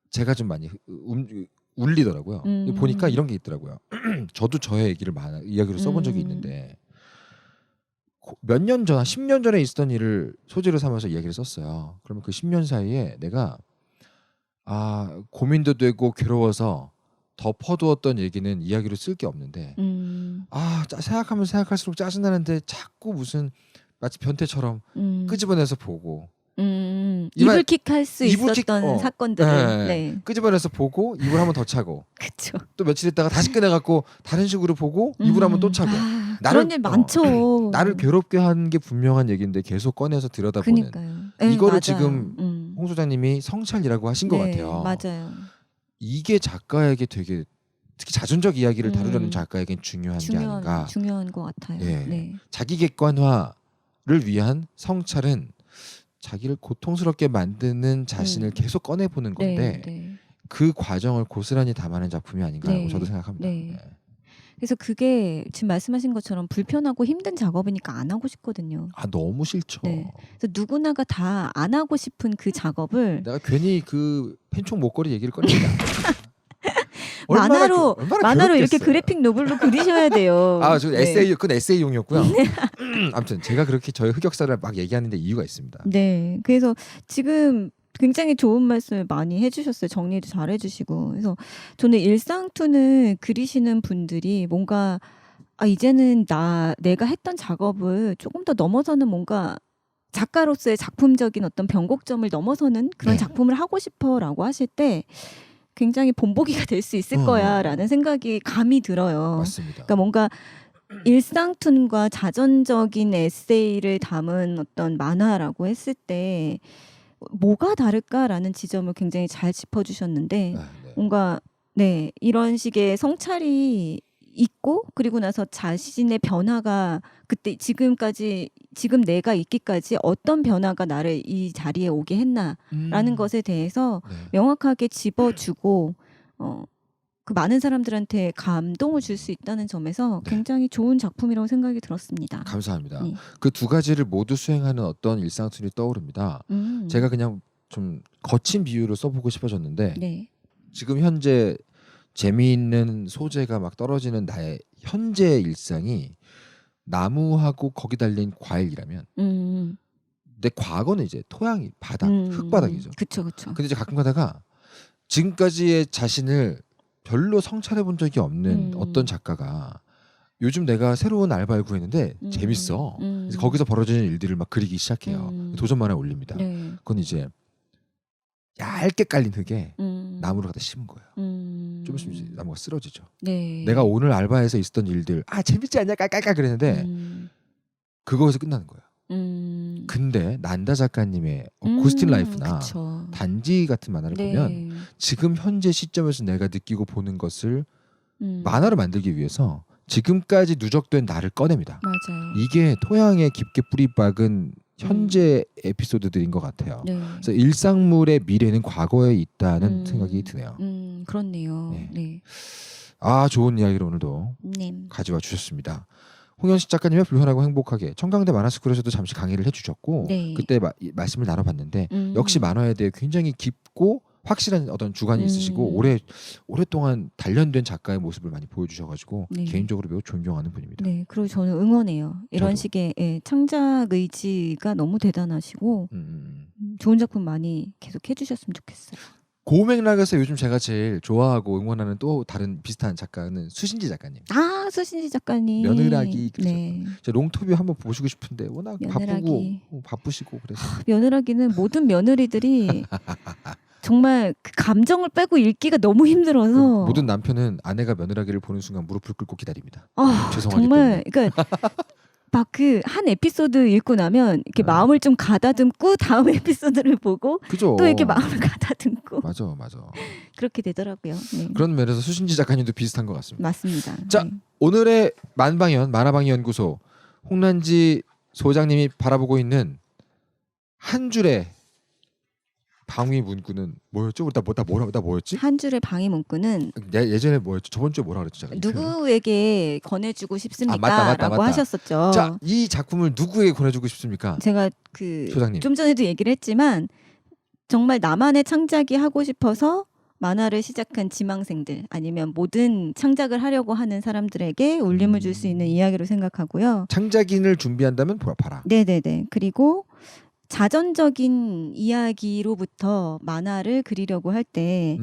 제가 좀 많이 울리더라고요. 보니까 이런 게 있더라고요. 저도 저의 이야기로 써본 적이 있는데 몇 년 전, 10년 전에 있었던 일을 소재로 삼아서 이야기를 썼어요. 그러면 그 10년 사이에 내가 고민도 되고 괴로워서 덮어두었던 얘기는 이야기로 쓸 게 없는데 생각하면 생각할수록 짜증나는데 자꾸 무슨 마치 변태처럼 끄집어내서 보고 이불킥할 수 이불킥, 있었던 사건들을 네. 네. 끄집어내서 보고 이불 한번 더 차고 그렇죠. 또 며칠 있다가 다시 꺼내갖고 다른 식으로 보고 이불 한번 또 차고 그런 일 많죠. 나를 괴롭게 한 게 분명한 얘기인데 계속 꺼내서 들여다보는 그러니까요. 네, 이거를 맞아요. 지금 홍 소장님이 성찰이라고 하신 것 네, 같아요. 맞아요. 이게 작가에게 되게 특히 자전적 이야기를 다루려는 작가에겐 중요한 게 아닌가. 중요한 것 같아요. 예. 네. 자기 객관화를 위한 성찰은 자기를 고통스럽게 만드는 자신을 계속 꺼내보는 건데 네. 그 과정을 고스란히 담아낸 작품이 아닌가라고 네. 저도 생각합니다. 네. 네. 그래서 그게 지금 말씀하신 것처럼 불편하고 힘든 작업이니까 안 하고 싶거든요. 너무 싫죠. 네. 그래서 누구나가 다 안 하고 싶은 그 작업을 내가 괜히 그 팬총 목걸이 얘기를 꺼냅니다. 만화로 얼마나 이렇게 괴롭겠어요. 그래픽 노블로 그리셔야 돼요. 아, 저 네. 에세이 그건 에세이용이었고요. 아무튼 제가 그렇게 저의 흑역사를 막 얘기하는데 이유가 있습니다. 네. 그래서 지금 굉장히 좋은 말씀을 많이 해주셨어요. 정리도 잘 해주시고. 그래서 저는 일상툰을 그리시는 분들이 뭔가 이제는 내가 했던 작업을 조금 더 넘어서는 뭔가 작가로서의 작품적인 어떤 변곡점을 넘어서는 그런 네. 작품을 하고 싶어라고 하실 때 굉장히 본보기가 될 수 있을 거야라는 생각이 감이 들어요. 맞습니다. 그러니까 뭔가 일상툰과 자전적인 에세이를 담은 어떤 만화라고 했을 때 뭐가 다를까라는 지점을 굉장히 잘 짚어주셨는데 네. 뭔가 네 이런 식의 성찰이 있고 그리고 나서 자신의 변화가 그때 지금까지 지금 내가 있기까지 어떤 변화가 나를 이 자리에 오게 했나라는 것에 대해서 네. 명확하게 짚어주고 그 많은 사람들한테 감동을 줄 수 있다는 점에서 네. 굉장히 좋은 작품이라고 생각이 들었습니다. 감사합니다. 네. 그 두 가지를 모두 수행하는 어떤 일상툰이 떠오릅니다. 제가 그냥 좀 거친 비유로 써보고 싶어졌는데 네. 지금 현재 재미있는 소재가 막 떨어지는 나의 현재 일상이 나무하고 거기 달린 과일이라면 내 과거는 이제 토양이 바닥, 흙바닥이죠. 그렇죠, 그렇죠. 근데 이제 가끔 가다가 지금까지의 자신을 별로 성찰해 본 적이 없는 어떤 작가가 요즘 내가 새로운 알바를 구했는데 재밌어. 그래서 거기서 벌어지는 일들을 막 그리기 시작해요. 도전 만화에 올립니다. 네. 그건 이제 얇게 깔린 흙에 나무를 갖다 심은 거예요. 좀 있으면 이제 나무가 쓰러지죠. 네. 내가 오늘 알바에서 있었던 일들 재밌지 않냐 깔깔깔 그랬는데 그거에서 끝나는 거예요. 근데 난다 작가님의 고스틴 라이프나 그쵸. 단지 같은 만화를 네. 보면 지금 현재 시점에서 내가 느끼고 보는 것을 만화를 만들기 위해서 지금까지 누적된 나를 꺼냅니다. 맞아요. 이게 토양에 깊게 뿌리 박은 현재 에피소드들인 것 같아요. 네. 그래서 일상물의 미래는 과거에 있다는 생각이 드네요. 그렇네요. 네. 네. 좋은 이야기를 오늘도 네. 가져와 주셨습니다. 홍현식 작가님의 불편하고 행복하게 청강대 만화스쿨에서도 잠시 강의를 해주셨고 네. 그때 말씀을 나눠봤는데 역시 만화에 대해 굉장히 깊고 확실한 어떤 주관이 있으시고 오랫동안 단련된 작가의 모습을 많이 보여주셔가지고 네. 개인적으로 매우 존경하는 분입니다. 네, 그리고 저는 응원해요. 이런 저도. 식의 창작 의지가 너무 대단하시고 좋은 작품 많이 계속 해주셨으면 좋겠어요. 고맥락에서 요즘 제가 제일 좋아하고 응원하는 또 다른 비슷한 작가는 수신지 작가님. 수신지 작가님. 며느라기 그죠. 네. 저 롱토비 한번 보시고 싶은데 워낙 며느라기. 바쁘시고 그래서 며느라기는 모든 며느리들이 정말 그 감정을 빼고 읽기가 너무 힘들어서 모든 남편은 아내가 며느라기를 보는 순간 무릎을 꿇고 기다립니다. 죄송하기 정말 그러니까 막 그 한 에피소드 읽고 나면 이렇게 마음을 좀 가다듬고 다음 에피소드를 보고 그죠. 또 이렇게 마음을 가다듬고 맞아. 그렇게 되더라고요. 네. 그런 면에서 수신지 작가님도 비슷한 것 같습니다. 맞습니다. 자, 네. 오늘의 만방연 만화방위 연구소 홍란지 소장님이 바라보고 있는 한 줄의 방위 문구는 뭐였죠? 나 뭐였지? 한 줄의 방위 문구는 예전에 뭐였죠? 저번 주에 뭐라 그랬죠? 제가 이 표현. 누구에게 권해주고 싶습니까? 맞다. 라고 하셨었죠. 자, 이 작품을 누구에게 권해주고 싶습니까? 제가 소장님. 좀 전에도 얘기를 했지만 정말 나만의 창작이 하고 싶어서 만화를 시작한 지망생들 아니면 모든 창작을 하려고 하는 사람들에게 울림을 줄 수 있는 이야기로 생각하고요. 창작인을 준비한다면 봐라. 네네네. 그리고 자전적인 이야기로부터 만화를 그리려고 할 때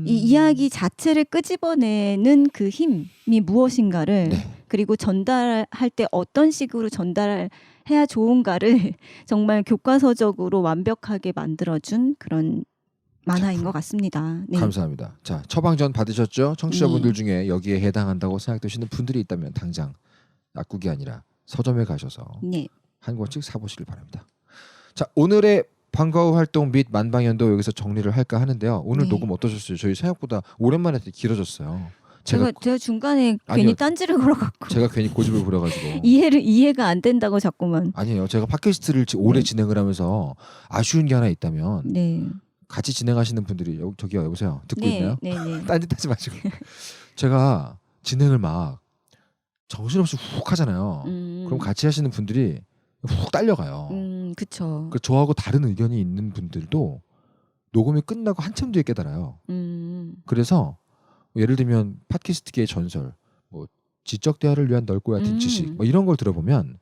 이 이야기 자체를 끄집어내는 그 힘이 무엇인가를 네. 그리고 전달할 때 어떤 식으로 전달해야 좋은가를 정말 교과서적으로 완벽하게 만들어준 그런 만화인 작품. 것 같습니다. 네. 감사합니다. 자, 처방전 받으셨죠? 청취자분들 네. 중에 여기에 해당한다고 생각되시는 분들이 있다면 당장 약국이 아니라 서점에 가셔서 네. 한 권씩 사보시길 바랍니다. 자, 오늘의 방과후 활동 및 만방연도 여기서 정리를 할까 하는데요. 오늘 네. 녹음 어떠셨어요? 저희 생각보다 오랜만에 되게 길어졌어요. 제가 중간에 아니요. 괜히 딴지를 걸어갖고 제가 괜히 고집을 부려가지고 이해가 안 된다고 자꾸만. 아니에요. 제가 팟캐스트를 오래 네. 진행을 하면서 아쉬운 게 하나 있다면 네. 같이 진행하시는 분들이 저기요 여보세요 듣고 있나요? 네. 딴짓하지 마시고 제가 진행을 막 정신없이 훅 하잖아요. 그럼 같이 하시는 분들이 훅 딸려가요. 그쵸. 그 저하고 다른 의견이 있는 분들도 녹음이 끝나고 한참 뒤에 깨달아요. 그래서 예를 들면 팟캐스트계의 전설, 뭐 지적 대화를 위한 넓고 얕은 지식, 뭐 이런 걸 들어보면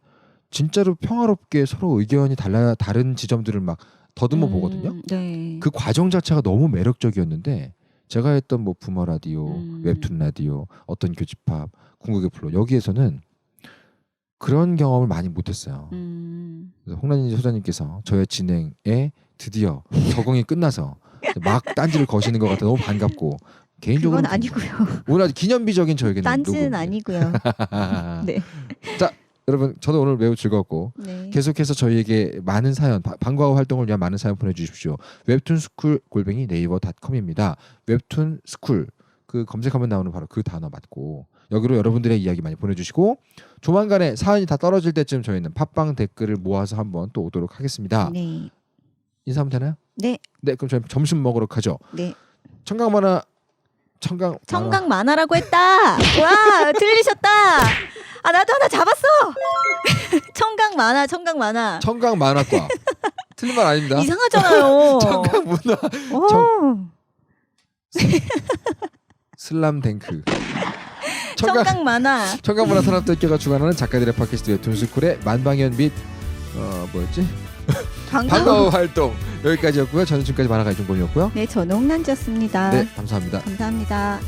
진짜로 평화롭게 서로 의견이 다른 지점들을 막 더듬어 보거든요. 네. 그 과정 자체가 너무 매력적이었는데 제가 했던 뭐 부머 라디오, 웹툰 라디오, 어떤 교집합, 궁극의 플로 여기에서는 그런 경험을 많이 못했어요. 그래서 홍란희 소장님께서 저의 진행에 드디어 적응이 끝나서 막 딴지를 거시는 것 같아 너무 반갑고 개인적으로 그건 아니고요. 오늘 아주 기념비적인 저에게는 딴지는 아니고요. 네. 자 여러분 저도 오늘 매우 즐거웠고 네. 계속해서 저희에게 많은 사연 방과후 활동을 위한 많은 사연 보내주십시오. 웹툰스쿨 @ 네이버.com입니다. 웹툰스쿨 그 검색하면 나오는 바로 그 단어 맞고 여기로 여러분들의 이야기 많이 보내주시고 조만간에 사연이 다 떨어질 때쯤 저희는 팟빵 댓글을 모아서 한번 또 오도록 하겠습니다. 네. 인사하면 되나요? 네. 네 그럼 저희 점심 먹으러 가죠. 네. 청강 만화 청강 만화라고 했다. 와 틀리셨다. 아 나도 하나 잡았어. 청강 만화. 청강 만화과 틀린 말 아닙니다. 이상하잖아요. 청강 문화 오. 슬람댕크 청강 만화. 청강 문화 산업대학교가 주관하는 작가들의 팟캐스트 웹툰스쿨의 만방현 및 뭐였지? 방과후 활동 여기까지였고요. 저는 지금까지 만화가 이종범이었고요. 네, 저는 홍란지였습니다. 네, 감사합니다. 감사합니다.